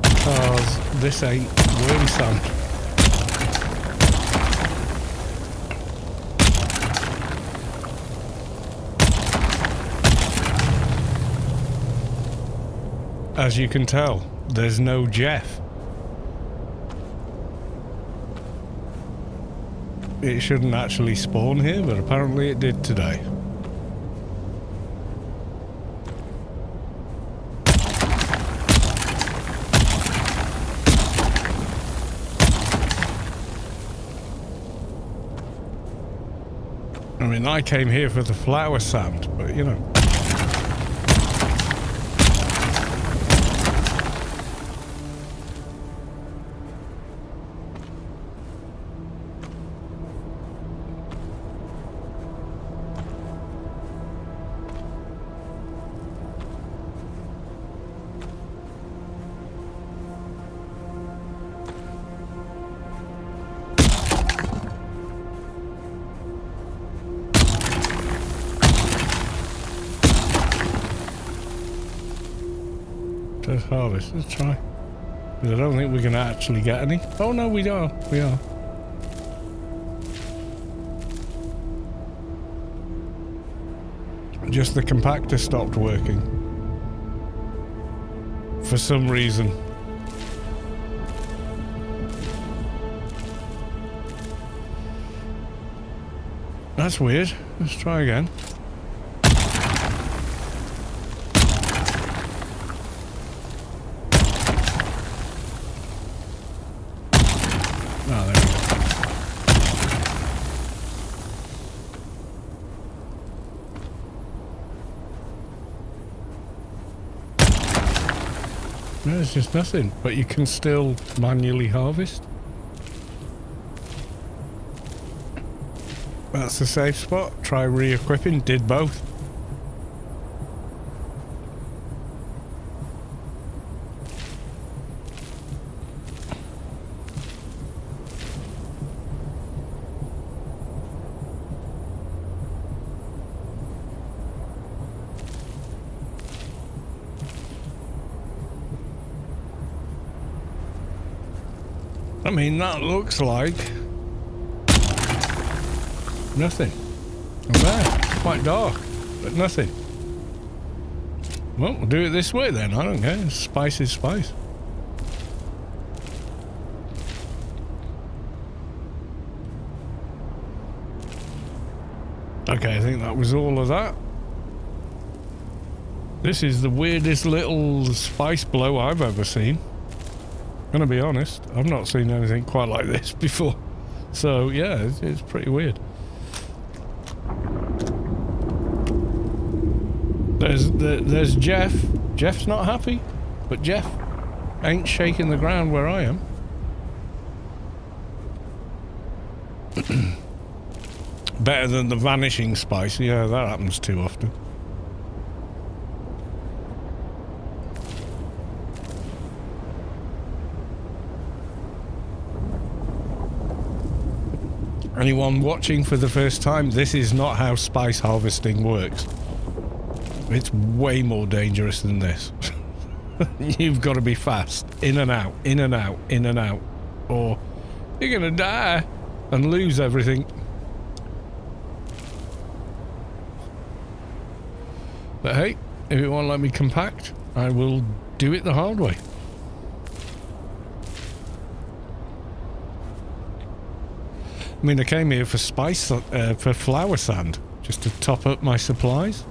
Because this ain't worm sand. As you can tell, there's no Jeff. It shouldn't actually spawn here, but apparently it did today. I mean, I came here for the flower sand, but you know. Let's harvest. Let's try. Because I don't think we're going to actually get any. Oh no, we are. We are. Just the compactor stopped working. For some reason. That's weird. Let's try again. There's just nothing, but you can still manually harvest. That's a safe spot. Try re-equipping. Did both. I mean, that looks like nothing. And there, it's quite dark, but nothing. Well, we'll do it this way then. I don't care. Spice is spice. Okay, I think that was all of that. This is the weirdest little spice blow I've ever seen. Gonna be honest, I've not seen anything quite like this before. So yeah, it's pretty weird. There's Jeff. Jeff's not happy, but Jeff ain't shaking the ground where I am. Better than the vanishing spice. Yeah, that happens too often. Anyone watching for the first time, this is not how spice harvesting works. It's way more dangerous than this. You've got to be fast. In and out, in and out, in and out. Or you're going to die and lose everything. But hey, if it won't let me compact, I will do it the hard way. I mean, I came here for spice, for flower sand, just to top up my supplies.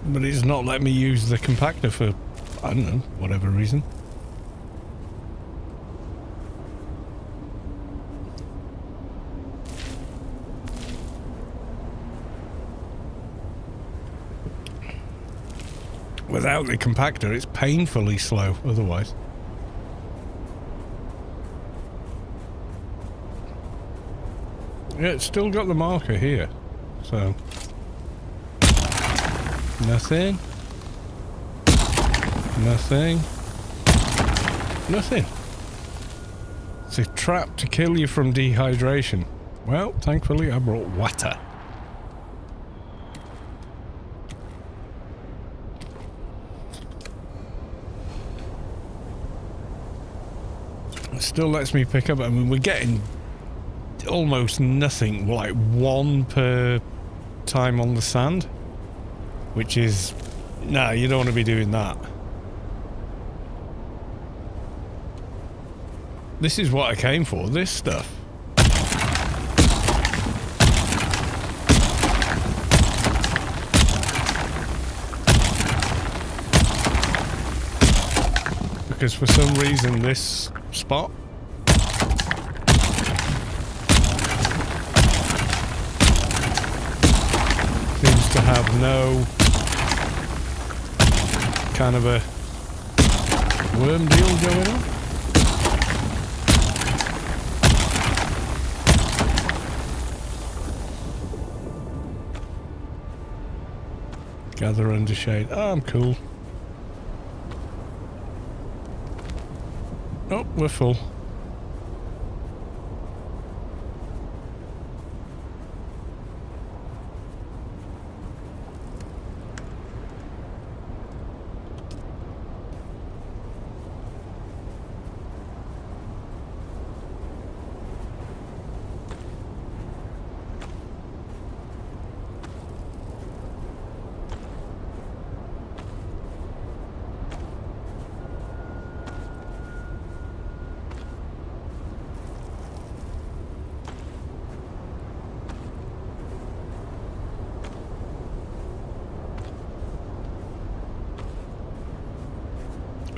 But it's not letting me use the compactor for, I don't know, whatever reason. Without the compactor, it's painfully slow otherwise. Yeah, it's still got the marker here, so... Nothing. Nothing. Nothing. It's a trap to kill you from dehydration. Well, thankfully I brought water. It still lets me pick up. I mean, we're getting almost nothing, like 1 per time on the sand, which is... Nah, you don't want to be doing that. This is what I came for, this stuff. Because for some reason this spot seems to have no kind of a worm deal going on. Gather under shade. Oh, I'm cool. Oh, we're full.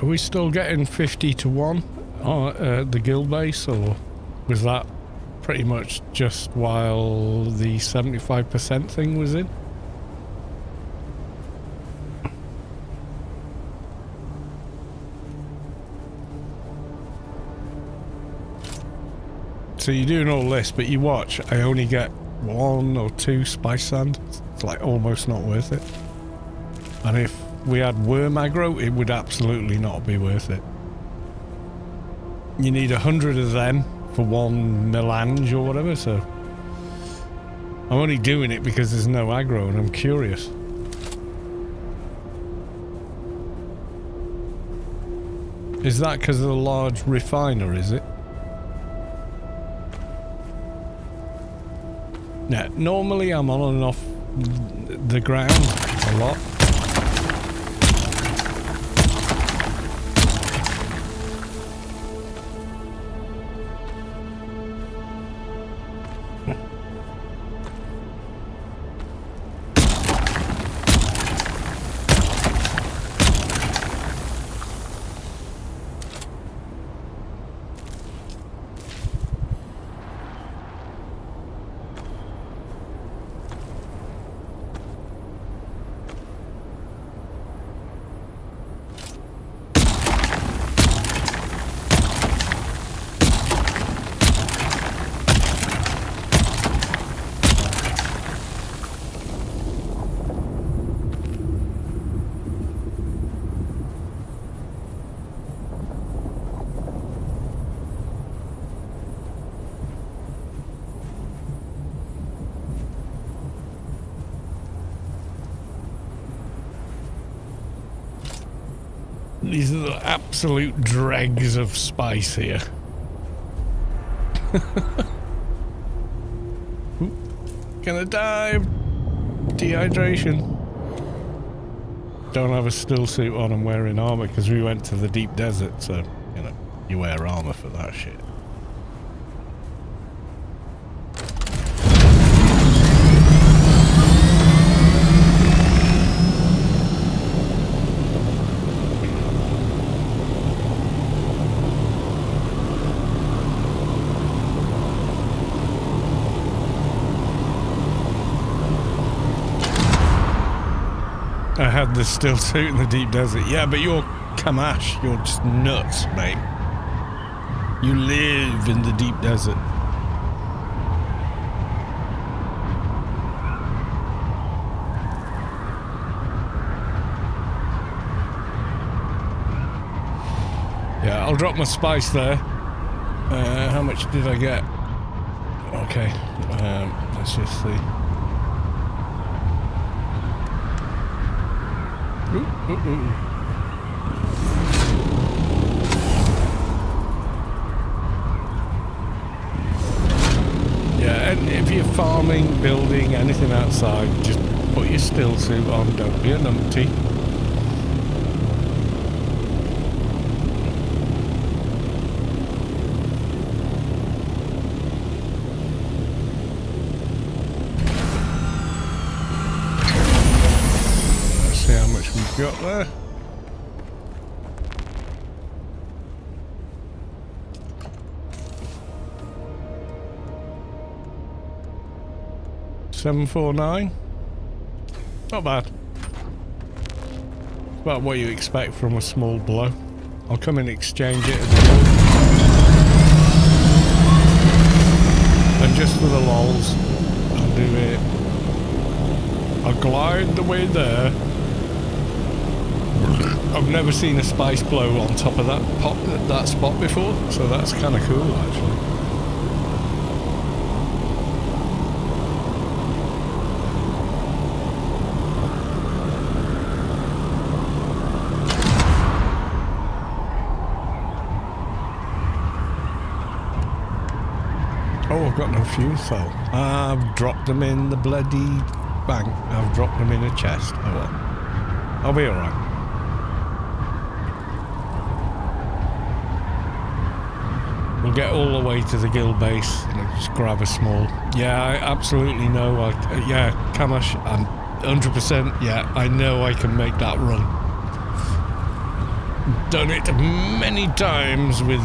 Are we still getting 50 to 1 on the guild base, or was that pretty much just while the 75% thing was in? So you're doing all this, but you watch, I only get 1 or 2 spice sand. It's like almost not worth it. And if we had worm aggro, it would absolutely not be worth it. You need 100 of them for 1 melange or whatever, so I'm only doing it because there's no aggro and I'm curious. Is that because of the large refiner, is it? Yeah, normally I'm on and off the ground a lot. These are the absolute dregs of spice here. Gonna die. Dehydration. Don't have a still suit on, I'm wearing armor because we went to the deep desert, so, you know, you wear armor for that shit. I had the still suit in the deep desert. Yeah, but you're Kamash. You're just nuts, mate. You live in the deep desert. I'll drop my spice there. How much did I get? Okay, let's just see. Ooh, ooh, ooh. Yeah, and if you're farming, building, anything outside, just put your still suit on, don't be a numpty. Let's see how much we've got there. $749. Not bad. About what you expect from a small blow. I'll come and exchange it at the door. And just for the lols, I'll do it. I'll glide the way there. I've never seen a spice blow on top of that spot before, so that's kind of cool actually. Oh, I've got no fuel cell. I've dropped them in the bloody bank. I've dropped them in a chest. Oh well. I'll be alright. We'll get all the way to the guild base and I'll just grab a small. Yeah, I absolutely know. Yeah, Kamash, I'm 100%. Yeah, I know I can make that run. Done it many times with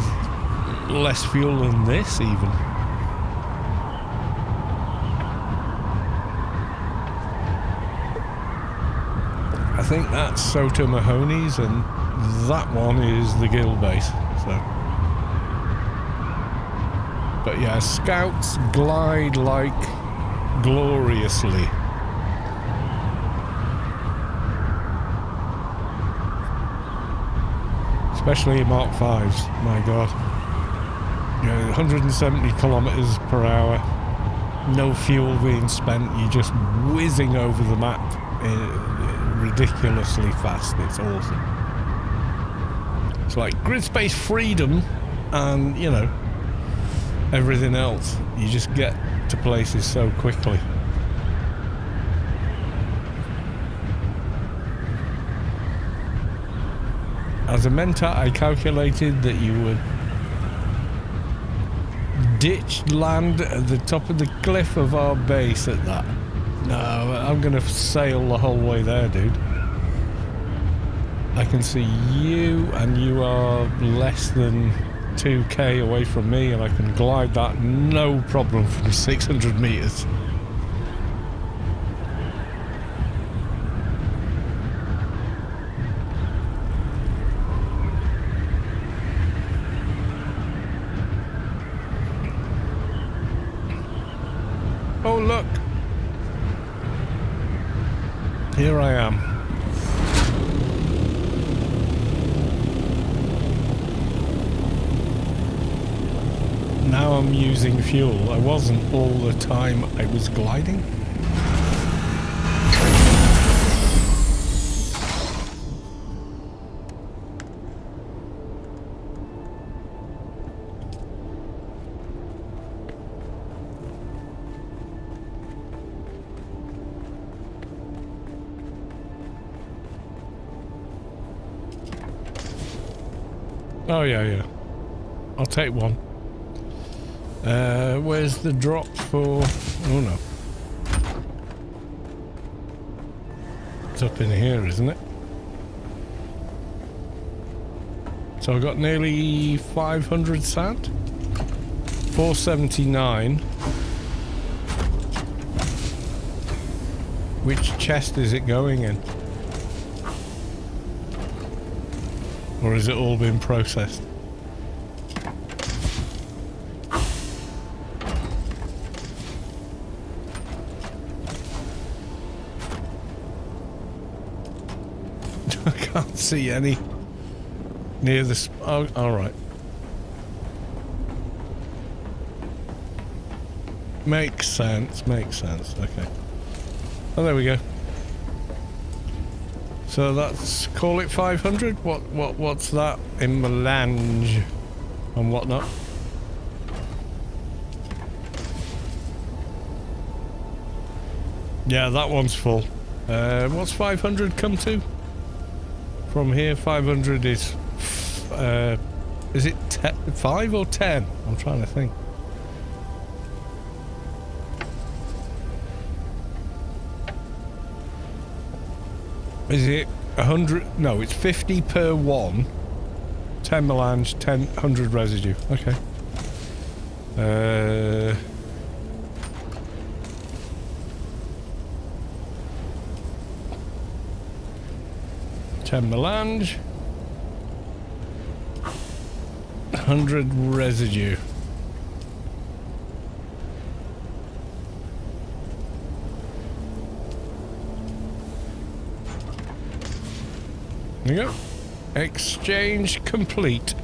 less fuel than this, even. I think that's Soto Mahoney's and that one is the guild base, so. But yeah, scouts glide like gloriously. Especially Mark 5s, my god. You know, 170 kilometers per hour, no fuel being spent, you're just whizzing over the map. Ridiculously fast. It's awesome. It's like grid space freedom and, you know, everything else. You just get to places so quickly. As a mentor, I calculated that you would ditch land at the top of the cliff of our base at that. No, I'm gonna sail the whole way there, dude. I can see you, and you are less than 2k away from me, and I can glide that no problem from 600 meters. Oh, look! Here I am. Now I'm using fuel. I wasn't all the time I was gliding. Oh yeah. I'll take one. Where's the drop for... Oh no. It's up in here, isn't it? So I got nearly 500 sand. 479. Which chest is it going in? Or has it all been processed? I can't see any near the... Oh, alright. Makes sense, makes sense. Okay. Oh, there we go. So that's, call it 500? What's that in melange and whatnot? Yeah, that one's full. What's 500 come to? From here, 500 is it 5 or 10? I'm trying to think. Is it 100? No, it's 50 per one. 10 melange, 100 residue. Okay. 10 melange. 100 residue. There you go. Exchange complete.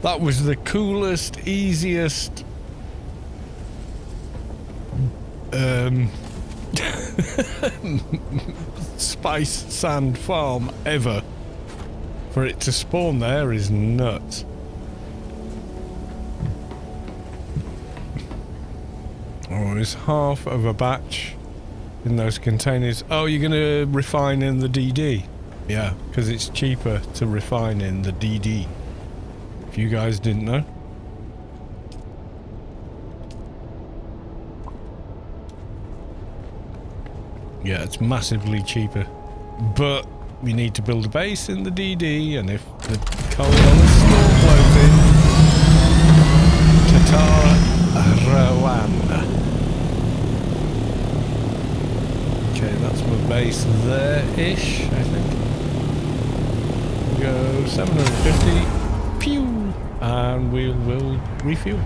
That was the coolest, easiest spice sand farm ever. For it to spawn there is nuts. Oh, it's half of a batch in those containers. Oh, you're going to refine in the DD? Yeah, because it's cheaper to refine in the DD. If you guys didn't know. Yeah, it's massively cheaper. But we need to build a base in the DD, and if the Coriolis storm blows in, Tatar Rawan. Okay, that's my base there-ish, I think. Go 750. Pew! And we will refuel.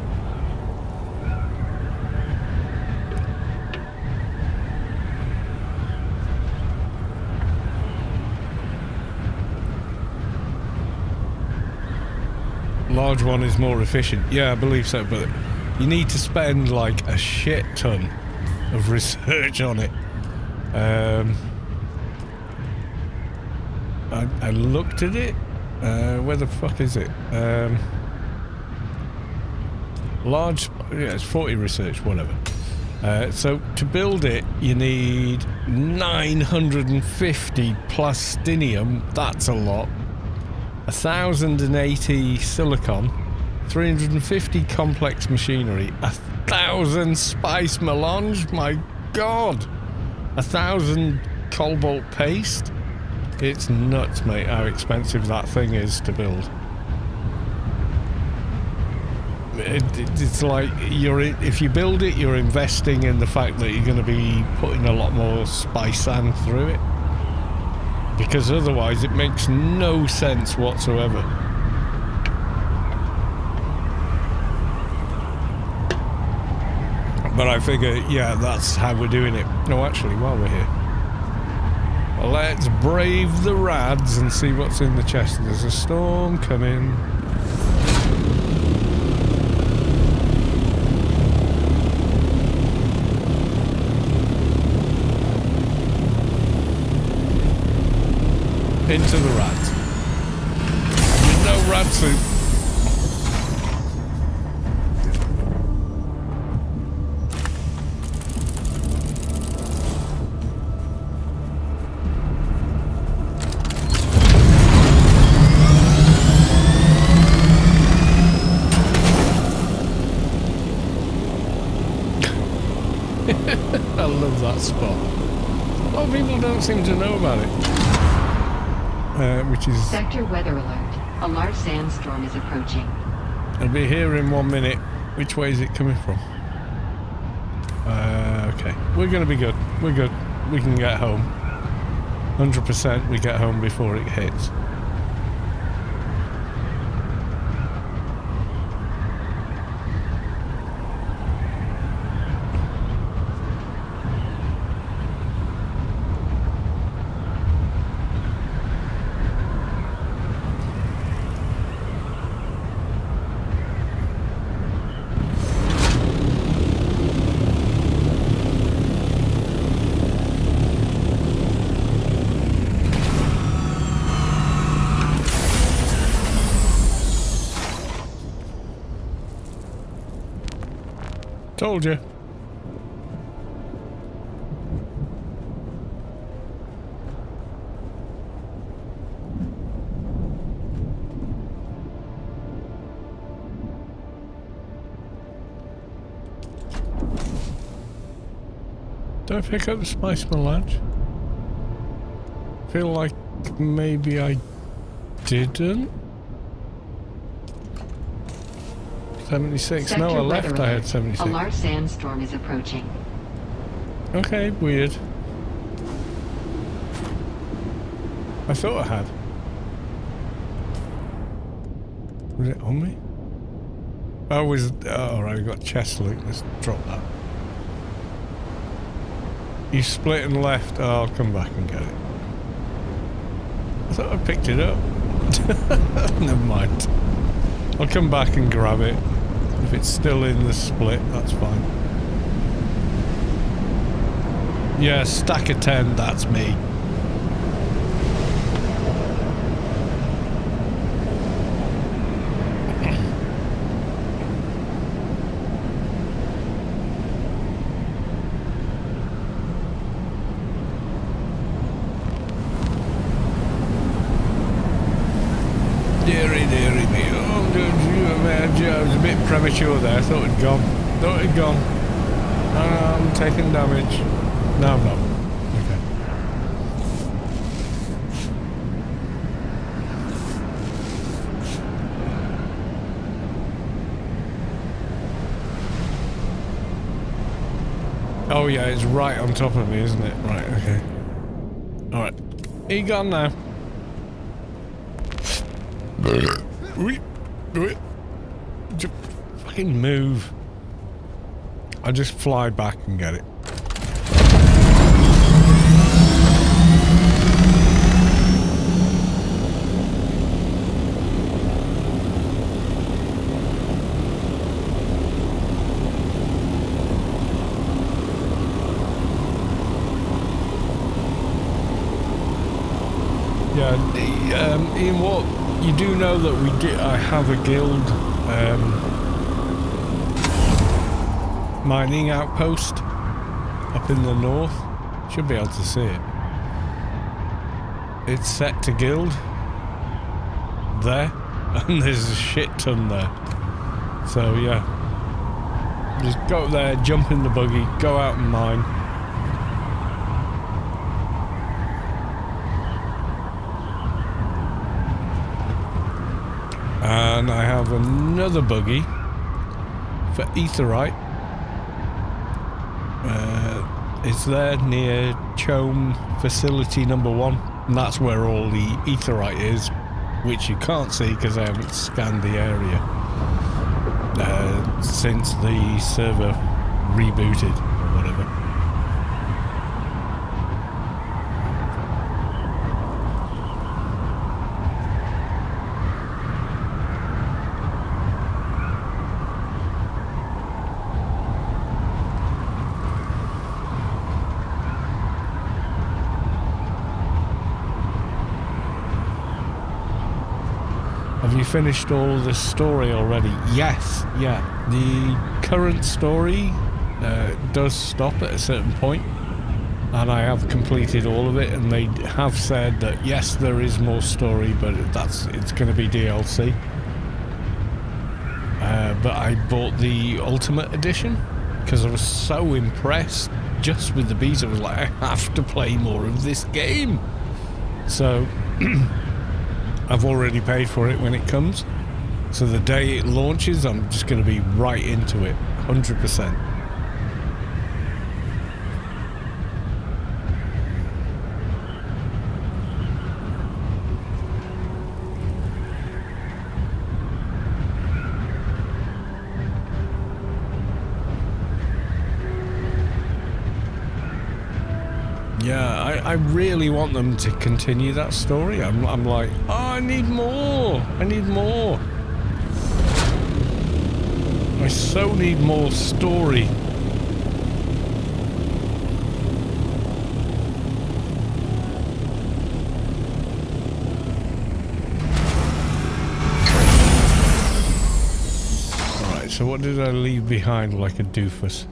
Large one is more efficient. Yeah, I believe so, but you need to spend like a shit ton of research on it. I looked at it. Where the fuck is it? Large, yeah, it's 40 research, whatever. So to build it, you need 950 plastinium. That's a lot. 1,080 silicon, 350 complex machinery, 1,000 spice melange. My God, 1,000 cobalt paste. It's nuts, mate, how expensive that thing is to build. It's like if you build it, you're investing in the fact that you're going to be putting a lot more spice sand through it. Because otherwise it makes no sense whatsoever. But I figure, yeah, that's how we're doing it. No, actually, while we're here, let's brave the rads and see what's in the chest. There's a storm coming. Into the rats. There's no rat soup. I love that spot. A lot of people don't seem to know about it. Which is... Sector weather alert. A large sandstorm is approaching. I'll be here in 1 minute. Which way is it coming from? Okay. We're going to be good. We're good. We can get home. 100% we get home before it hits. Told you. Did I pick up the spice melange? Feel like maybe I didn't. 76. No, I left. I had 76. A large sandstorm is approaching. Okay, weird. I thought I had. Was it on me? Oh, was... Oh, right, we got chest loot. Let's drop that. You split and left. Oh, I'll come back and get it. I thought I picked it up. Never mind. I'll come back and grab it. If it's still in the split, that's fine. Yeah, stack of 10, that's me. Deary me. Oh, I was a bit premature there. I thought it'd gone. I'm taking damage. No, I'm not. Okay. Oh yeah, it's right on top of me, isn't it? Right, okay. Alright. He gone now. Just fucking move. I just fly back and get it. Yeah, Ian, what you do know that I have a guild mining outpost up in the north. Should be able to see it. It's set to guild there, and there's a shit ton there. So yeah, just go up there, jump in the buggy, go out and mine. And I have another buggy for etherite. It's there near Chome Facility number 1, and that's where all the etherite is, which you can't see because I haven't scanned the area since the server rebooted or whatever. Have you finished all the story already? Yes, yeah. The current story does stop at a certain point, and I have completed all of it, and they have said that yes, there is more story, but it's going to be DLC. But I bought the Ultimate Edition because I was so impressed just with the bees. I was like, I have to play more of this game. So I've already paid for it when it comes. So the day it launches, I'm just going to be right into it, 100%. Yeah, I really want them to continue that story. I'm like, oh, I need more. I need more. I so need more story. Alright, so what did I leave behind like a doofus?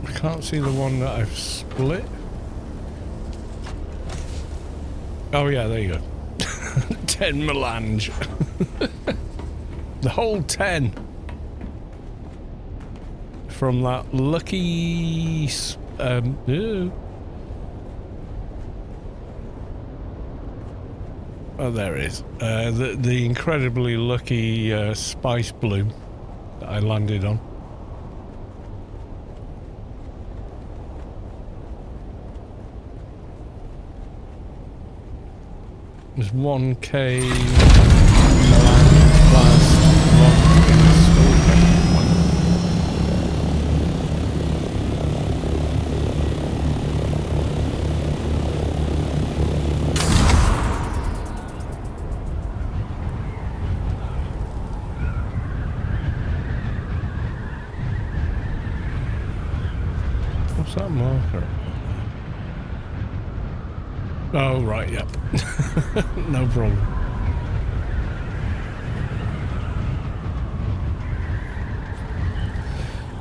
I can't see the one that I've split. Oh yeah, there you go. 10 melange. The whole 10. From that lucky... oh, there it is. The incredibly lucky spice bloom that I landed on. There's 1k plus 1 in the store. What's that marker? Oh, right, yep. No problem.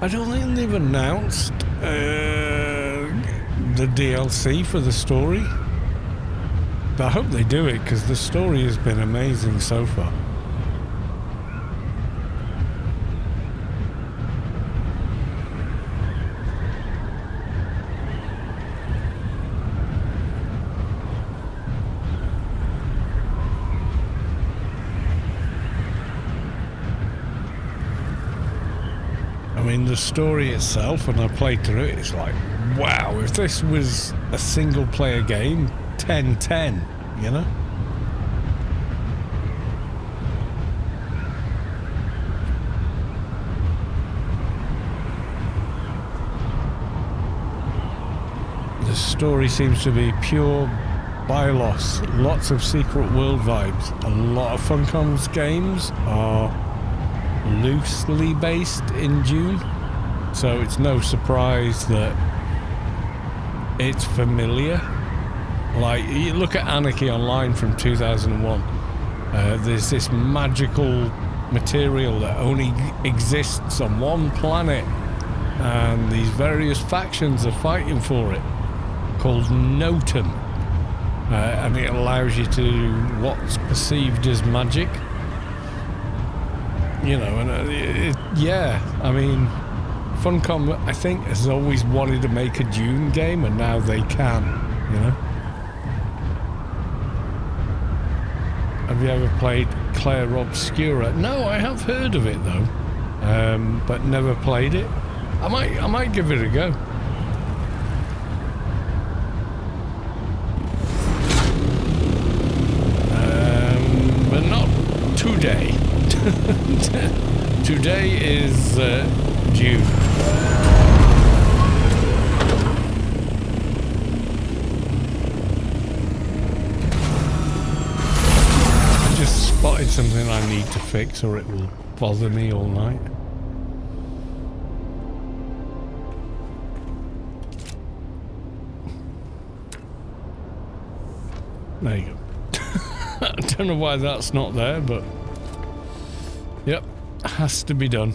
I don't think they've announced the DLC for the story. But I hope they do it, because the story has been amazing so far. I mean, the story itself, when I played through it, it's like, wow, if this was a single player game, 10-10, you know? The story seems to be pure BioLost, lots of secret world vibes. A lot of Funcom's games are loosely based in DUNE, so it's no surprise that it's familiar. Like, you look at Anarchy Online from 2001, there's this magical material that only exists on one planet, and these various factions are fighting for it, called Notum, and it allows you to do what's perceived as magic. You know, and yeah, I mean, Funcom, I think, has always wanted to make a DUNE game, and now they can, you know? Have you ever played Claire Obscura? No, I have heard of it, though, but never played it. I might give it a go. But not today. Today is June. I just spotted something I need to fix, or it will bother me all night. There you go. I don't know why that's not there, but yep, has to be done.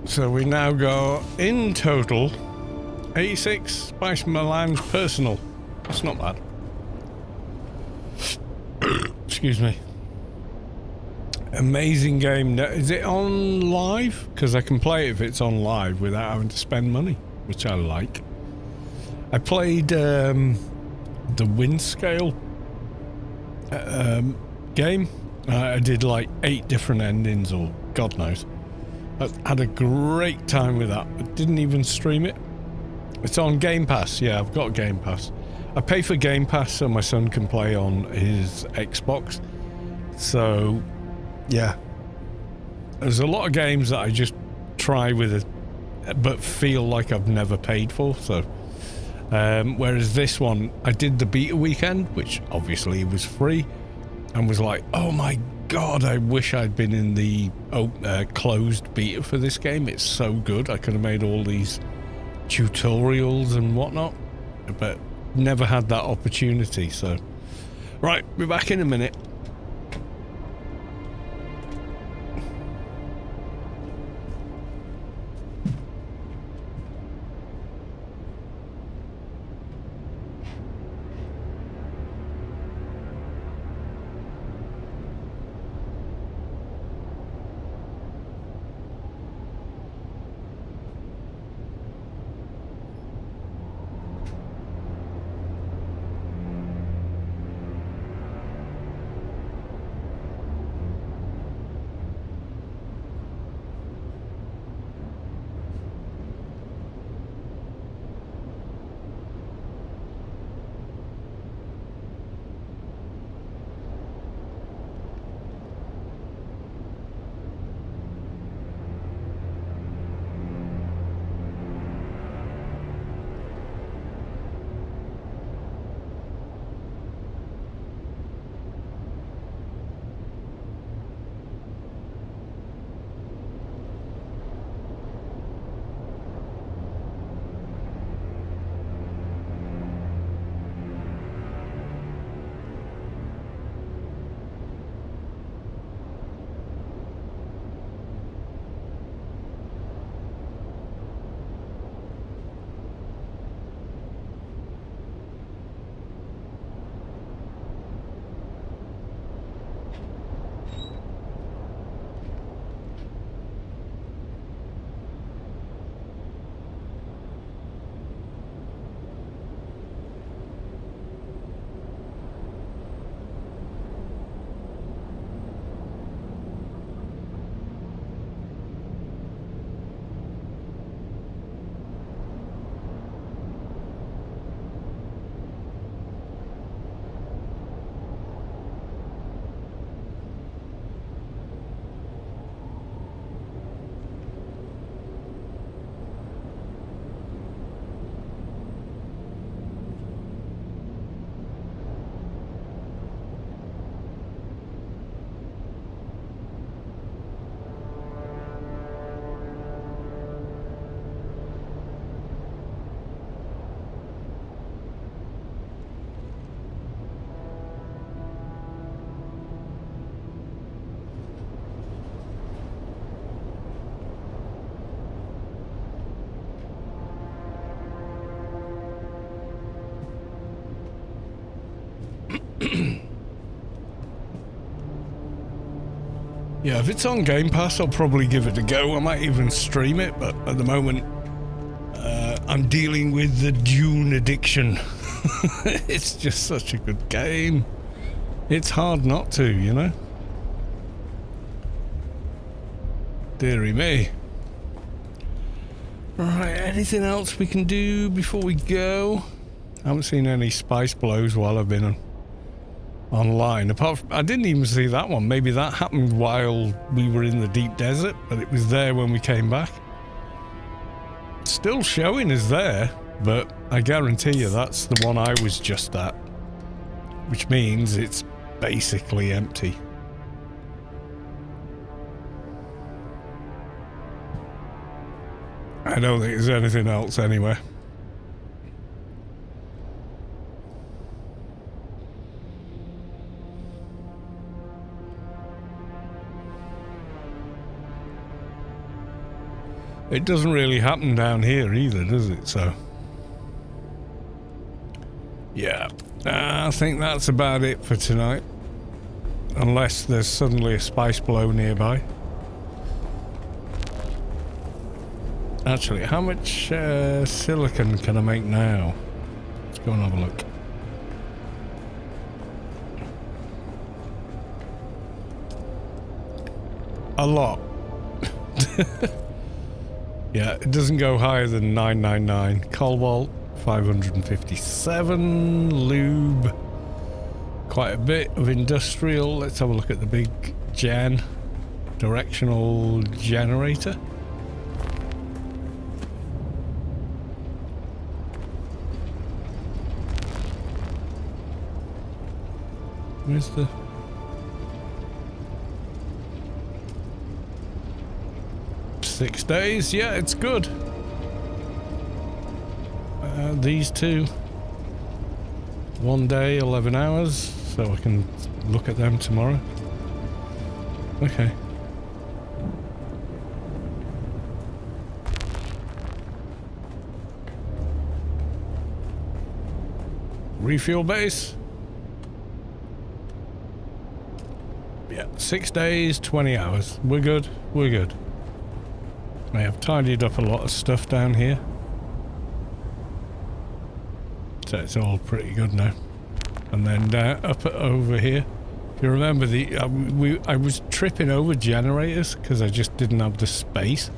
So we now go, in total, 86 Spice Melange personal. That's not bad. Excuse me. Amazing game. Is it on live? Because I can play it if it's on live without having to spend money, which I like. I played the win scale game. I did like 8 different endings, or God knows. I had a great time with that. I didn't even stream it. It's on Game Pass. Yeah, I've got Game Pass. I pay for Game Pass so my son can play on his Xbox. So, yeah. There's a lot of games that I just try with it, but feel like I've never paid for. So, Whereas this one, I did the beta weekend, which obviously was free, and was like, oh my god, I wish I'd been in the closed beta for this game. It's so good. I could have made all these tutorials and whatnot, but never had that opportunity. So right, we're back in a minute. Yeah, if it's on Game Pass, I'll probably give it a go. I might even stream it, but at the moment, I'm dealing with the DUNE addiction. It's just such a good game. It's hard not to, you know? Dearie me. Right, anything else we can do before we go? I haven't seen any spice blows while I've been online. Apart from, I didn't even see that one. Maybe that happened while we were in the deep desert, but it was there when we came back. It's still showing as there, but I guarantee you that's the one I was just at, which means it's basically empty. I don't think there's anything else anyway. It doesn't really happen down here either, does it? So, yeah, I think that's about it for tonight. Unless there's suddenly a spice blow nearby. Actually, how much silicon can I make now? Let's go and have a look. A lot. Yeah, it doesn't go higher than 999. Cobalt, 557. Lube, quite a bit of industrial. Let's have a look at the big directional generator. Where's the... ...6 days? Yeah, it's good. These two. 1 day, 11 hours. So I can look at them tomorrow. Okay. Refuel base. Yeah, 6 days, 20 hours. We're good. We're good. I have tidied up a lot of stuff down here. So it's all pretty good now. And then up over here. If you remember, I was tripping over generators because I just didn't have the space.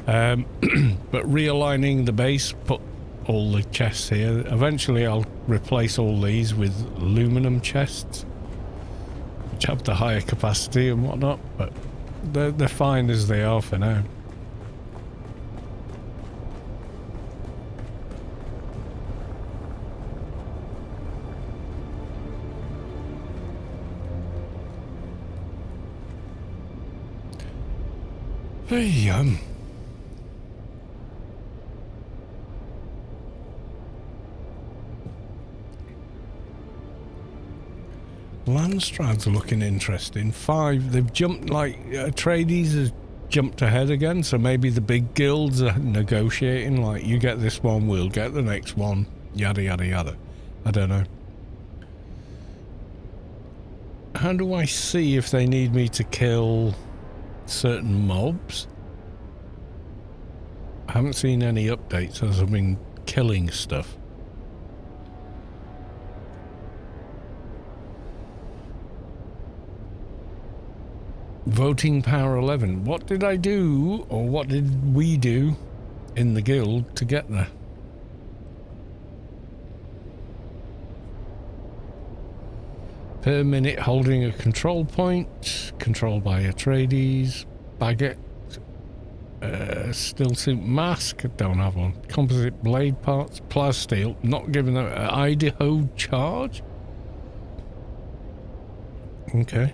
But realigning the base, put all the chests here. Eventually I'll replace all these with aluminum chests, which have the higher capacity and whatnot, but they're fine as they are for now. Hey, Landstrad's looking interesting. 5, they've jumped, like, Atreides has jumped ahead again, so maybe the big guilds are negotiating, like, you get this one, we'll get the next one, yada yada yada. I don't know. How do I see if they need me to kill certain mobs? I haven't seen any updates as I've been killing stuff. Voting power 11. What did I do, or what did we do in the guild to get there? Per minute holding a control point. Controlled by Atreides. Baguette. Steel suit mask. Don't have one. Composite blade parts. Plasteel. Not given them. Idaho charge. Okay.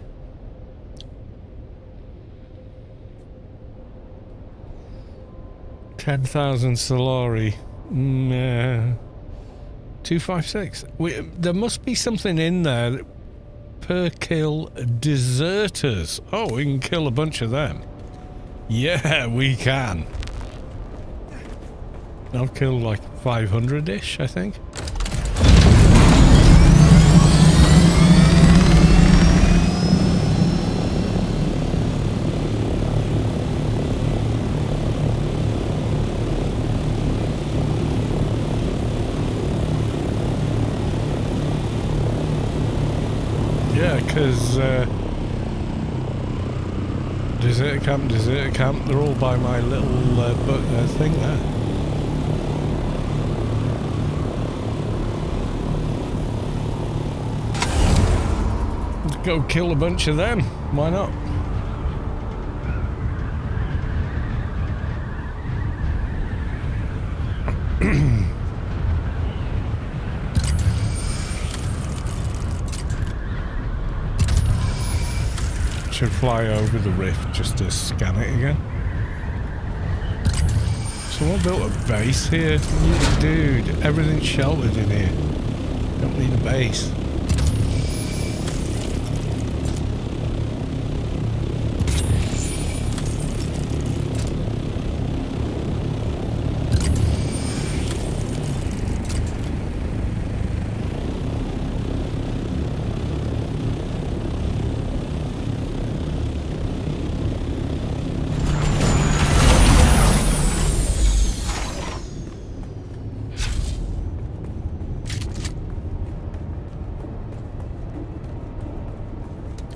10,000 Solari. 256. There must be something in there. Per kill deserters. Oh, we can kill a bunch of them. Yeah, we can. I've killed like 500-ish, I think. Because desert camp, they're all by my little thing there. Let's go kill a bunch of them. Why not? Should fly over the rift just to scan it again. Someone built a base here? Dude, everything's sheltered in here. Don't need a base.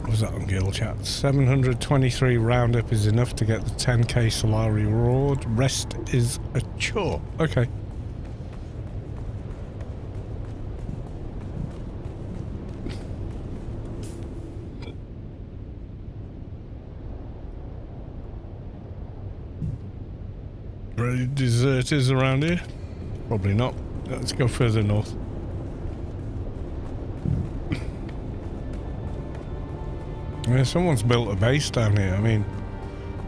Was that on Guild Chat? 723 roundup is enough to get the 10k Solari reward. Rest is a chore. Okay. Any deserters around here? Probably not. Let's go further north. Yeah, someone's built a base down here. I mean,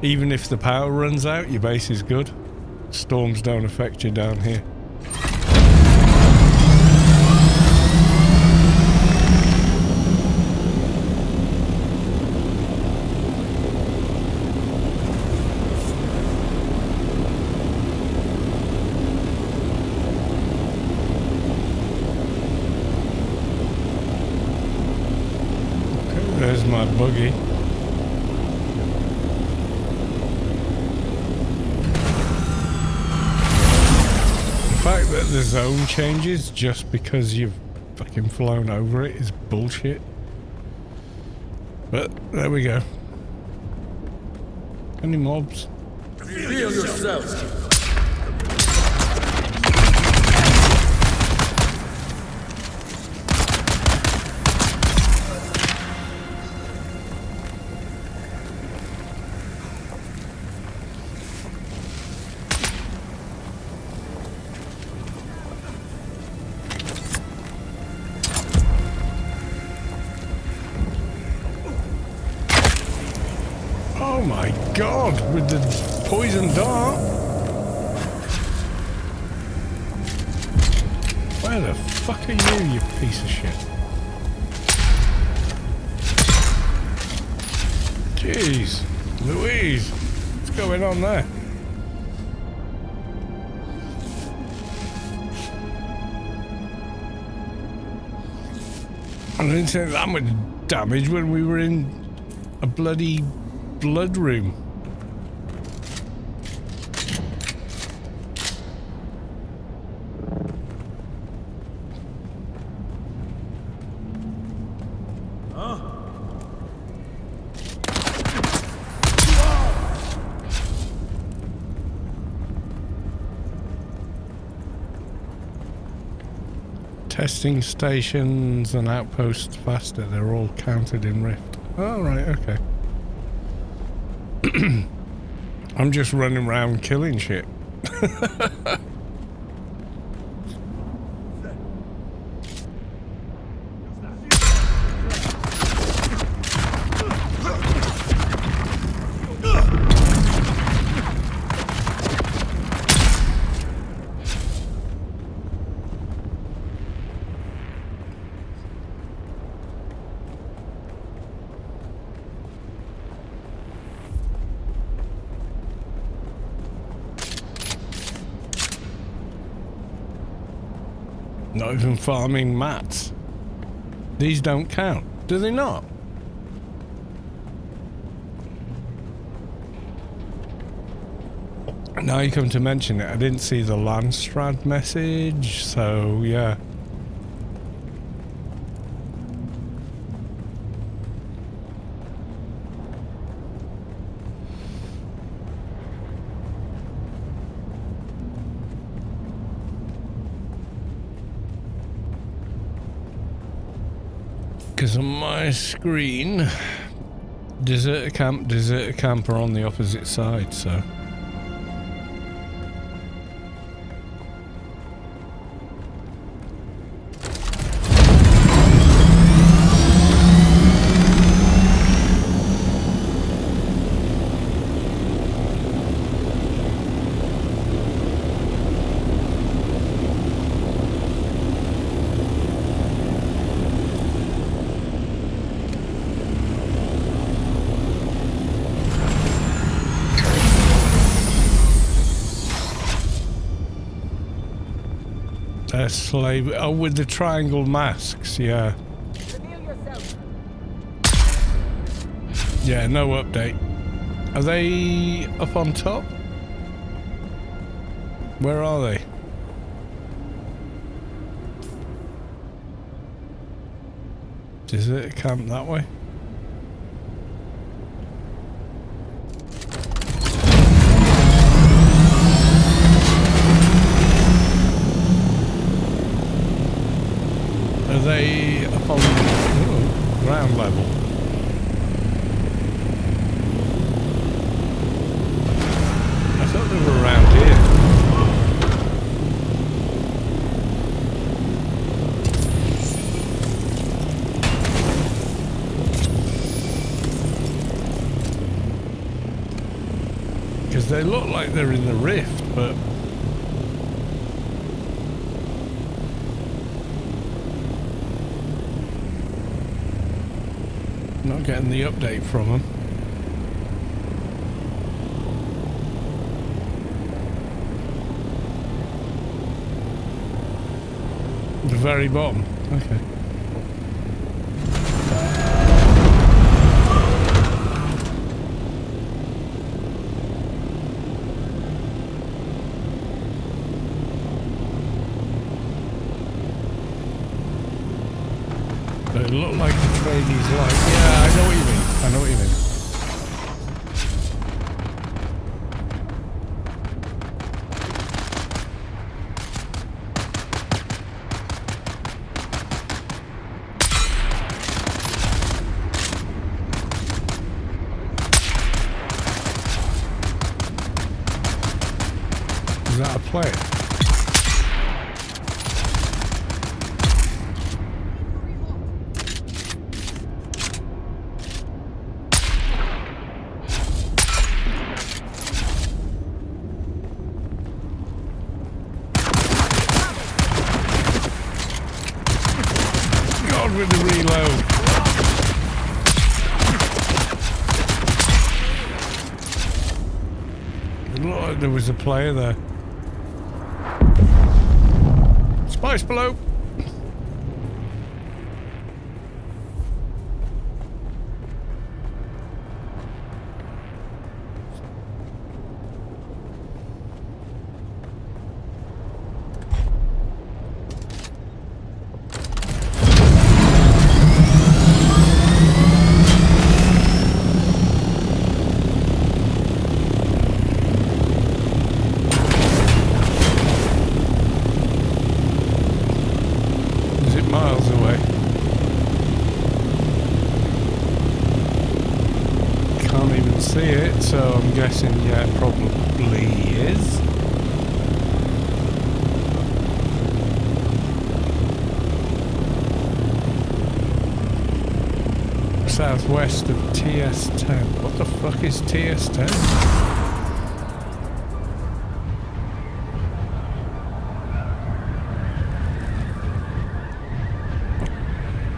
even if the power runs out, your base is good. Storms don't affect you down here. Okay, there's my buggy. The fact that the zone changes just because you've fucking flown over it is bullshit. But there we go. Any mobs? Feel yourselves. Oh my god, with the poison dart. Where the fuck are you, you piece of shit? Jeez, Louise, what's going on there? I didn't take that much damage when we were in a bloody blood room. Testing stations and outposts faster. They're all counted in Rift. Oh, right, okay. I'm just running around killing shit. Not even farming mats. These don't count, do they not? Now you come to mention it, I didn't see the Landstrad message, so yeah. Because on my screen, deserter camp are on the opposite side, so. Slave. Oh, with the triangle masks, yeah. Yeah, no update. Are they up on top? Where are they? Is it a camp that way? Are they up on ground level? I thought they were around here. Because they look like they're in the rift, but... not getting the update from them. The very bottom. Okay. It looked like the trainees like... yeah, I know what you mean. I know what you mean. Is that a player? With the reload. It looked like there was a player there. Spice below. Miles away. Can't even see it, so I'm guessing, yeah, it probably is. Southwest of TS10. What the fuck is TS10?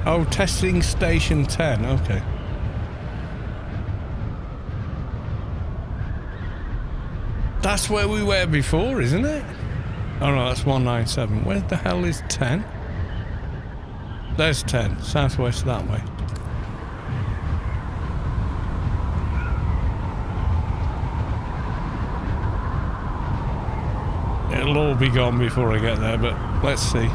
Oh, testing station 10, okay. That's where we were before, isn't it? Oh no, that's 197. Where the hell is 10? There's 10, southwest that way. It'll all be gone before I get there, but let's see.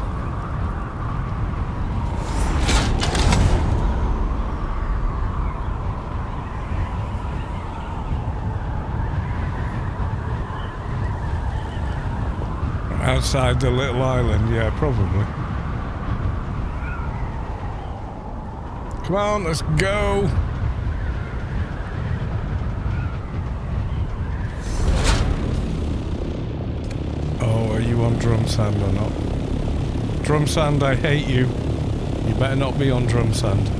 Outside the little island, yeah, probably. Come on, let's go. Oh, are you on drum sand or not? Drum sand, I hate you. You better not be on drum sand.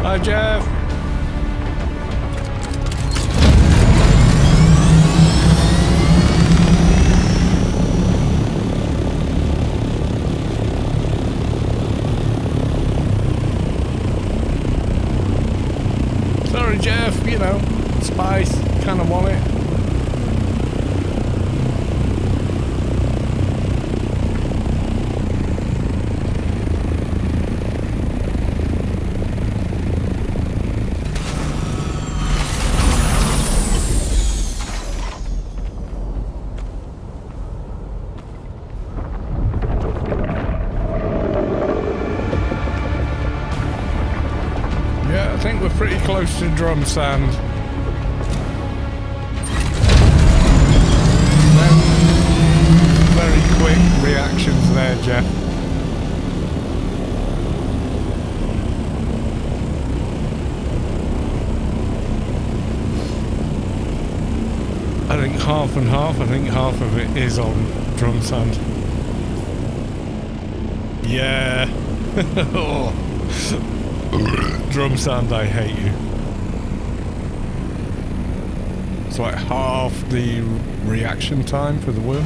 Hi, Jeff. Sorry, Jeff, you know, spice, kind of want it. I think we're pretty close to drum sand. Very quick reactions there, Jeff. half and half. I think half of it is on drum sand. Yeah. Oh. Drum sand, I hate you. It's like half the reaction time for the worm.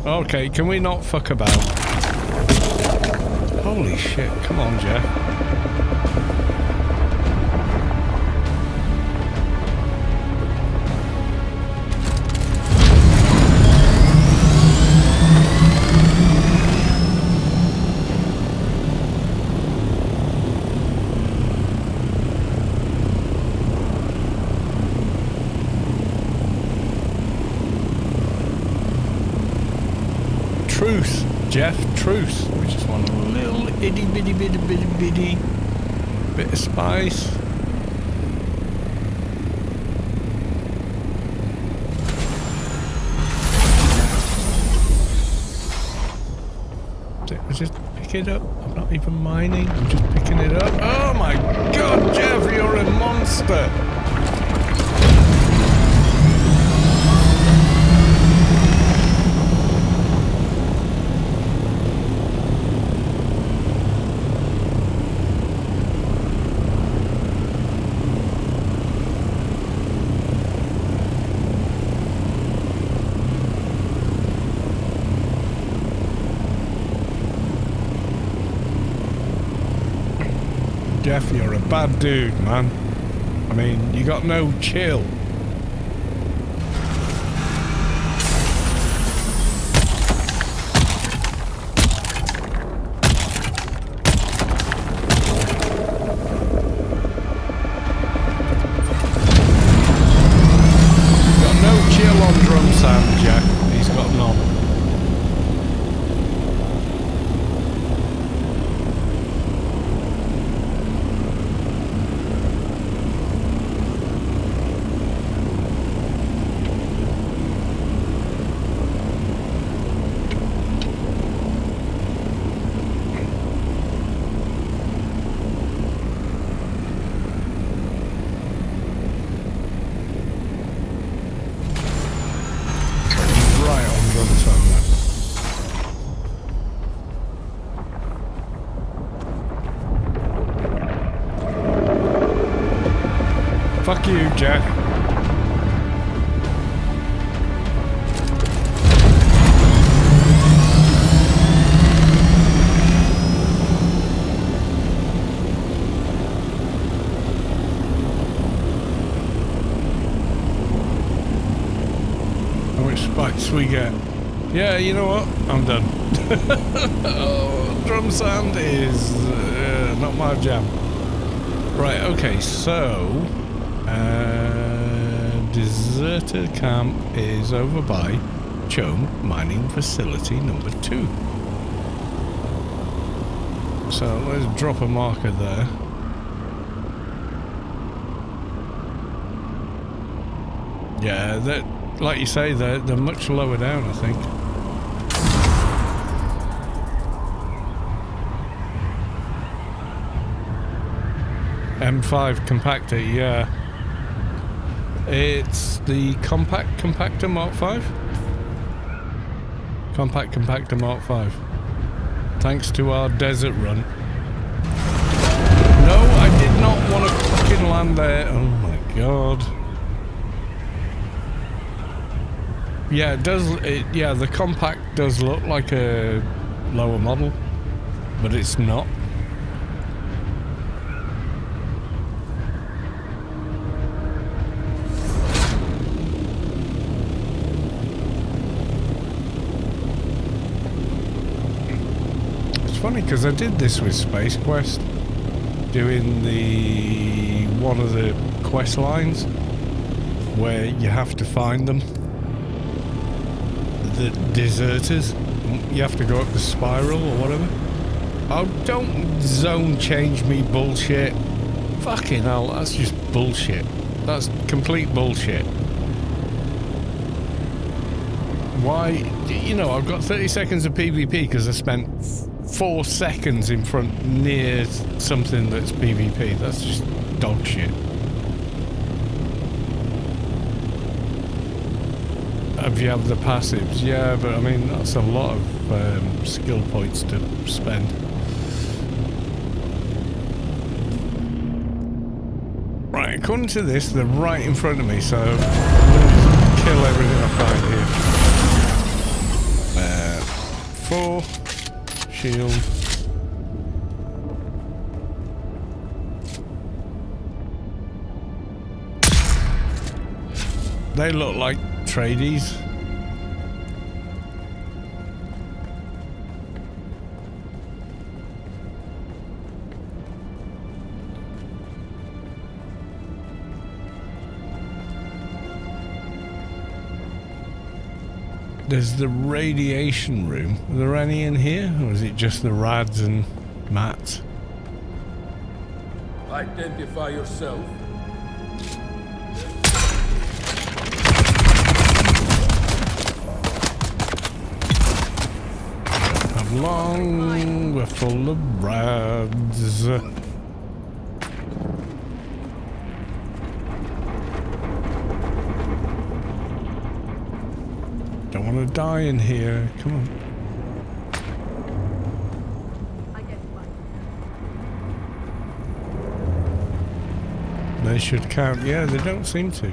Okay, can we not fuck about? Holy shit, come on, Jeff. Truce, Jeff, truce. We just want a little itty bitty bit of spice. Just pick it up. I'm not even mining. I'm just picking it up. Oh my God, Jeff, you're a monster. Jeff, you're a bad dude, man. I mean, you got no chill. Got no chill on drum sand, Jeff. He's got none. Fuck you, Jack. How much spikes we get? Yeah, you know what? I'm done. Oh, drum sand is not my jam. Right, okay, so... deserter camp is over by Chome Mining Facility number 2. So let's drop a marker there. Yeah, that, like you say, they're much lower down, I think. M5 compactor, yeah. It's the compact compactor Mark 5. Compact compactor Mark 5. Thanks to our desert run. No, I did not want to fucking land there. Oh my God. Yeah, it does. Yeah, the compact does look like a lower model, but it's not. Funny because I did this with Space Quest, doing the one of the quest lines where you have to find them, the deserters. You have to go up the spiral or whatever. Oh, don't zone change me bullshit. Fucking hell, that's just bullshit. That's complete bullshit. Why? You know, I've got 30 seconds of PvP because I spent 4 seconds in front near something that's PvP. That's just dog shit. If you have the passives, yeah, but I mean that's a lot of skill points to spend. Right, according to this, they're right in front of me, so I'm gonna just kill everything I find here. 4 shield. They look like tradies. There's the radiation room. Are there any in here? Or is it just the rads and mats? Identify yourself. Come along, we're full of rads. Don't want to die in here. Come on. They should count. Yeah, they don't seem to.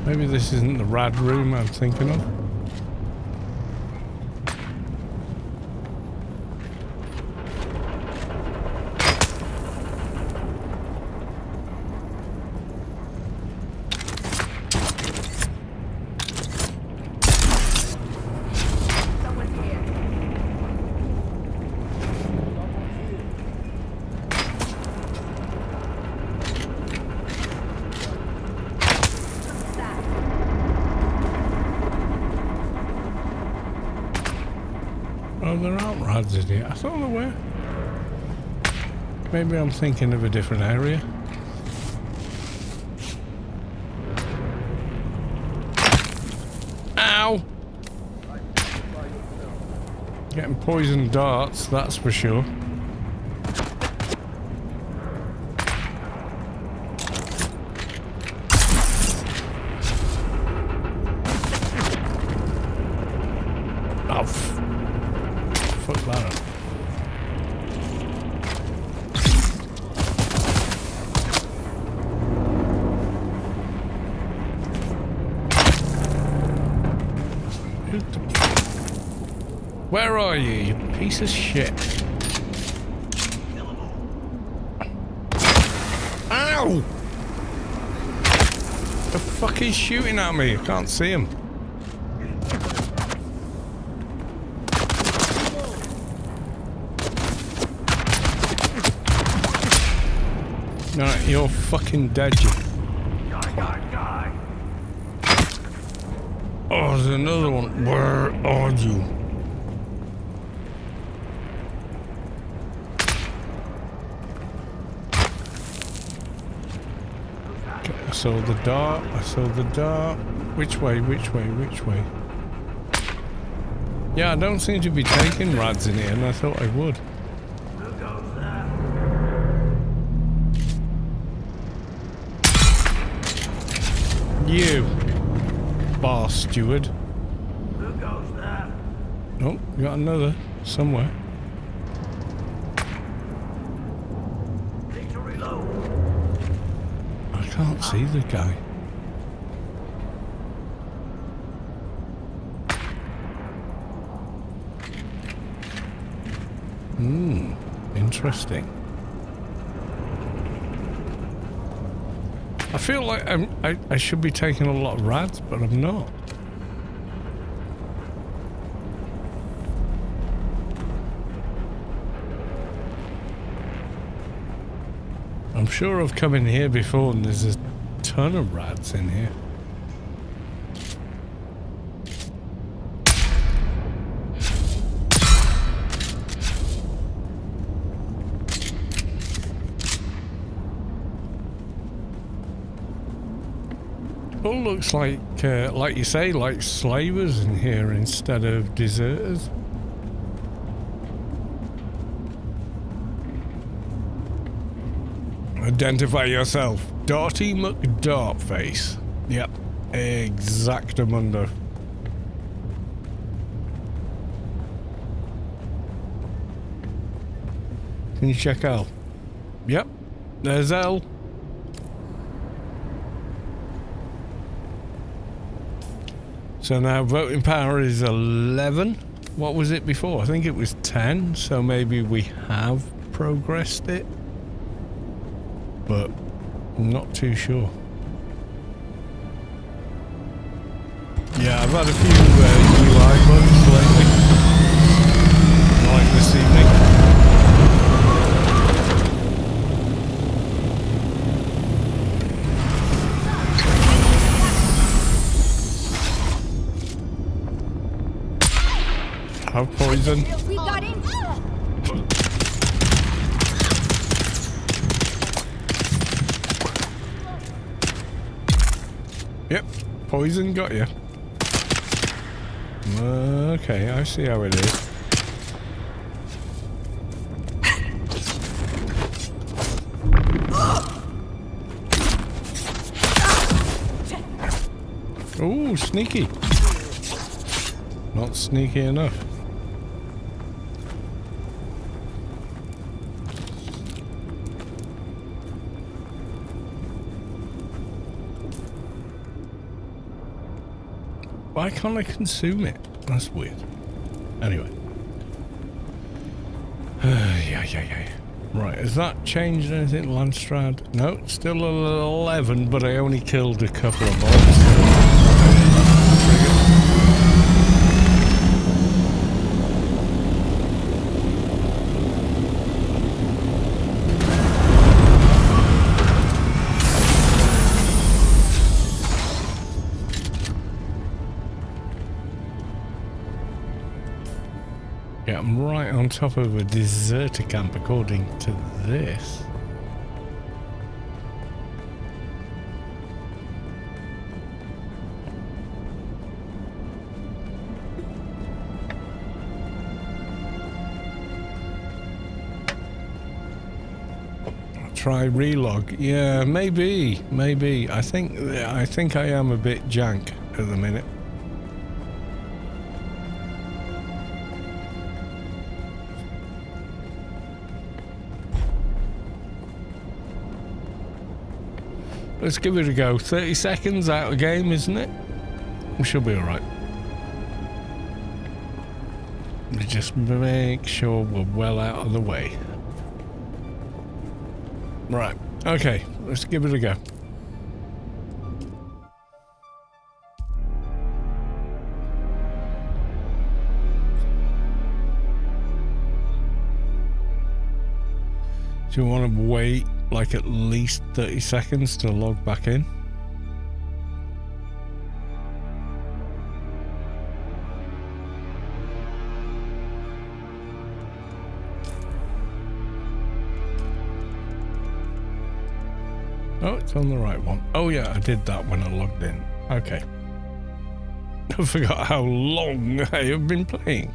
Maybe this isn't the rad room I'm thinking of. Oh, there aren't rads in here. I thought there were. Maybe I'm thinking of a different area. Ow! Getting poison darts, that's for sure. Oh, fuck that up. Where are you, you piece of shit? Ow! The fuck is shooting at me? I can't see him. No, you're fucking dead, you. Oh, there's another one. Where are you? Okay, I saw the dart. I saw the dart. Which way? Which way? Which way? Yeah, I don't seem to be taking rads in here, and I thought I would. You, bar steward. Who goes there? Oh, got another somewhere. Need to reload. I can't see the guy. Interesting. I feel like I should be taking a lot of rads, but I'm not. I'm sure I've come in here before and there's a ton of rads in here. all looks like you say, like slavers in here instead of deserters. Identify yourself. Darty McDartface. Yep. Exactamundo. Can you check L? Yep. There's L. So now voting power is 11. What was it before? I think it was 10. So maybe we have progressed it. But I'm not too sure. Yeah, I've had a few UI bugs lately. Like this evening. Have poison. We got him. Yep, poison got you. Okay, I see how it is. Ooh, sneaky. Not sneaky enough. Why can't I consume it? That's weird. Anyway. Yeah. Right, has that changed anything, Landstrad? No, it's still 11, but I only killed a couple of mobs. Yeah, I'm right on top of a deserter camp according to this. Try relog. Yeah, maybe. I think I am a bit jank at the minute. Let's give it a go. 30 seconds out of game, isn't it? We should be alright. Just make sure we're well out of the way. Right. Okay. Let's give it a go. Do you want to wait like at least 30 seconds to log back in? Oh, it's on the right one. Oh yeah, I did that when I logged in. Okay. I forgot how long I have been playing.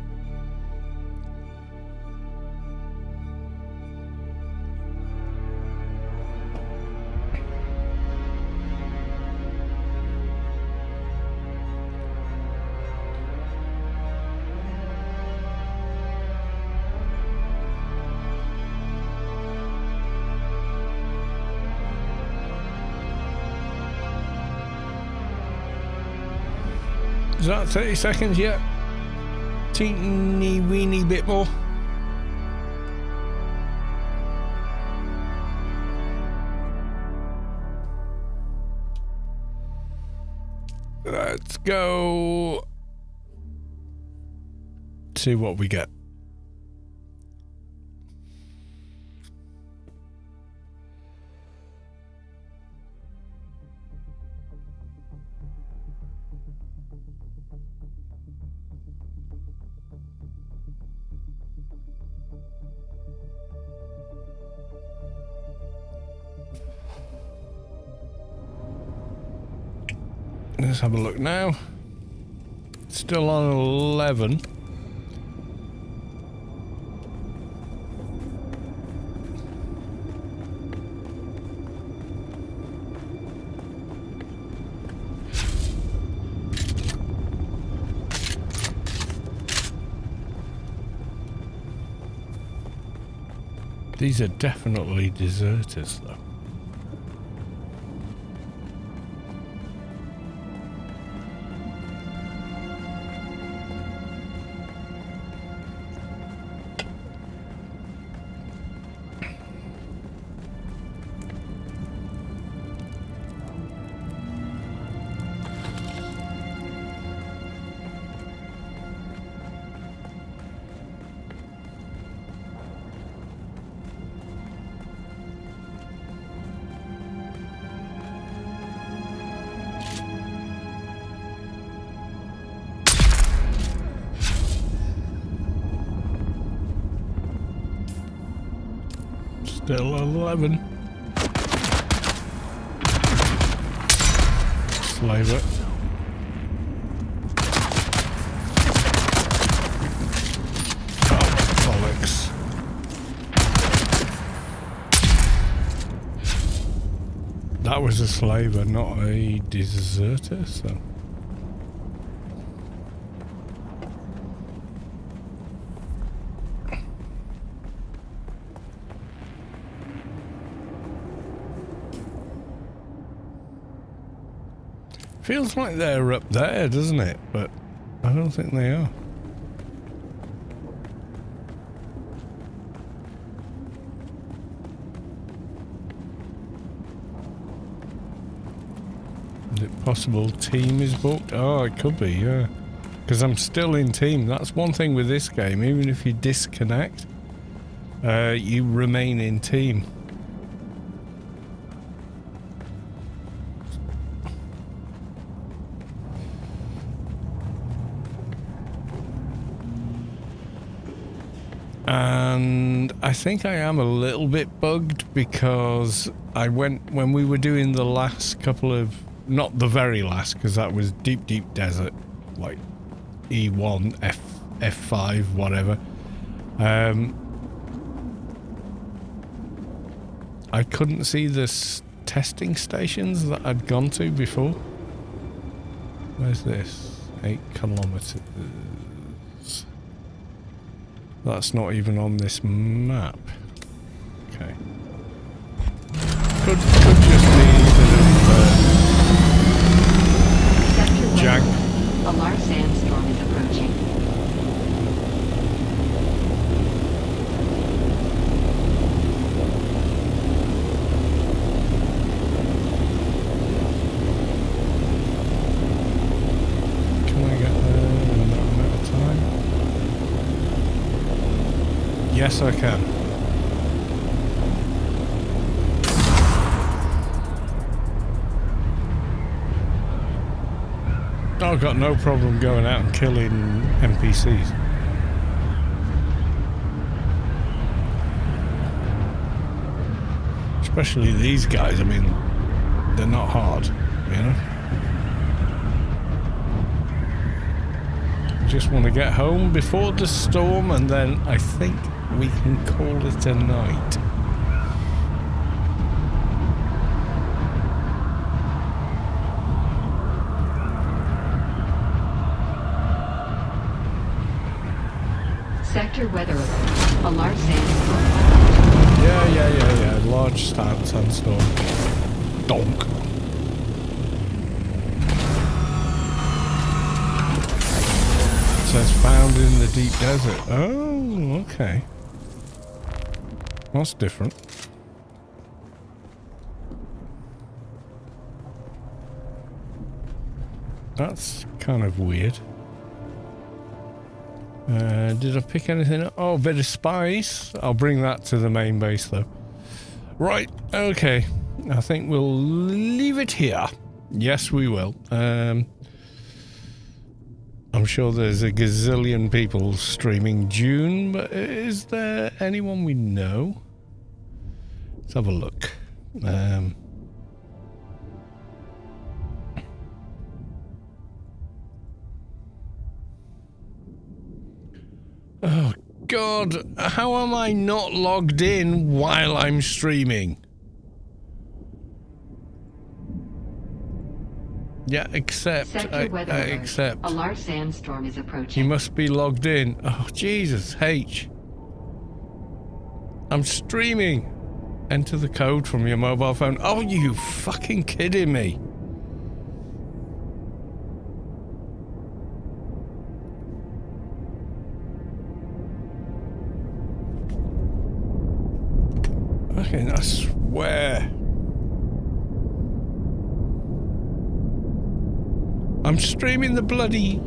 Is that 30 seconds yet? Teeny weeny bit more. Let's go. See what we get. Let's have a look now. Still on 11. These are definitely deserters, though. Still 11. Slaver. Oh, bollocks. That was a slaver, not a deserter, so... Feels like they're up there, doesn't it? But I don't think they are. Is it possible team is booked? Oh, it could be, yeah. Because I'm still in team. That's one thing with this game. Even if you disconnect, you remain in team. And I think I am a little bit bugged because I went, when we were doing the last couple of, not the very last, because that was deep, deep desert, like E1, F5, whatever. I couldn't see the testing stations that I'd gone to before. Where's this? 8 kilometers. That's not even on this map. Okay. Could just be a bit of jank. A large sandstorm is approaching. Can I get there in that amount of time? Yes, I can. I've got no problem going out and killing NPCs. Especially these guys, I mean, they're not hard, you know? Just want to get home before the storm and then I think we can call it a night. Sector weather alert. A large sandstorm. Yeah. Large sandstorm. Donk. It says found in the deep desert. Oh, okay. That's different. That's kind of weird. Did I pick anything up? Oh, a bit of spice. I'll bring that to the main base though. Right, okay. I think we'll leave it here. Yes, we will. I'm sure there's a gazillion people streaming DUNE, but is there anyone we know? Let's have a look. God, how am I not logged in while I'm streaming? Yeah, accept. Sector weather I alert. accept. A large sandstorm is approaching. You must be logged in. Oh, Jesus, H. I'm streaming. Enter the code from your mobile phone. Oh, you fucking kidding me? Okay, I swear. I'm streaming the bloody,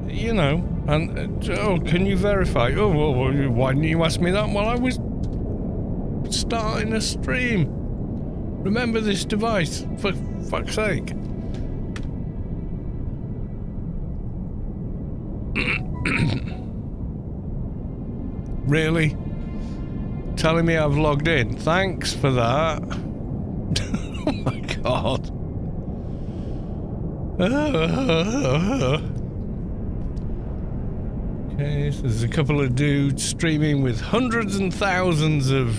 you know, and, oh, can you verify? Oh, well, why didn't you ask me that while I was starting a stream? Remember this device, for fuck's sake. Really? Telling me I've logged in. Thanks for that. Oh my god. Okay, so there's a couple of dudes streaming with hundreds and thousands of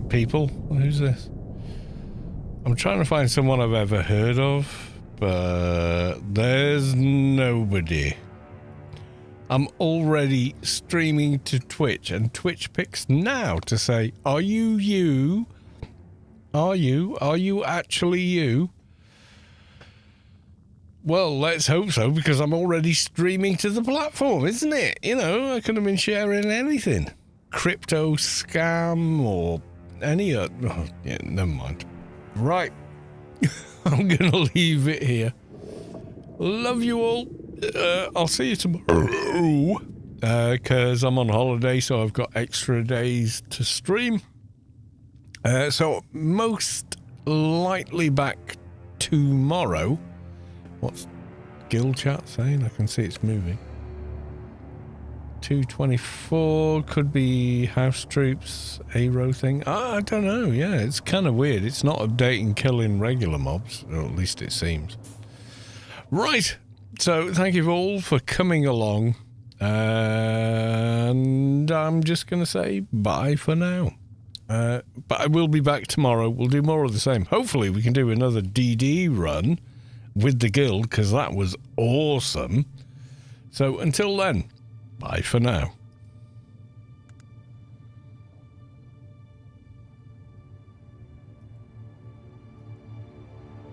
people. Who's this? I'm trying to find someone I've ever heard of, but there's nobody. I'm already streaming to Twitch, and Twitch picks now to say, are you you? Are you actually you? Well, let's hope so, because I'm already streaming to the platform, isn't it? You know, I could have been sharing anything. Crypto scam or any other... Oh, yeah, never mind. Right. I'm going to leave it here. Love you all. I'll see you tomorrow. Because I'm on holiday, so I've got extra days to stream. So, most likely back tomorrow. What's guild chat saying? I can see it's moving. 224 could be house troops, A-row thing. I don't know. Yeah, it's kind of weird. It's not updating killing regular mobs, or at least it seems. Right. So thank you all for coming along. And I'm just going to say bye for now. But I will be back tomorrow. We'll do more of the same. Hopefully we can do another DD run with the guild, because that was awesome. So until then, bye for now.